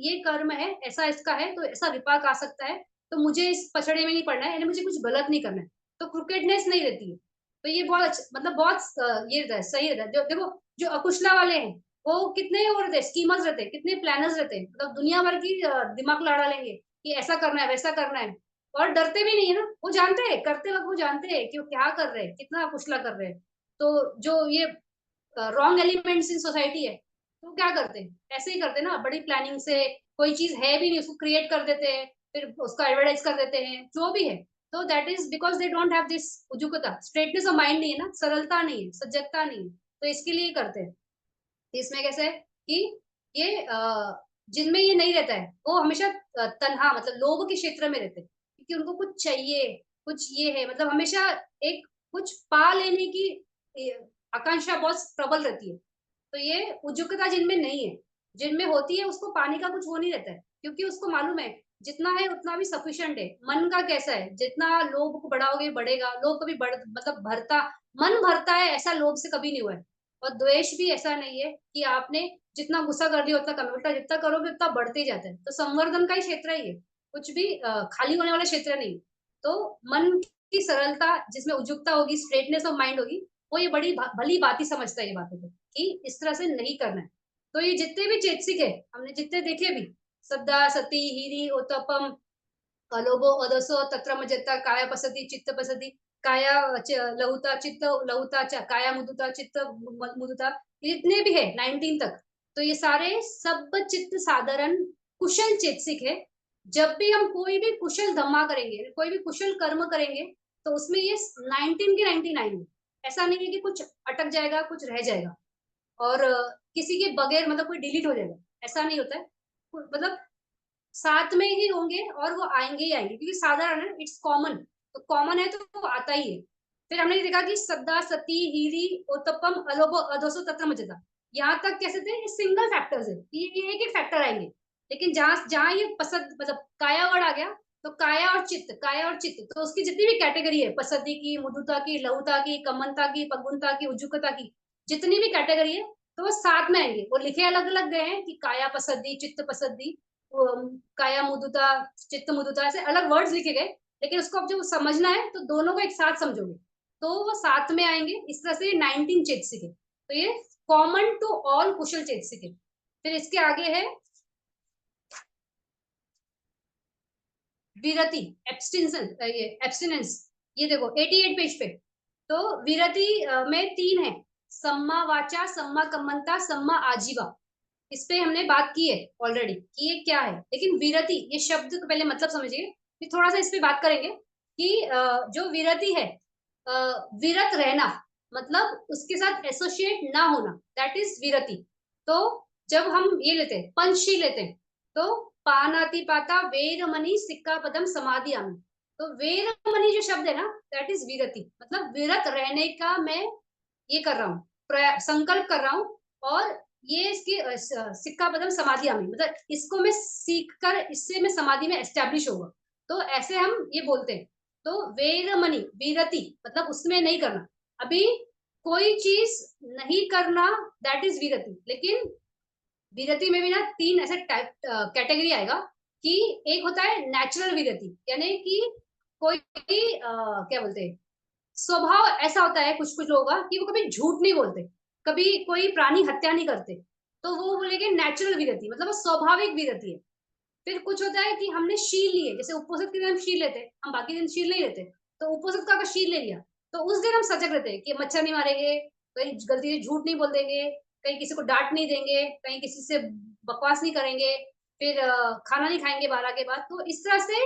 ये कर्म है, ऐसा इसका है, तो ऐसा विपाक आ सकता है, तो मुझे इस पछड़े में नहीं पड़ना है, यानी मुझे कुछ गलत नहीं करना है। तो क्रिकेटनेस नहीं रहती है। तो ये बहुत मतलब बहुत ये रहता है, सही रहता है। जो देखो, जो अकुशला वाले हैं, वो कितने वो रहते हैं, स्कीमर्स रहते हैं, कितने प्लानर्स रहते हैं, मतलब दुनिया भर की दिमाग लड़ा लेंगे कि ऐसा करना है, वैसा करना है, और डरते भी नहीं है ना। वो जानते हैं, करते वक्त वो जानते हैं कि वो क्या कर रहे हैं, कितना अकुशला कर रहे हैं। तो जो ये रॉन्ग एलिमेंट्स इन सोसाइटी है, तो क्या करते हैं, ऐसे ही करते हैं ना, बड़ी प्लानिंग से। कोई चीज है भी नहीं, उसको क्रिएट कर देते हैं, फिर उसका एडवर्टाइज कर देते हैं, जो भी है। तो that is because they don't have this उजुकता, स्ट्रेटनेस ऑफ माइंड नहीं है ना, सरलता नहीं है, सजगता नहीं है। तो इसके लिए करते हैं। तो इसमें कैसे है कि ये जिनमें ये नहीं रहता है, वो हमेशा तन्हा, मतलब लोभ के क्षेत्र में रहते हैं, क्योंकि उनको कुछ चाहिए, कुछ ये है, मतलब हमेशा एक कुछ पा लेने की आकांक्षा बहुत प्रबल रहती है। तो ये उजुकता जिनमें नहीं है, जिनमें होती है, उसको पाने का कुछ वो नहीं रहता है, क्योंकि उसको मालूम है जितना है उतना भी सफिशिएंट है। मन का कैसा है, जितना लोभ को बढ़ाओगे बढ़ेगा, लोभ कभी बढ़ मतलब भरता, मन भरता है, ऐसा लोभ से कभी नहीं हुआ है। और द्वेष भी ऐसा नहीं है कि आपने जितना गुस्सा कर लिया उतना कम, उल्टा जितना करोगे उतना बढ़ते ही जाता है। तो संवर्धन का ही क्षेत्र है ये, कुछ भी खाली होने वाला क्षेत्र नहीं। तो मन की सरलता, जिसमें उजुकता होगी, स्ट्रेटनेस ऑफ माइंड होगी, वो ये बड़ी भली बात ही समझता है ये बातों को, कि इस तरह से नहीं करना है। तो ये जितने भी चेतसिक है, हमने जितने देखे भी, सद्दा सती हिरी उत्तपम लोभो अदसो तत्र मजता काया पसती चित्त पसती काया लहुता चित्त लहुता काया मुदुता चित्त मुदुता, जितने भी है 19 तक। तो ये सारे सब चित्त साधारण कुशल चेतसिक है। जब भी हम कोई भी कुशल धम्मा करेंगे, कोई भी कुशल कर्म करेंगे, तो उसमें ये 19 के 99 है। ऐसा नहीं है कि कुछ अटक जाएगा, कुछ रह जाएगा, और किसी के बगैर मतलब कोई डिलीट हो जाएगा, ऐसा नहीं होता है। मतलब साथ में ही होंगे और वो आएंगे ही आएंगे, क्योंकि साधारण है, इट्स कॉमन। तो कॉमन है तो वो आता ही है। फिर हमने देखा कि सद्दा सती हीरी उत्तपम अलोभो अधोसो तत्र मजदा, यहाँ तक कैसे थे, ये सिंगल फैक्टर्स है, ये एक एक फैक्टर आएंगे। लेकिन जहां जहां ये पसंद मतलब काया वर्ड आ गया, तो काया और चित्त, काया और चित्त, तो उसकी जितनी भी कैटेगरी है, पसंदी की, मुदुता की, लहुता की, कमनता की, पगुनता की, उजुकता की, जितनी भी कैटेगरी है, तो वो साथ में आएंगे। वो लिखे अलग अलग गए हैं कि काया पसंदी, चित्त पसंदी, काया मुदुता, चित्त मुदुता, ऐसे अलग वर्ड्स लिखे गए। लेकिन उसको अब जब समझना है तो दोनों को एक साथ समझोगे, तो वो साथ में आएंगे। इस तरह से 19 चेतसिक है। तो ये कॉमन टू ऑल कुशल चेतसिक है। फिर इसके आगे है विरति, एब्सटिनेंस, ये एब्सटिनेंस। ये देखो 88 पेज पे। तो विरति में तीन है, सम्मा वाचा, सम्मा कम्मंता, सम्मा आजीवा। इस पे हमने बात की है ऑलरेडी कि ये क्या है। लेकिन विरति ये शब्द को पहले मतलब समझिए, फिर थोड़ा सा इस पे बात करेंगे कि जो विरति है, विरत रहना, मतलब उसके साथ एसोसिएट ना होना, दैट इज विरति। तो जब हम ये लेते हैं, पंचशील लेते हैं, तो पानाति पाता वेरमणि सिक्का पदम समाधि आमी। तो वेरमणि जो शब्द है ना, दैट इज विरति, मतलब विरत रहने का मैं ये कर रहा हूँ, संकल्प कर रहा हूँ। और ये इसकी सिक्का बदल समाधि में, मतलब इसको मैं सीख कर इससे मैं समाधि में एस्टेब्लिश होगा। तो ऐसे हम ये बोलते हैं। तो वेरमणि वीरति, मतलब उसमें नहीं करना, अभी कोई चीज नहीं करना, दैट इज वीरति। लेकिन वीरति में भी ना तीन ऐसे टाइप कैटेगरी आएगा, कि एक होता है नेचुरल वीरति, यानी कि कोई क्या बोलते हैं, स्वभाव ऐसा होता है कुछ कुछ लोगों का कि वो कभी झूठ नहीं बोलते, कभी कोई प्राणी हत्या नहीं करते, तो वो बोलेंगे नेचुरल विरति, मतलब वो स्वाभाविक विरति है। फिर कुछ होता है कि हमने शील लिए, जैसे उपोषित के दिन हम शील लेते हैं, हम बाकी दिन शील नहीं लेते, तो उपोषित का अगर शील ले लिया, तो उस दिन हम सजग रहते हैं कि मच्छर नहीं मारेंगे, कहीं गलती से झूठ नहीं बोल देंगे, कहीं किसी को डांट नहीं देंगे, कहीं किसी से बकवास नहीं करेंगे, फिर खाना नहीं खाएंगे 12 के बाद। तो इस तरह से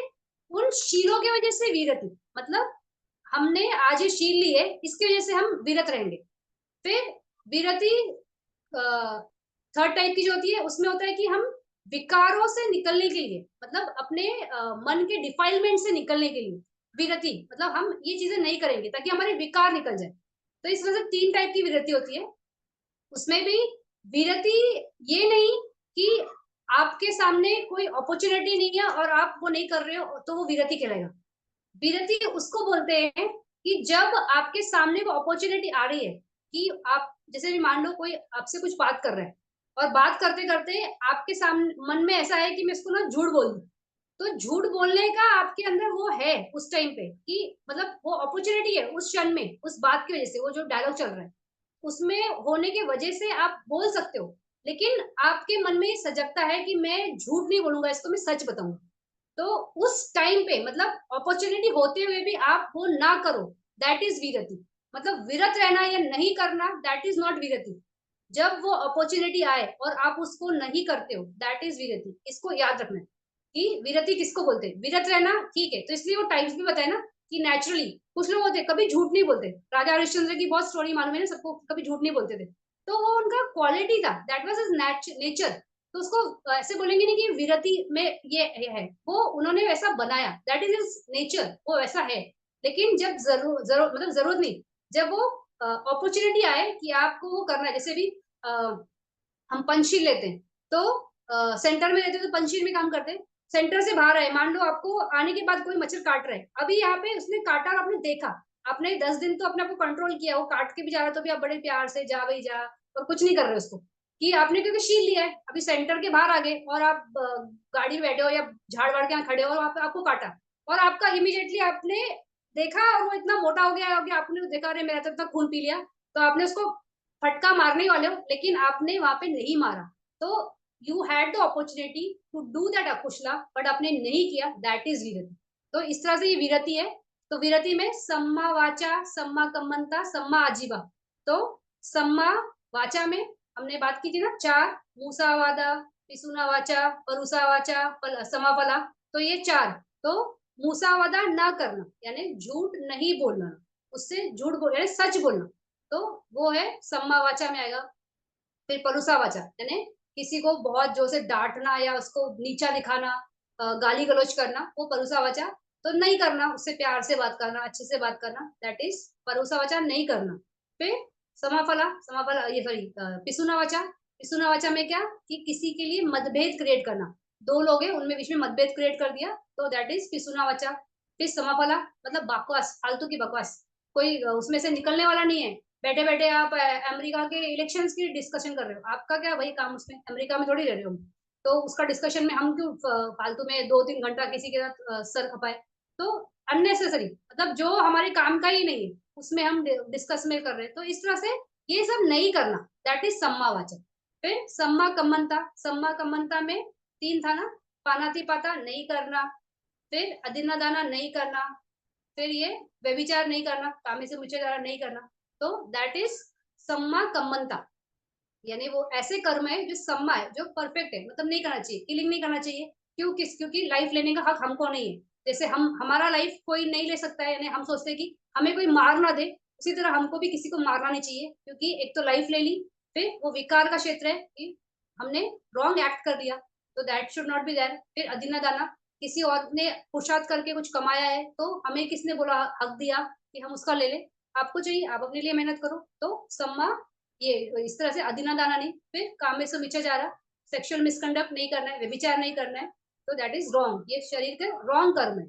उन शीलों की वजह से वीरति, मतलब हमने आज ये शील ली है, इसकी वजह से हम विरत रहेंगे। फिर विरति थर्ड टाइप की जो होती है, उसमें होता है कि हम विकारों से निकलने के लिए, मतलब अपने मन के डिफाइलमेंट से निकलने के लिए विरति, मतलब हम ये चीजें नहीं करेंगे ताकि हमारे विकार निकल जाए। तो इस वजह से तीन टाइप की विरति होती है। उसमें भी विरति ये नहीं कि आपके सामने कोई अपॉर्चुनिटी नहीं है और आप वो नहीं कर रहे हो, तो वो विरति कहलाएगा। विरति उसको बोलते हैं कि जब आपके सामने वो अपॉर्चुनिटी आ रही है, कि आप जैसे भी मान लो कोई आपसे कुछ बात कर रहा है, और बात करते करते आपके सामने मन में ऐसा है कि मैं इसको ना झूठ बोल दूं, तो झूठ बोलने का आपके अंदर वो है उस टाइम पे कि मतलब वो अपॉर्चुनिटी है उस क्षण में, उस बात की वजह से, वो जो डायलॉग चल रहा है उसमें होने की वजह से आप बोल सकते हो। लेकिन आपके मन में ये सजगता है कि मैं झूठ नहीं बोलूंगा, इसको मैं सच बताऊंगा। तो उस टाइम पे मतलब अपॉर्चुनिटी होते हुए भी आप वो ना करो, दैट इज विरति। मतलब विरत रहना या नहीं करना, दैट इज नॉट विरति। जब वो अपॉर्चुनिटी आए और आप उसको नहीं करते हो, दैट इज विरति। इसको याद रखना है कि विरति किसको बोलते हैं। विरत रहना ठीक है, तो इसलिए वो टाइप्स भी बताए ना कि नेचुरली कुछ लोग होते हैं कभी झूठ नहीं बोलते। राजा हरिश्चंद्र की बहुत स्टोरी मालूम है ना सबको, कभी झूठ नहीं बोलते थे। तो वो उनका क्वालिटी था, दैट वाज हिज नेचर। तो उसको ऐसे बोलेंगे नहीं कि विरति में ये है, वो उन्होंने वैसा बनाया, दैट इज हिज नेचर, वो वैसा है। लेकिन जब जरूर जरूर मतलब जरूरत नहीं, जब वो अपॉर्चुनिटी आए कि आपको वो करना है, जैसे भी हम पंचशील लेते हैं, तो सेंटर में रहते तो पंचशील में काम करते हैं। सेंटर से बाहर आए, मान लो आपको आने के बाद कोई मच्छर काट रहा है, अभी यहाँ पे उसने काटा और आपने देखा, आपने 10 दिन तो अपने आप को कंट्रोल किया, वो काट के भी जा रहा है तो भी आप बड़े प्यार से जा भाई जा, और कुछ नहीं कर रहे उसको, कि आपने क्योंकि शील लिया है। अभी सेंटर के बाहर आ गए और आप गाड़ी में बैठे हो या झाड़ वाड़ के यहाँ खड़े हो और वहां पे आपको काटा, और आपका इमीडिएटली आपने देखा और वो इतना मोटा हो गया कि आपने देखा अरे मेरा तो इतना खून पी लिया, तो आपने उसको फटका मारने वाले हो लेकिन आपने वहां पे नहीं मारा। तो you had the opportunity to do that अकुशला, बट आपने नहीं किया, दैट इज विरति। तो इस तरह से ये विरति है। तो विरति में सम्मा वाचा, सम्मा कम्मंता, सम्मा आजीवा। तो सम्मा वाचा में हमने बात की थी ना चार, मूसावादा, पिसुना वाचा, परुसा वाचा, समाफला। तो ये चार। तो मूसावादा ना करना यानी झूठ नहीं बोलना, उससे झूठ बोल यानी सच बोलना, तो वो है सम्मा वाचा में आएगा। फिर परुसा वाचा यानी किसी को बहुत जोर से डांटना या उसको नीचा दिखाना, गाली गलौज करना, वो परुसा वाचा। तो नहीं करना, उससे प्यार से बात करना, अच्छे से बात करना, दैट इज परुसा वाचा, नहीं करना। फिर समाफला, समाफला ये सॉरी पिसुना वाचा। पिसुना वाचा में क्या कि किसी के लिए मतभेद क्रिएट करना, दो लोग हैं उनमें बीच में मतभेद क्रिएट कर दिया, तो दैट इज पिसुना वाचा। फिर समाफला मतलब बकवास, फालतू की बकवास, कोई उसमें से निकलने वाला नहीं है। बैठे बैठे आप अमेरिका के इलेक्शंस की डिस्कशन कर रहे हो, आपका क्या वही काम, उसमें अमेरिका में थोड़ी रह रहे हो, तो उसका डिस्कशन में हम क्यों फालतू में 2-3 घंटा किसी के साथ सर खपाए। तो अननेसेसरी, मतलब जो हमारे काम का ही नहीं है उसमें हम डिस्कस में कर रहे हैं, तो इस तरह से ये सब नहीं करना, दैट इज सम्मा वाचक। फिर सम्मा कम्मंता, सम्मा कम्मंता में तीन था ना, पानाति पाता नहीं करना, फिर अदिना दाना नहीं करना, फिर ये व्यभिचार नहीं करना, कामी से मुचेदारा नहीं करना। तो दैट इज सम्मा कम्मंता, यानी वो ऐसे कर्म है जो सम्मा है, जो परफेक्ट है, मतलब नहीं करना चाहिए, किलिंग नहीं करना चाहिए। क्योंकि लाइफ लेने का हक हमको नहीं है। जैसे हम हमारा लाइफ कोई नहीं ले सकता है, यानी हम सोचते हैं कि हमें कोई मार ना दे, उसी तरह हमको भी किसी को मारना नहीं चाहिए, क्योंकि एक तो लाइफ ले ली, फिर वो विकार का क्षेत्र है कि हमने रॉन्ग एक्ट कर दिया, तो that should not be there. फिर अदीना दाना, किसी और ने पुरुषार्थ करके कुछ कमाया है तो हमें किसने बोला, हक दिया कि हम उसका ले लें, आपको चाहिए आप अपने लिए मेहनत करो, तो सम्मा ये इस तरह से अदीना दाना नहीं। फिर काम में से मिचा जा रहा, सेक्सुअल मिसकंडक्ट नहीं करना है, व्यभिचार नहीं करना है, तो दैट इज रॉन्ग, ये शरीर के रॉन्ग कर्म है।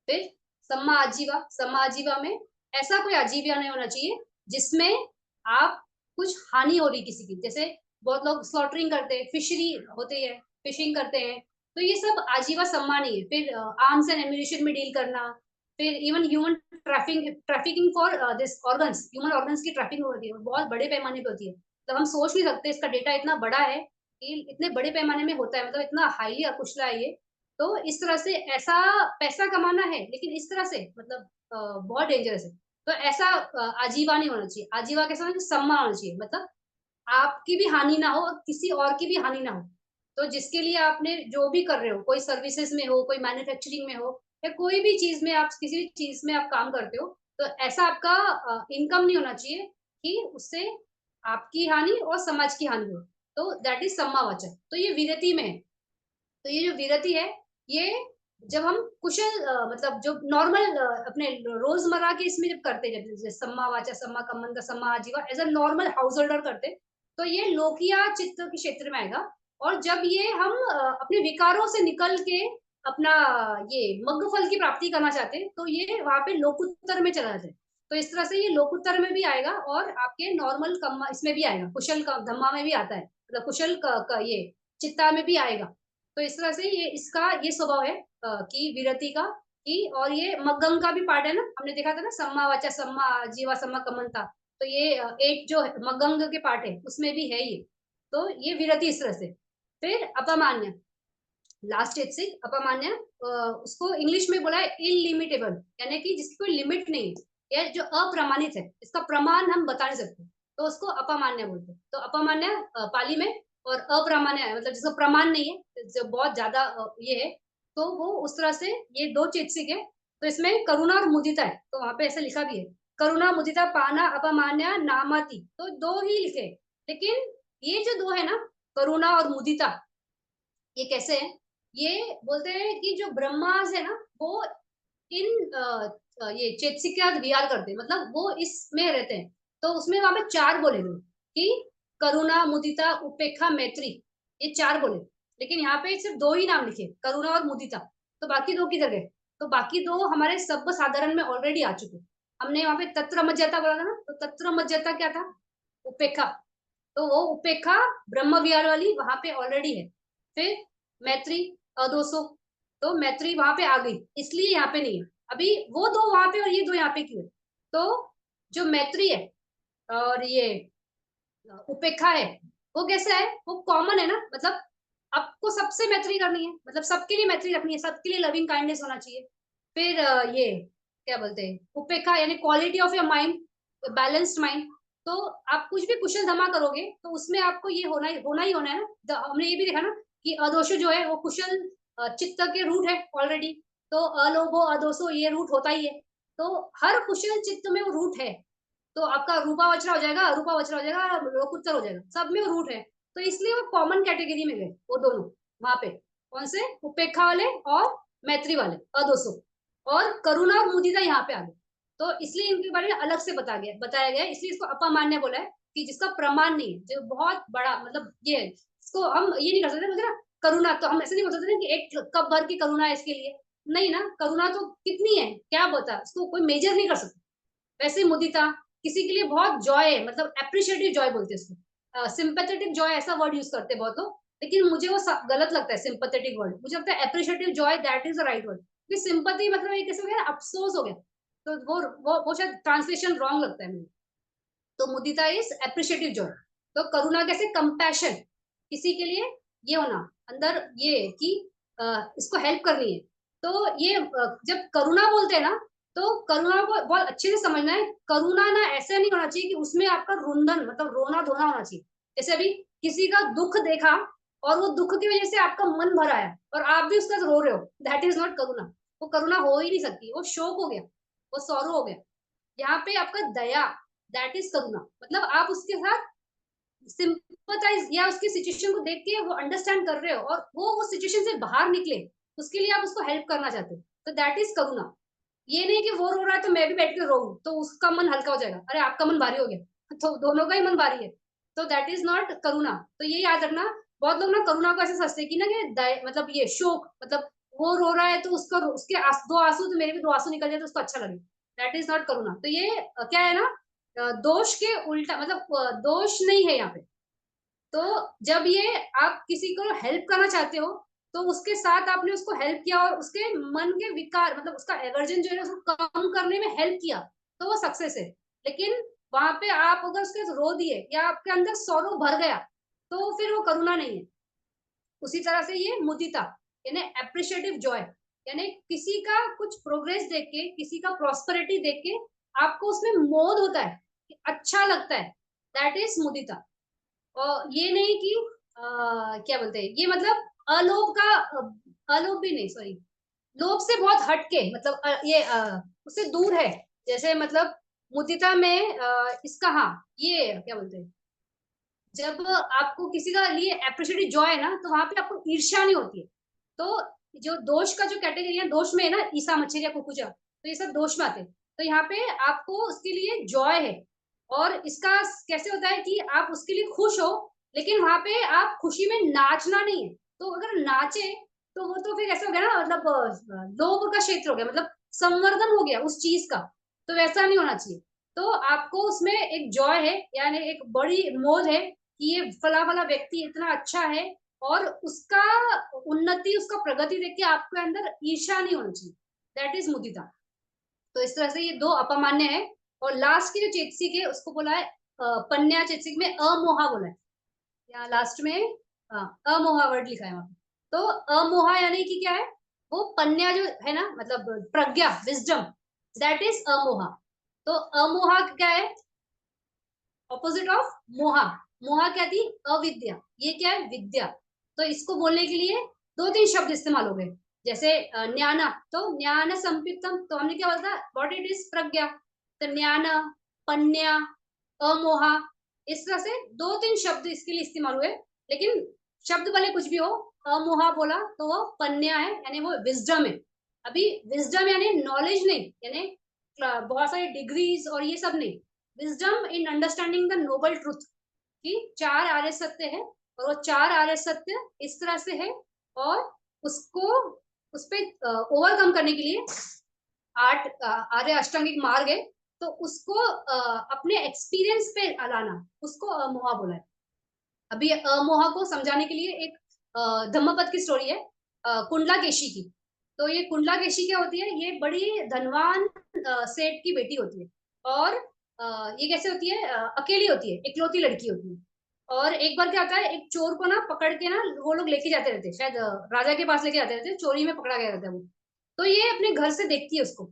फिर सम्मा आजीवा, सम्मा आजीवा में ऐसा कोई आजीविया नहीं होना चाहिए जिसमें आप कुछ हानि हो रही किसी की, जैसे बहुत लोग स्लॉटरिंग करते हैं, फिशरी होती है, फिशिंग करते हैं, तो ये सब आजीवा सम्मा नहीं है। फिर आर्म्स एंड एम्यूनिशन में डील करना, फिर even human trafficking for this organs, human organs की ट्रैफिकिंग होती है, बहुत बड़े पैमाने पे होती है, तो हम सोच नहीं सकते, इसका डेटा इतना बड़ा है कि इतने बड़े पैमाने में होता है, मतलब इतना हाईली अकुशला है ये। तो इस तरह से ऐसा पैसा कमाना है लेकिन इस तरह से मतलब बहुत डेंजरस है। तो ऐसा आजीवा नहीं होना चाहिए, आजीवा कैसा होना चाहिए, सम्मान होना चाहिए, मतलब आपकी भी हानि ना हो और किसी और की भी हानि ना हो। तो जिसके लिए आपने जो भी कर रहे हो, कोई सर्विसेज में हो, कोई मैन्युफैक्चरिंग में हो, या कोई भी चीज में आप किसी भी चीज में आप काम करते हो, तो ऐसा आपका इनकम नहीं होना चाहिए कि उससे आपकी हानि और समाज की हानि हो। तो दैट इज सम्मावाचक, तो ये विरति में है। तो ये जो विरति है, ये जब हम कुशल मतलब जो नॉर्मल अपने रोजमर्रा के इसमें जब करते हैं, जैसे सम्मा वाचा, सम्मा कम्मन का, सम्मा आजीवा as a normal householder करते, तो ये लोकिया चित्त के क्षेत्र में आएगा। और जब ये हम अपने विकारों से निकल के अपना ये मग्न फल की प्राप्ति करना चाहते हैं, तो ये वहां पे लोकुत्तर में चला जाए। तो इस तरह से ये लोकुत्तर में भी आएगा और आपके नॉर्मल कम्मा इसमें भी आएगा, कुशल धम्मा में भी आता है, मतलब कुशल का ये चित्ता में भी आएगा। तो इस तरह से ये इसका ये स्वभाव है कि विरति का कि, और ये मग्गम का भी पार्ट है ना, हमने देखा था ना, सम्मा वाचा सम्मा जीवा सम्मा कमंता। तो ये एक जो मगंग के पार्ट है उसमें भी है ये। तो ये विरति इस तरह से। फिर अपमान्य, लास्ट स्टेज अपमान्य, उसको इंग्लिश में बोला है इनलिमिटेबल, यानी कि जिसकी कोई लिमिट नहीं है, या जो अप्रमाणित है, इसका प्रमाण हम बता नहीं सकते, तो उसको अपमान्य बोलते हैं। तो अपमान्य पाली में, और अप्रामाण्य है मतलब जिसका प्रमाण नहीं है, जो बहुत ज्यादा ये है, तो वो उस तरह से ये दो चेतसिक है। तो इसमें करुणा और मुदिता है, तो वहां पे ऐसा लिखा भी है, करुणा मुदिता पाना अपमान्य नामाति, तो दो ही लिखे। लेकिन ये जो दो है ना, करुणा और मुदिता, ये कैसे है? ये बोलते हैं कि जो ब्रह्मास है ना, वो इन ये चेतसिक के साथ विहार करते हैं, मतलब वो इसमें रहते हैं। तो उसमें वहां पे चार बोले गए कि करुणा मुदिता उपेक्षा मैत्री, ये चार बोले। लेकिन यहाँ पे सिर्फ दो ही नाम लिखे, करुणा और मुदिता। तो बाकी दो किधर गए? तो बाकी दो हमारे सब साधारण में ऑलरेडी आ चुके। हमने वहां पे तत्र मज्जता बोला था ना, तो तत्र मज्जता क्या था? उपेक्षा। तो वो उपेक्षा ब्रह्म विहार वाली वहां पे ऑलरेडी है। फिर मैत्री, अदोसो, तो मैत्री वहां पे आ गई, इसलिए यहाँ पे नहीं है। अभी वो दो वहां पे और ये दो यहाँ पे क्यों है? तो जो मैत्री है और ये उपेक्षा है, वो कैसा है? वो कॉमन है ना, मतलब आपको सबसे मैत्री करनी है, मतलब सबके लिए मैत्री रखनी है, सबके लिए लविंग काइंडनेस होना चाहिए। फिर ये क्या बोलते हैं, उपेक्षा यानी quality of your mind, balanced mind. तो आप कुछ भी कुशल धमा करोगे तो उसमें आपको ये होना है ना। हमने ये भी देखा ना कि अदोष जो है वो कुशल चित्त के रूट है ऑलरेडी। तो अलोभो अदोषो ये रूट होता ही है। तो हर कुशल चित्त में वो रूट है। तो आपका रूपा वचरा हो जाएगा, अरूपा वचरा हो जाएगा, लोकुत्तर हो जाएगा, सब में वो रूट है। तो इसलिए वो कॉमन कैटेगरी में गए वो दोनों वहां पे। कौन से? उपेक्षा वाले और मैत्री वाले, अदोसो। और करुणा और मुदिता यहाँ पे आ गए। तो इसलिए इनके बारे में अलग से बताया गया, इसलिए इसको अपमान्य बोला है, कि जिसका प्रमाण नहीं है, जो बहुत बड़ा मतलब ये है। इसको हम ये नहीं कर सकते, बोलते ना करुणा, तो हम ऐसे नहीं बोल सकते ना कि एक कप भर की करुणा है इसके लिए। नहीं ना, करुणा तो कितनी है क्या बता, इसको कोई मेजर नहीं कर सकता। वैसे मुदिता किसी के लिए बहुत जॉय है, मतलब एप्रिशिएटिव जॉय बोलते हैं उसको। सिंपैथेटिक जॉय ऐसा वर्ड यूज करते हैं बहुत लोग, लेकिन मुझे वो गलत लगता है सिंपैथेटिक वर्ड। मुझे लगता है appreciative Joy, that is the right word. क्योंकि सिंपैथी मतलब एक कैसे हो गया, अफसोस हो गया। तो वो शायद ट्रांसलेशन रॉन्ग लगता है मुझे। तो मुदिता इज एप्रिशिएटिव जॉय। तो करुणा कैसे? कंपैशन, किसी के लिए ये होना अंदर, ये कि इसको हेल्प करनी है। तो ये जब करुणा बोलते हैं ना, तो करुणा को बहुत अच्छे से समझना है। करुणा ना ऐसा नहीं होना चाहिए कि उसमें आपका रुंदन मतलब रोना धोना होना चाहिए। जैसे अभी किसी का दुख देखा और वो दुख की वजह से आपका मन भर आया और आप भी उसका रो रहे हो, दैट इज नॉट करुणा। वो करुणा हो ही नहीं सकती, वो शोक हो गया, वो सौरो हो गया। यहाँ पे आपका दया, दैट इज करुणा। मतलब आप उसके साथ सिंपथाइज या उसकी सिचुएशन को देख के वो अंडरस्टैंड कर रहे हो और वो उस सिचुएशन से बाहर निकले, उसके लिए आप उसको हेल्प करना चाहते हो, तो दैट इज करुणा। ये नहीं कि वो रो रहा है तो मैं भी बैठ के रो, तो उसका मन हल्का हो जाएगा, अरे आपका मन भारी हो गया, तो दोनों का ही मन भारी है। तो दैट इज नॉट करुणा। तो ये याद रखना। बहुत लोग ना करुणा को ऐसे समझते कि ना कि मतलब ये शोक, मतलब वो रो रहा है तो उसका उसके दो आंसू, तो मेरे भी दो आंसू निकल जाए तो उसको अच्छा लगे, दैट इज नॉट करुणा। तो ये क्या है ना, दोष के उल्टा, मतलब दोष नहीं है यहाँ पे। तो जब ये आप किसी को हेल्प करना चाहते हो, तो उसके साथ आपने उसको हेल्प किया और उसके मन के विकार मतलब उसका एवर्जन जो है उसको कम करने में हेल्प किया, तो वो सक्सेस है। लेकिन वहां पे आप अगर उसके रो दिए या आपके अंदर सौरव भर गया, तो फिर वो करुणा नहीं है। उसी तरह से ये मुदिता यानी एप्रिशिएटिव जॉय, यानी किसी का कुछ प्रोग्रेस देख के, किसी का प्रॉस्पेरिटी देख के आपको उसमें मोद होता है, अच्छा लगता है, दैट इज मुदिता। और ये नहीं कि क्या बोलते हैं, ये मतलब अलोभ का अलोभ भी नहीं, सॉरी, लोभ से बहुत हटके, मतलब ये उससे दूर है। जैसे मतलब मुदिता में इसका, हाँ, ये क्या बोलते हैं, जब आपको किसी का लिए अप्रिशिएटेड जॉय है ना, तो वहां पे आपको ईर्ष्या नहीं होती है। तो जो दोष का जो कैटेगरी है, दोष में है ना, ईसा मच्छर या कुकुचा, तो ये सब दोष में आते हैं। तो यहाँ पे आपको उसके लिए जॉय है। और इसका कैसे होता है कि आप उसके लिए खुश हो, लेकिन वहां पे आप खुशी में नाचना नहीं है। तो अगर नाचे तो वो तो फिर ऐसा हो गया ना, मतलब लोभ का क्षेत्र हो गया, मतलब संवर्धन हो गया उस चीज का। तो वैसा नहीं होना चाहिए। तो आपको उसमें एक जॉय है, यानी एक बड़ी मोद है कि ये फला वाला व्यक्ति इतना अच्छा है, और उसका उन्नति, उसका प्रगति देख के आपके अंदर ईर्ष्या नहीं होनी चाहिए। दैट इज मुदिता। तो इस तरह से ये दो अपमान्य है। और लास्ट की जो चेतसिक है उसको बोला है पन्या चेतसिक में अमोहा बोला है। यहाँ लास्ट में अमोहा वर्ड लिखा है वहां पे। तो अमोहा यानी कि क्या है, वो पन्या जो है ना, मतलब प्रज्ञा, विजडम, दैट इज अमोहा। तो अमोहा क्या है, ऑपोजिट ऑफ मोहा। मोहा क्या थी, अविद्या, ये क्या है, विद्या। तो इसको बोलने के लिए दो तीन शब्द इस्तेमाल हो गए। जैसे ज्ञाना, तो ज्ञान संपितम, तो हमने क्या बोला था, व्हाट इट इज, प्रज्ञा। तो ज्ञान, पन्या, अमोहा, इस तरह से दो तीन शब्द इसके लिए इस्तेमाल हुए। लेकिन शब्द भले कुछ भी हो, अमोहा बोला तो वो पन्या है, यानी वो विजडम है। अभी विजडम यानी नॉलेज नहीं, यानी बहुत सारी डिग्रीज और ये सब नहीं। Wisdom in understanding the noble truth, कि चार आर्य सत्य है, और वो चार आर्य सत्य इस तरह से है, और उसको उस पे ओवरकम करने के लिए आठ आर्य अष्टांगिक मार्ग है। तो उसको अपने एक्सपीरियंस पे लाना, उसको अमोहा बोला है। अभी अमोहा को समझाने के लिए एक धम्मपद की स्टोरी है, कुंडलाकेशी की। तो ये कुंडलाकेशी क्या होती है, ये बड़ी धनवान सेठ की बेटी होती है। और ये कैसे होती है, अकेली होती है, इकलौती लड़की होती है। और एक बार क्या होता है, एक चोर को ना पकड़ के ना वो लोग लेके जाते रहते हैं, शायद राजा के पास लेके जाते रहते हैं, चोरी में पकड़ा गया रहता है वो। तो ये अपने घर से देखती है उसको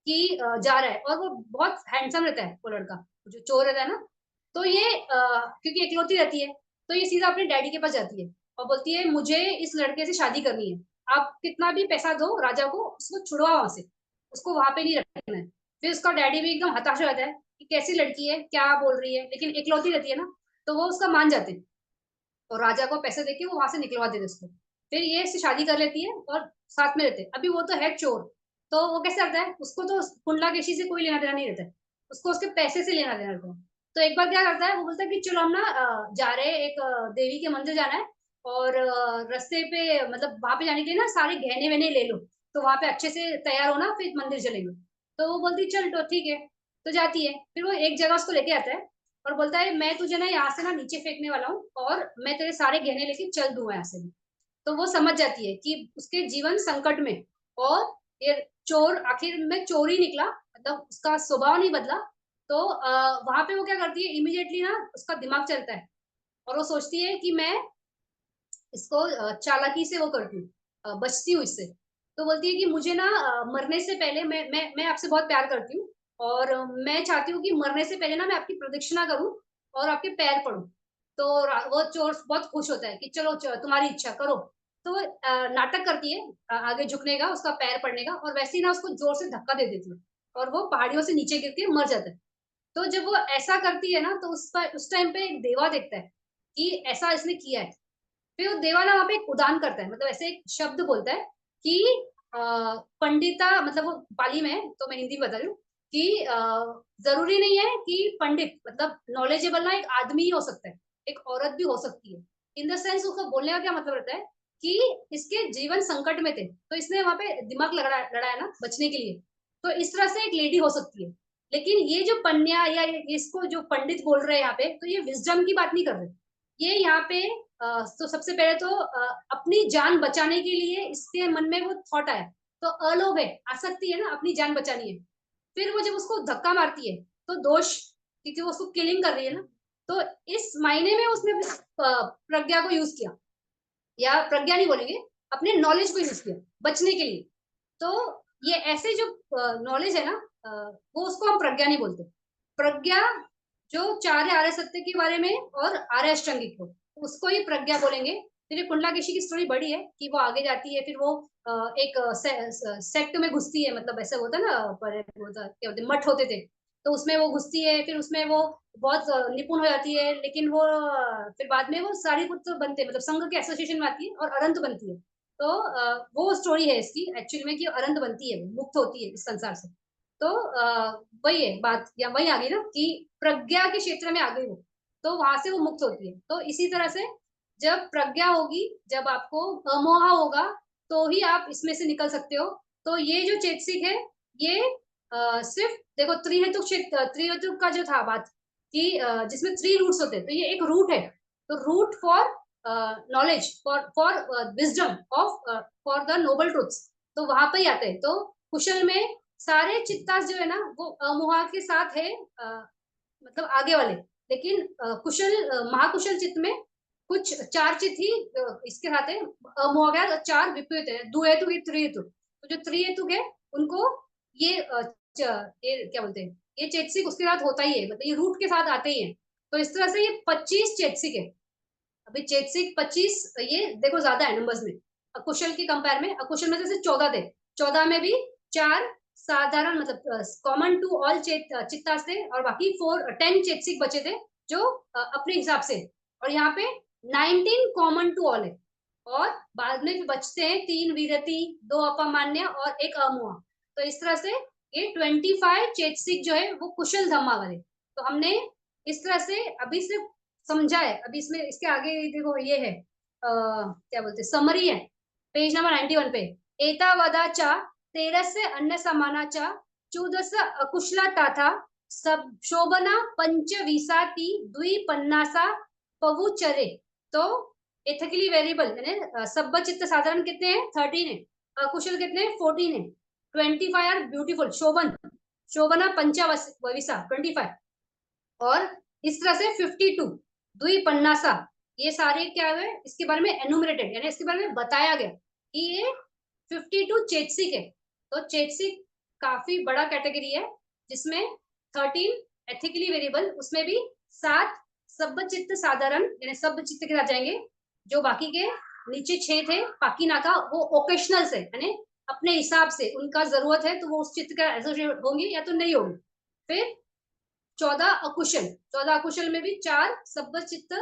कि जा रहा है, और वो बहुत हैंडसम रहता है वो लड़का, जो चोर रहता है ना। तो ये क्योंकि एकलौती रहती है, तो ये सीधा अपने डैडी के पास जाती है और बोलती है मुझे इस लड़के से शादी करनी है। आप कितना भी पैसा दो राजा को, उसको छुड़वाओ वहां से, उसको वहां पे नहीं रखना है। फिर उसका डैडी भी एकदम हताश हो जाता है कि कैसी लड़की है, क्या बोल रही है, लेकिन एकलौती रहती है ना, तो वो उसका मान जाते हैं। और राजा को पैसे देके वो वहां से निकलवा देते उसको। फिर ये इससे शादी कर लेती है और साथ में रहते हैं। अभी वो तो है चोर, तो वो कैसे करता है, उसको तो कुंडलाकेशी से कोई लेना देना नहीं रहता है, उसको उसके पैसे से लेना देना रहता है। तो एक बार क्या करता है, वो बोलता है कि चलो हम ना जा रहे हैं, एक देवी के मंदिर जाना है, और रास्ते पे मतलब वहां पे जाने के लिए ना सारे गहने वहने ले लो, तो वहां पे अच्छे से तैयार होना, फिर मंदिर चलेंगे। तो वो बोलती चल तो ठीक है। तो जाती है, फिर वो एक जगह उसको लेके आता है और बोलता है मैं तुझे ना यहाँ से ना नीचे फेंकने वाला हूँ, और मैं तेरे सारे गहने लेके चल दूंगा यहाँ से भी। तो वो समझ जाती है कि उसके जीवन संकट में, और ये चोर आखिर में चोर ही निकला, मतलब उसका स्वभाव नहीं बदला। तो वहां पे वो क्या करती है, इमीडिएटली ना उसका दिमाग चलता है, और वो सोचती है कि मैं इसको चालाकी से वो करती हूँ, बचती हूँ इससे। तो बोलती है कि मुझे ना मरने से पहले मैं आपसे बहुत प्यार करती हूँ, और मैं चाहती हूँ कि मरने से पहले ना मैं आपकी प्रदक्षिणा करूँ और आपके पैर पड़ूं। तो वो चोर बहुत खुश होता है कि चलो तुम्हारी इच्छा करो। तो वो नाटक करती है आगे झुकने का, उसका पैर पड़ने का, और वैसे ही ना उसको जोर से धक्का दे देती है, और वो पहाड़ियों से नीचे गिर के मर जाता है। तो जब वो ऐसा करती है ना, तो उस टाइम पे एक देवा देखता है कि ऐसा इसने किया है। फिर वो देवाला वहां पे एक उदान करता है, मतलब ऐसे एक शब्द बोलता है कि पंडिता, मतलब वो पाली में है तो मैं हिंदी में बता रही हूँ कि जरूरी नहीं है कि पंडित मतलब नॉलेजेबल ना एक आदमी ही हो सकता है, एक औरत भी हो सकती है। इन द सेंस उसको बोलने का क्या मतलब रहता है कि इसके जीवन संकट में थे, तो इसने वहां पे दिमाग लड़ाया ना बचने के लिए। तो इस तरह से एक लेडी हो सकती है। लेकिन ये जो पन्या या इसको जो पंडित बोल रहे हैं यहाँ पे, तो ये विजडम की बात नहीं कर रहे। ये यहाँ पे तो सबसे पहले तो अपनी जान बचाने के लिए इसके मन में वो थॉट आया। तो अलोभ है, आसक्ति है ना, अपनी जान बचानी है। फिर वो जब उसको धक्का मारती है, तो दोष, क्योंकि वो उसको किलिंग कर रही है ना। तो इस मायने में उसने प्रज्ञा को यूज किया, या प्रज्ञा नहीं बोलेंगे, अपने नॉलेज को यूज किया बचने के लिए। तो ये ऐसे जो नॉलेज है ना, वो उसको हम प्रज्ञा नहीं बोलते। प्रज्ञा जो चार आर्य सत्य के बारे में और आर्य अष्टांगिक को, उसको ही प्रज्ञा बोलेंगे। फिर ये कुंडलाकेशी की स्टोरी बड़ी है कि वो आगे जाती है, फिर वो एक सेक्ट में घुसती है, मतलब ऐसा होता है ना, पर क्या होते मठ होते थे, तो उसमें वो घुसती है, फिर उसमें वो बहुत निपुण हो जाती है। लेकिन वो फिर बाद में वो सारी पुत्र बनते हैं, मतलब संघ के एसोसिएशन में आती है और अरंत बनती है। तो वो स्टोरी है इसकी एक्चुअल में, कि अरंत बनती है, मुक्त होती है इस संसार से। तो वही है बात, या वही आ गई ना कि प्रज्ञा के क्षेत्र में आ गई वो, तो वहां से वो मुक्त होती है। तो इसी तरह से जब प्रज्ञा होगी, जब आपको अमोहा होगा, तो ही आप इसमें से निकल सकते हो। तो ये जो चेतसिक है, ये सिर्फ देखो त्रिहेतुक क्षेत्र, त्रिहेतुक का जो था बात कि जिसमें थ्री रूट्स होते हैं, तो ये एक रूट है। तो root for knowledge, for wisdom of, for the noble truths, तो वहां पर ही आते हैं। तो कुशल में सारे चित्तास जो है ना वो अमुहा के साथ है, मतलब आगे वाले। लेकिन कुशल, महाकुशल चित्त में कुछ चार चित्त ही इसके साथ है, अमुहा के साथ चार विपरीत है, दुहेतु की त्रिहेतु। तो जो त्रिहेतु है उनको ये ये क्या बोलते हैं, ये चेतसिक उसके साथ होता ही है, मतलब ये रूट के साथ आते ही है। तो इस तरह से ये 25 चेतसिक है। अभी चेतसिक 25, ये देखो ज्यादा है नंबर्स में अकुशल के कंपेयर में। अकुशल में जैसे 14 थे, 14 में भी चार साधारण, मतलब कॉमन टू ऑल चित्तास थे, और बाकी 10 चेतसिक बचे थे जो अपने हिसाब से। और यहाँ पे 19 कॉमन टू ऑल है, और बाद में भी बचते हैं 3 विरति, 2 अपमान्य और 1 अमुआ। तो इस तरह से ये 25 चेतसिक जो है वो कुशल धम्मा वाले। तो हमने इस तरह से अभी सिर्फ समझा है। अभी इसमें इसके आगे देखो ये है, क्या बोलते हैं, समरी है, पेज नंबर 91 पे। एतावदा चा 13 से अन्य समाना चा 14 अकुशला ताथा सब शोभना पंच विसाती द्विपन्नासा पवुचरे। तो एथिकली वेरिएबल यानी सब चित्त साधारण कितने हैं, 13 है। अकुशल कितने हैं, 14 है। 25 आर ब्यूटीफुल, शोभन, शोभना पंचा विसा 25। और इस तरह से 52 द्विपन्नासा, ये सारे क्या है, इसके बारे में एनुमरेटेड यानी इसके बारे में बताया गया कि ये 52 चेतसिक है। तो चेतसिक काफी बड़ा कैटेगरी है, जिसमें 13 एथिकली वेरिएबल, उसमें भी 7 सब्बचित्त साधारण यानी सब चित्त के साथ जाएंगे। जो बाकी के नीचे 6 थे पाकी नाका, वो ओकेशनल से यानी अपने हिसाब से उनका जरूरत है तो वो उस चित्त का एसोसिएट होंगे या तो नहीं होंगे। फिर 14 अकुशल, 14 अकुशल में भी 4 सब्बचित्त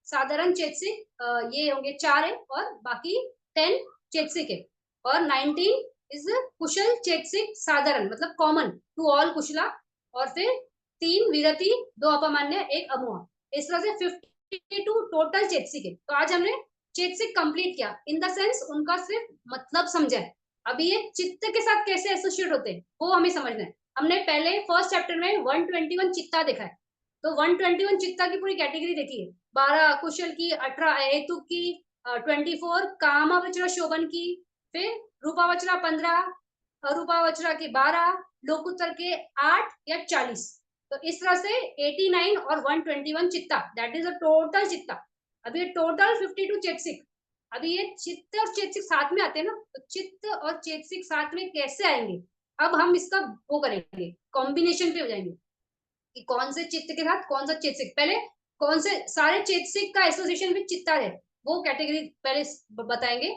साधारण चेतसिक, ये होंगे 4 है, और बाकी 10 चेतसिक है। और 19 इज कुशल चेतसिक साधारण, मतलब कॉमन टू ऑल कुशला। और फिर 3 विरति, 2 अपमान्य, 1 अमुआ। इस तरह से 52 टोटल चेतसिक है। तो आज हमने चेतसिक कंप्लीट किया, इन द सेंस उनका सिर्फ मतलब समझा है। अभी ये चित्त के साथ कैसे एसोसिएट होते हैं वो हमें समझना है। हमने पहले फर्स्ट चैप्टर में 121 चित्ता देखा है। तो 121 चित्ता की पूरी कैटेगरी देखी है, 12 कुशल की, 18 हेतु की, 24 कामावचरा शोभन की, फिर रूपावचरा 15, अरूपावचरा के 12, लोकुत्तर के 8 या 40। तो इस तरह से 89 और 121 चित्ता, दैट इज अ टोटल चित्ता। अभी टोटल 52 चेतसिक। अभी ये चित्त और चेतसिक साथ में आते हैं ना, तो चित्त और चेतसिक साथ में कैसे आएंगे, अब हम इसका वो करेंगे, कॉम्बिनेशन पे हो जाएंगे कि कौन से चित्त के साथ कौन सा चेतसिक, पहले कौन से सारे चेतसिक का एसोसिएशन विद चित्ता है वो कैटेगरी पहले बताएंगे।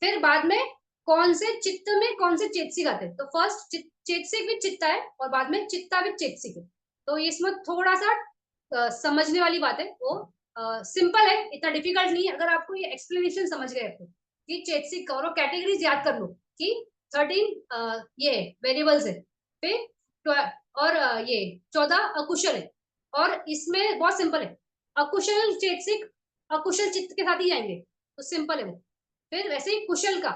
फिर बाद में कौन से चित्त में कौन से चेतसिक आते हैं। तो फर्स्ट चेतसिक विद चित्ता है, और बाद में चित्ता विद चेतसिक है। तो इसमें थोड़ा सा समझने वाली बात है, वो सिंपल है, इतना डिफिकल्ट नहीं है। अगर आपको ये एक्सप्लेनेशन समझ गए आपको कि चेतसिक का, और कैटेगरीज याद कर लो कि 13 ये वेरिएबल्स है। फिर और ये 14 अकुशल है। और इसमें बहुत सिंपल है, अकुशल चेतसिक अकुशल चित्त के साथ ही जाएंगे, तो सिंपल है वो। फिर वैसे ही कुशल का,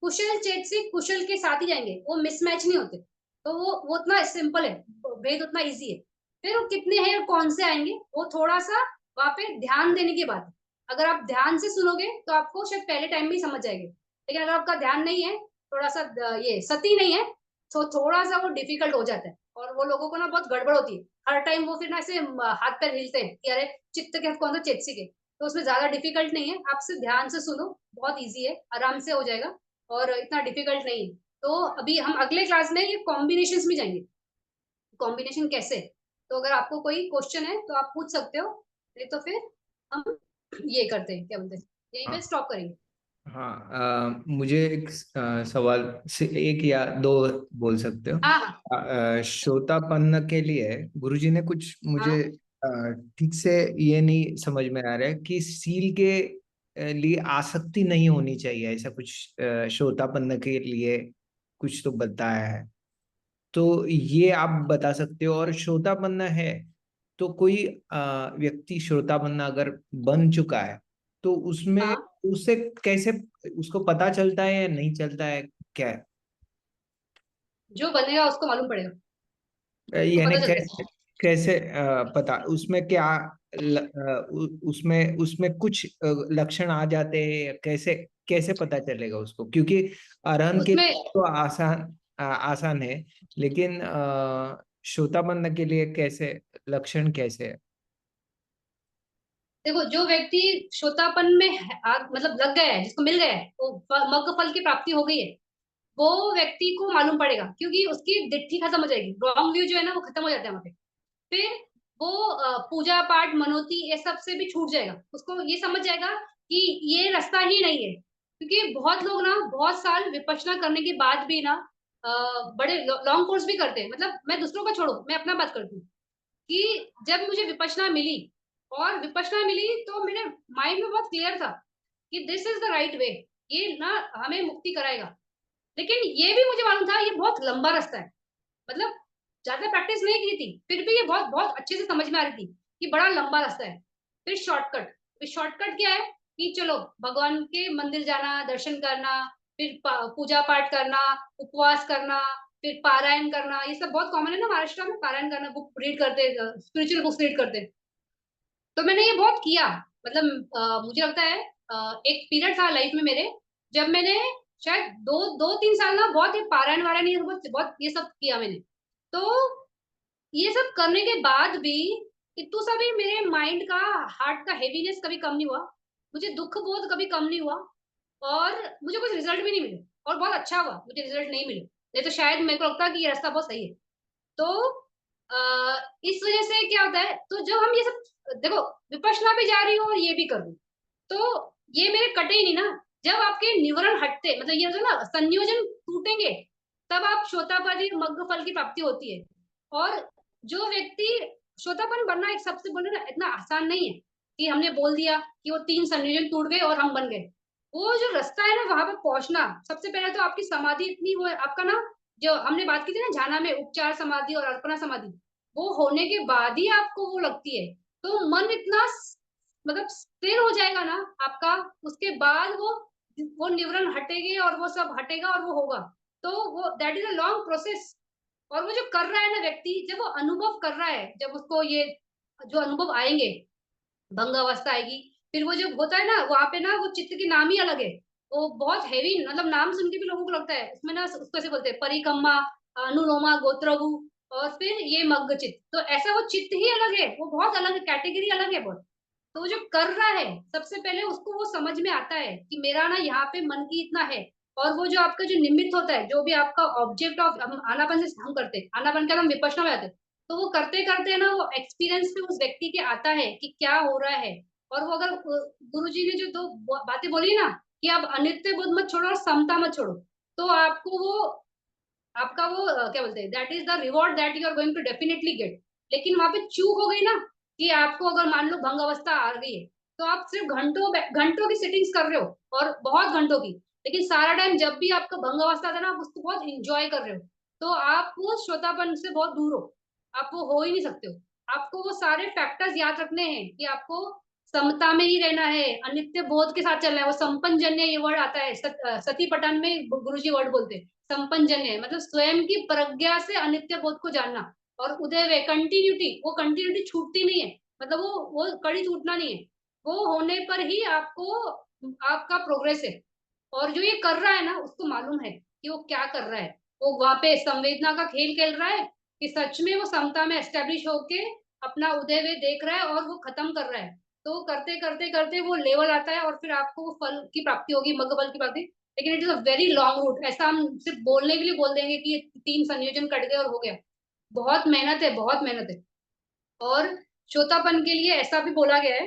कुशल चेतसिक कुशल के साथ ही जाएंगे, वो मिसमैच नहीं होते। तो वो उतना सिंपल है, भेद उतना इजी है। फिर वो कितने हैं और कौन से आएंगे, वो थोड़ा सा वहां पे ध्यान देने की बात है। अगर आप ध्यान से सुनोगे तो आपको शायद पहले टाइम में ही समझ जाएंगे, लेकिन अगर आपका ध्यान नहीं है, थोड़ा सा ये सती नहीं है, तो थोड़ा सा वो डिफिकल्ट हो जाता है। और वो लोगों को ना बहुत गड़बड़ होती है, हर टाइम वो फिर ना ऐसे हाथ पैर हिलते हैं कि अरे चित्त के कौन सा चेतसिक है। तो उसमें ज्यादा डिफिकल्ट नहीं है, आप सिर्फ ध्यान से सुनो, बहुत इजी है, आराम से हो जाएगा, और इतना डिफिकल्ट नहीं है। तो अभी हम अगले क्लास में ये कॉम्बिनेशन में जाएंगे, कॉम्बिनेशन कैसे। तो अगर आपको कोई क्वेश्चन है तो आप पूछ सकते हो, नहीं तो फिर हम ये करते हैं, क्या बोलते हैं, यहीं पे हाँ स्टॉप करेंगे। हाँ, मुझे एक सवाल से एक या दो बोल सकते हो। हाँ हाँ श्रोतापन्न के लिए गुरुजी ने कुछ मुझे हाँ। अ, ठीक से ये नहीं समझ में आ रहा है कि सील के लिए आसक्ति नहीं होनी चाहिए, ऐसा कुछ श्रोतापन्न के लिए कुछ तो बताया है। तो ये आप बता सकते हो। और श्रोतापन्न है तो कोई व्यक्ति श्रोतापन्न अगर बन चुका है तो उसमें हाँ, उससे कैसे उसको पता चलता है या नहीं चलता है, क्या है? जो बनेगा उसको मालूम पड़ेगा, उसको यानी पता चलता कैसे है। कैसे पता उसमें क्या उसमें उसमें कुछ लक्षण आ जाते हैं, कैसे कैसे पता चलेगा उसको? क्योंकि अरहन के उसमें लिए तो आसान है, लेकिन श्रोतापन्न के लिए कैसे, लक्षण कैसे है? देखो, जो व्यक्ति श्रोतापन में मतलब लग गया है, जिसको मिल गया है, वो मग्न फल की प्राप्ति हो गई है, वो व्यक्ति को मालूम पड़ेगा, क्योंकि उसकी दिट्ठी खत्म हो जाएगी, रॉन्ग व्यू जो है ना वो खत्म हो जाता है वहां पे। फिर वो पूजा पाठ मनोती ये सब से भी छूट जाएगा, उसको ये समझ जाएगा कि ये रास्ता ही नहीं है। क्योंकि बहुत लोग ना बहुत साल विपश्यना करने के बाद भी ना बड़े लॉन्ग कोर्स भी करते हैं। मतलब मैं दूसरों का छोड़ो, मैं अपना बात करती हूँ कि जब मुझे विपश्यना मिली, और विपश्यना मिली तो मेरे माइंड में बहुत क्लियर था कि this is the right way, ये ना हमें मुक्ति कराएगा। लेकिन ये भी मुझे मालूम था ये बहुत लंबा रास्ता है। मतलब ज्यादा प्रैक्टिस नहीं की थी, फिर भी ये बहुत बहुत अच्छे से समझ में आ रही थी कि बड़ा लंबा रास्ता है। फिर शॉर्टकट क्या है कि चलो भगवान के मंदिर जाना, दर्शन करना, फिर पूजा पाठ करना, उपवास करना, फिर पारायण करना, ये सब बहुत कॉमन है ना महाराष्ट्र में, पारायण करना, बुक रीड करते, स्पिरिचुअल बुक्स रीड करते। तो मैंने ये बहुत किया। मतलब मुझे लगता है एक पीरियड था लाइफ में मेरे, जब मैंने शायद दो दो तीन साल ना बहुत ये पारायण वारायण ये बहुत बहुत ये सब किया मैंने। तो ये सब करने के बाद भी इतना सा भी मेरे माइंड का, हार्ट का हेवीनेस कभी कम नहीं हुआ, मुझे दुख बोध कभी कम नहीं हुआ, और मुझे कुछ रिजल्ट भी नहीं मिले। और बहुत अच्छा हुआ मुझे रिजल्ट नहीं मिले, नहीं तो शायद मेरे को लगता है कि ये रास्ता बहुत सही है। तो इस वजह से क्या होता है, तो जब हम ये सब देखो, विपश्यना भी जा रही हूँ और ये भी कर रही हूँ, तो ये मेरे कटे ही नहीं ना। जब आपके निवरण हटते, मतलब ये जो ना संयोजन टूटेंगे, तब आप श्रोतापदी मग्न फल की प्राप्ति होती है। और जो व्यक्ति श्रोतापन बनना, एक सबसे बोले ना इतना आसान नहीं है कि हमने बोल दिया कि वो 3 संयोजन टूट गए और हम बन गए। वो जो रास्ता है ना वहां पे पहुंचना, सबसे पहले तो आपकी समाधि इतनी वो है आपका ना, जो हमने बात की थी ना झाना में, उपचार समाधि और अर्पणा समाधि, वो होने के बाद ही आपको वो लगती है। तो मन इतना मतलब स्थिर हो जाएगा ना आपका, उसके बाद वो निवरण हटेंगे और वो सब हटेगा और वो होगा। तो वो that is a long process. और वो जो कर रहा है ना व्यक्ति, जब वो अनुभव कर रहा है, जब उसको ये जो अनुभव आएंगे, भंग अवस्था आएगी, फिर वो जो होता है ना वहां पे ना, वो चित्त की नाम ही अलग है। वो बहुत हैवी, मतलब नाम सुन के भी लोगों को लगता है उसमें ना, उसको ऐसे बोलते हैं परिकम्मा, अनुलोमा, गोत्रभु, और फिर ये मग्ग चित्त। तो ऐसा वो चित्त ही अलग है, वो बहुत अलग है, कैटेगरी अलग है बहुत। तो वो जो कर रहा है, सबसे पहले उसको वो समझ में आता है कि मेरा ना यहाँ पे मन की इतना है। और वो जो आपका जो निमित्त होता है, जो भी आपका ऑब्जेक्ट ऑफ आनापान से हम करते हैं, आनापान का हम विपश्यना में आते हैं, तो वो करते करते ना वो एक्सपीरियंस भी उस व्यक्ति के आता है कि क्या हो रहा है। और वो अगर गुरु जी ने जो दो बातें बोली ना कि आप अनित्य बोध मत छोड़ो और समता मत छोड़ो, तो आपको वो आपका वो क्या बोलते हैं, that is the reward that you are going to definitely get. लेकिन वहां पे चूक हो गई ना, कि आपको अगर मान लो भंग अवस्था आ गई है, तो आप सिर्फ घंटों घंटों की सिटिंग्स कर रहे हो और बहुत घंटों की, लेकिन सारा टाइम जब भी आपका भंग अवस्था था ना, आप उसको बहुत इंजॉय कर रहे हो, तो आप वो श्रोतापन से बहुत दूर हो, आप वो हो ही नहीं सकते हो। आपको वो सारे फैक्टर्स याद रखने हैं कि आपको समता में ही रहना है, अनित्य बोध के साथ चलना है। वो संपन्नजन्य ये वर्ड आता है, सती पटन में गुरुजी वर्ड बोलते हैं संपन्नजन्य, मतलब स्वयं की प्रज्ञा से अनित्य बोध को जानना। और उदय वे कंटिन्यूटी, वो कंटिन्यूटी छूटती नहीं है, मतलब वो कड़ी छूटना नहीं है। वो होने पर ही आपको आपका प्रोग्रेस है। और जो ये कर रहा है ना उसको मालूम है कि वो क्या कर रहा है। वो वहां पे संवेदना का खेल खेल रहा है कि सच में वो समता में एस्टेब्लिश होके अपना उदय वे देख रहा है और वो खत्म कर रहा है। तो करते करते करते वो लेवल आता है और फिर आपको वो फल की प्राप्ति होगी, मग्ग फल की प्राप्ति। लेकिन it is a very long route, ऐसा हम सिर्फ बोलने के लिए बोल देंगे कि ये 3 संयोजन कट गए और हो गया। बहुत मेहनत है, बहुत मेहनत है। और श्रोतापन के लिए ऐसा भी बोला गया है,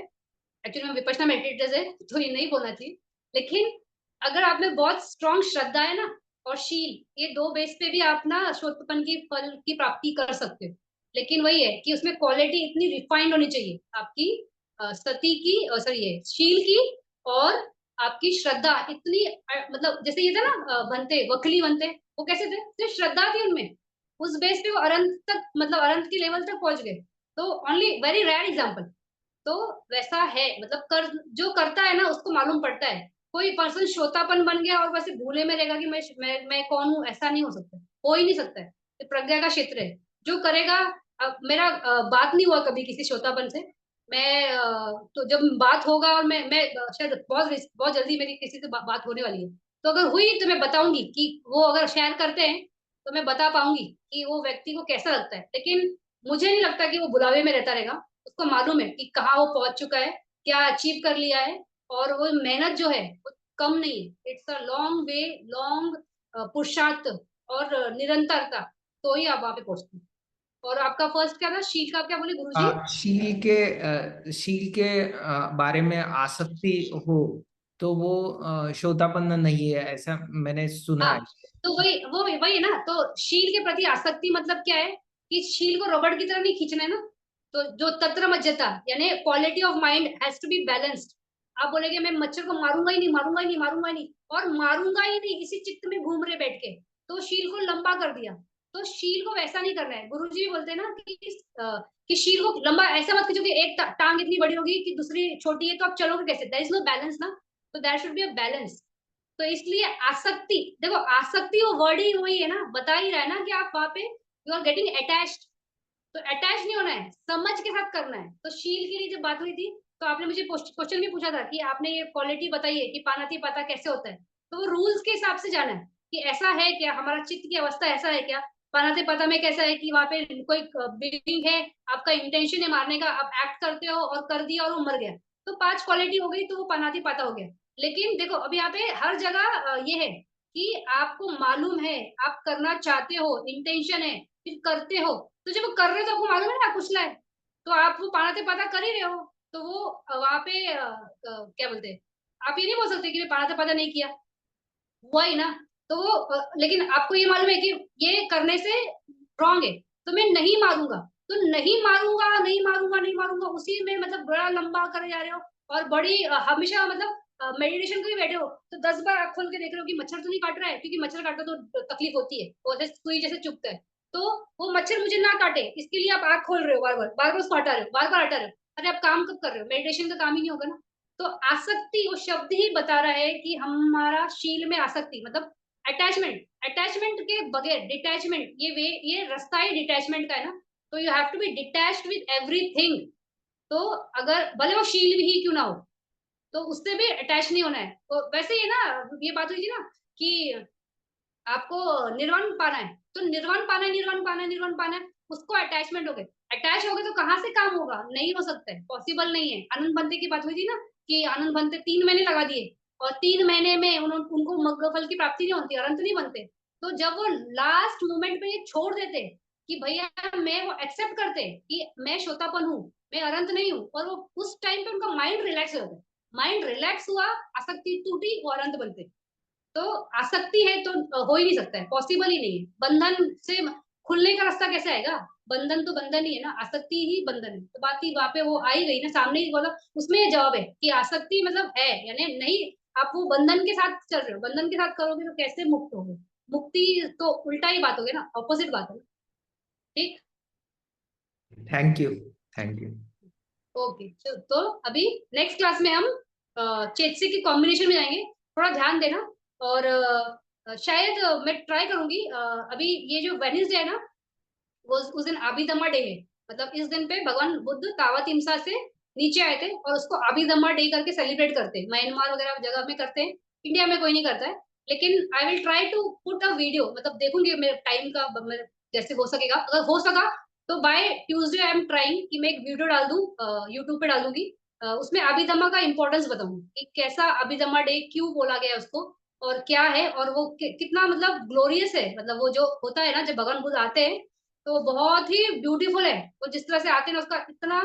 एक्चुअली हम विपश्यना मेडिटेटर्स है तो ये नहीं बोलना चाहिए, लेकिन अगर आप में बहुत स्ट्रांग श्रद्धा है ना और शील, ये दो बेस पे भी आप ना श्रोतापन की फल की प्राप्ति कर सकते हो। लेकिन वही है कि उसमें क्वालिटी इतनी रिफाइंड होनी चाहिए आपकी, सती की, सॉरी ये शील की, और आपकी श्रद्धा इतनी मतलब जैसे ये था ना बनते वकली बनते, वो कैसे थे, सिर्फ श्रद्धा थी उनमें, उस बेस पे वो अनंत तक, मतलब अनंत की लेवल तक पहुंच गए। तो ओनली वेरी रेयर एग्जाम्पल। तो वैसा है, मतलब कर जो करता है ना उसको मालूम पड़ता है। कोई पर्सन श्रोतापन बन गया और वैसे भूले में रहेगा कि मैं कौन हूँ, ऐसा नहीं हो सकता, हो ही नहीं सकता है। ये प्रज्ञा का क्षेत्र है। जो करेगा अब मेरा बात नहीं हुआ कभी किसी श्रोतापन से। मैं तो जब बात होगा और मैं शायद बहुत जल्दी मेरी किसी से बात होने वाली है, तो अगर हुई तो मैं बताऊंगी कि वो अगर शेयर करते हैं तो मैं बता पाऊंगी कि वो व्यक्ति को कैसा लगता है। लेकिन मुझे नहीं लगता कि वो बुलावे में रहता रहेगा। उसको मालूम है कि कहाँ वो पहुंच चुका है, क्या अचीव कर लिया है। और वो मेहनत जो है वो कम नहीं है, it's a long way, long पुरुषार्थ और निरंतरता, तो ही आप वहां पे पहुंचते हैं। और आपका फर्स्ट क्या था, शील का क्या बोले गुरुजी? शील के बारे में आसक्ति हो तो वो श्रोतापन्न नहीं है, ऐसा मैंने सुना हाँ, है। तो वही है ना। तो शील के प्रति आसक्ति मतलब क्या है कि शील को रबड़ की तरह नहीं खींचना है ना। तो जो तत्र मज्जता, यानी quality of mind has to be balanced. आप बोलेगे मैं मच्छर को मारूंगा ही नहीं, मारूंगा ही नहीं, मारूंगा ही नहीं, और मारूंगा ही नहीं, इसी चित्त में घूम रहे बैठ के, तो शील को लंबा कर दिया। तो शील को वैसा नहीं करना है। गुरुजी भी बोलते हैं ना कि शील को लंबा ऐसा मत खींचो कि एक टांग इतनी बड़ी होगी कि दूसरी छोटी है, तो आप चलोगे कैसे? देयर इज नो बैलेंस ना। तो there should be a balance. तो इसलिए आसक्ति, देखो आसक्ति वो वर्ड ही वही है ना, बता ही रहा है ना कि आप वहां पे यू आर गेटिंग अटैच्ड। तो अटैच नहीं होना है, समझ के साथ करना है। तो शील के लिए जब बात हुई थी, तो आपने मुझे क्वेश्चन भी पूछा था कि आपने ये क्वालिटी बताई है कि पानाति पाता कैसे होता है। तो वो रूल्स के हिसाब से जाना है कि ऐसा है क्या, हमारा चित्त की अवस्था ऐसा है क्या। पानाति पाता में कैसा है कि वहां पे कोई बीइंग है, आपका इंटेंशन है मारने का, आप एक्ट करते हो और कर दिया और वो मर गया, तो 5 क्वालिटी हो गई, तो वो पानाति पाता हो गया। लेकिन देखो अभी यहाँ पे हर जगह ये है कि आपको मालूम है, आप करना चाहते हो, इंटेंशन है, फिर करते हो। तो जब वो कर रहे हो तो आपको मालूम है ना कुचला है, तो आप वो पानाते पाता कर ही रहे हो। तो वो वहां पे क्या बोलते हैं, आप ये नहीं बोल सकते कि मैं पानाते पाता नहीं किया, हुआ ही ना। तो वो लेकिन आपको ये मालूम है कि ये करने से रॉन्ग है, तो मैं नहीं मारूंगा। तो नहीं मारूंगा, नहीं मारूंगा, नहीं मारूंगा, उसी में मतलब बड़ा लंबा करे जा रहे हो। और बड़ी हमेशा मतलब मेडिटेशन को ही बैठे हो तो 10 बार आँख खोल के देख रहे हो कि मच्छर तो नहीं काट रहा है, क्योंकि मच्छर काटता तो तकलीफ होती है, वो जैसे सुई जैसे चुभता है। तो वो मच्छर मुझे ना काटे, इसके लिए आप आँख खोल रहे हो, बार बार बार बार उसको हटा रहे हो, बार बार हटा रहे हो। अरे आप काम कब कर रहे हो? मेडिटेशन का काम ही नहीं होगा ना। तो आसक्ति वो शब्द ही बता रहा है कि हमारा शील में आसक्ति मतलब अटैचमेंट, अटैचमेंट के बगैर डिटैचमेंट, ये रास्ता ही डिटैचमेंट का है ना। तो you have to be detached with everything. तो अगर भले वो शील भी ही क्यों ना हो, तो उससे भी अटैच नहीं होना है। तो वैसे ही है ना, ये बात हुई थी ना कि आपको निर्वाण पाना है, तो निर्वाण पाना है, निर्वाण पाना है, निर्वाण पाना है, उसको अटैचमेंट हो गए। अटैच हो गए तो कहाँ से काम होगा? नहीं हो सकता है, पॉसिबल नहीं है। आनंद बनते की बात हुई थी ना कि आनंद बनते 3 महीने लगा दिए, और 3 महीने में उनको मग्न फल की प्राप्ति नहीं होती, अनंत नहीं बनते। तो जब वो लास्ट मोमेंट पे ये छोड़ देते कि भैया, मैं वो एक्सेप्ट करते कि मैं श्रोतापन हूँ, मैं अनंत नहीं हूँ, और वो उस टाइम पे उनका माइंड रिलैक्स हो जाता है। माइंड रिलैक्स हुआ, आसक्ति टूटी, वो अनंत बनते। तो आसक्ति है तो हो ही नहीं सकता है, पॉसिबल ही नहीं है। बंधन से खुलने का रास्ता कैसे आएगा? बंधन तो बंधन ही है ना, आसक्ति ही बंधन है। तो बात ही वहां पे वो आई गई ना, सामने ही बोला, उसमें ये जवाब है कि आसक्ति मतलब है यानी नहीं। आप वो बंधन के साथ चल रहे हो, बंधन के साथ करोगे तो कैसे मुक्त होगे? मुक्ति तो उल्टा ही बात होगी ना, ऑपोजिट बात है ना। ठीक। Thank you. Thank you. Okay, तो अभी नेक्स्ट क्लास में हम चेतसे की कॉम्बिनेशन में जाएंगे। थोड़ा ध्यान देना। और शायद मैं ट्राई करूंगी अभी ये जो वेडनेसडे है ना, वो उस दिन आबिदमा डे है। मतलब इस दिन पे भगवान बुद्ध तावत हिमसा से नीचे आए थे, और उसको आबिदमा डे करके सेलिब्रेट करते हैं। म्यांमार वगैरह जगह में करते हैं, इंडिया में कोई नहीं करता है। लेकिन I will try to put a video, मतलब देखूंगी मेरे टाइम का जैसे हो सकेगा, अगर हो सका तो by Tuesday I am trying कि मैं एक वीडियो डाल दूं, यूट्यूब पे डाल दूंगी। उसमें अभिदमा का इंपॉर्टेंस बताऊंगी कि कैसा अभिदमा डे क्यों बोला गया है उसको, और क्या है, और वो कितना मतलब ग्लोरियस है। मतलब वो जो होता है ना जब भगवान बुद्ध आते हैं, तो वो बहुत ही ब्यूटीफुल है। वो जिस तरह से आते हैं ना, उसका इतना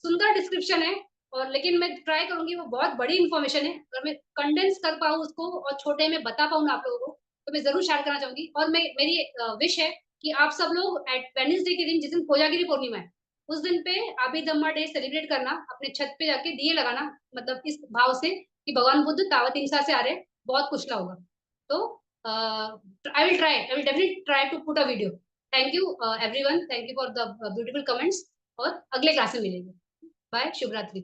सुंदर डिस्क्रिप्शन है। और लेकिन मैं ट्राई करूंगी, वो बहुत बड़ी इंफॉर्मेशन है, अगर मैं कंडेंस कर पाऊँ उसको और छोटे में बता पाऊँ ना आप लोगों को, तो मैं जरूर शेयर करना चाहूंगी। और मैं मेरी विश है कि आप सब लोग एट वेडनेसडे के दिन, जिस दिन कोजागिरी पूर्णिमा है, उस दिन पे आबिदम्मा डे सेलिब्रेट करना, अपने छत पे जाके दिए लगाना, मतलब इस भाव से कि भगवान बुद्ध तावत हिंसा से आ रहे हैं, बहुत कुशला होगा। तो I will definitely try to put a video. Thank you everyone, thank you for the beautiful comments, और अगले क्लास में मिलेंगे। बाय, शुभ रात्रि।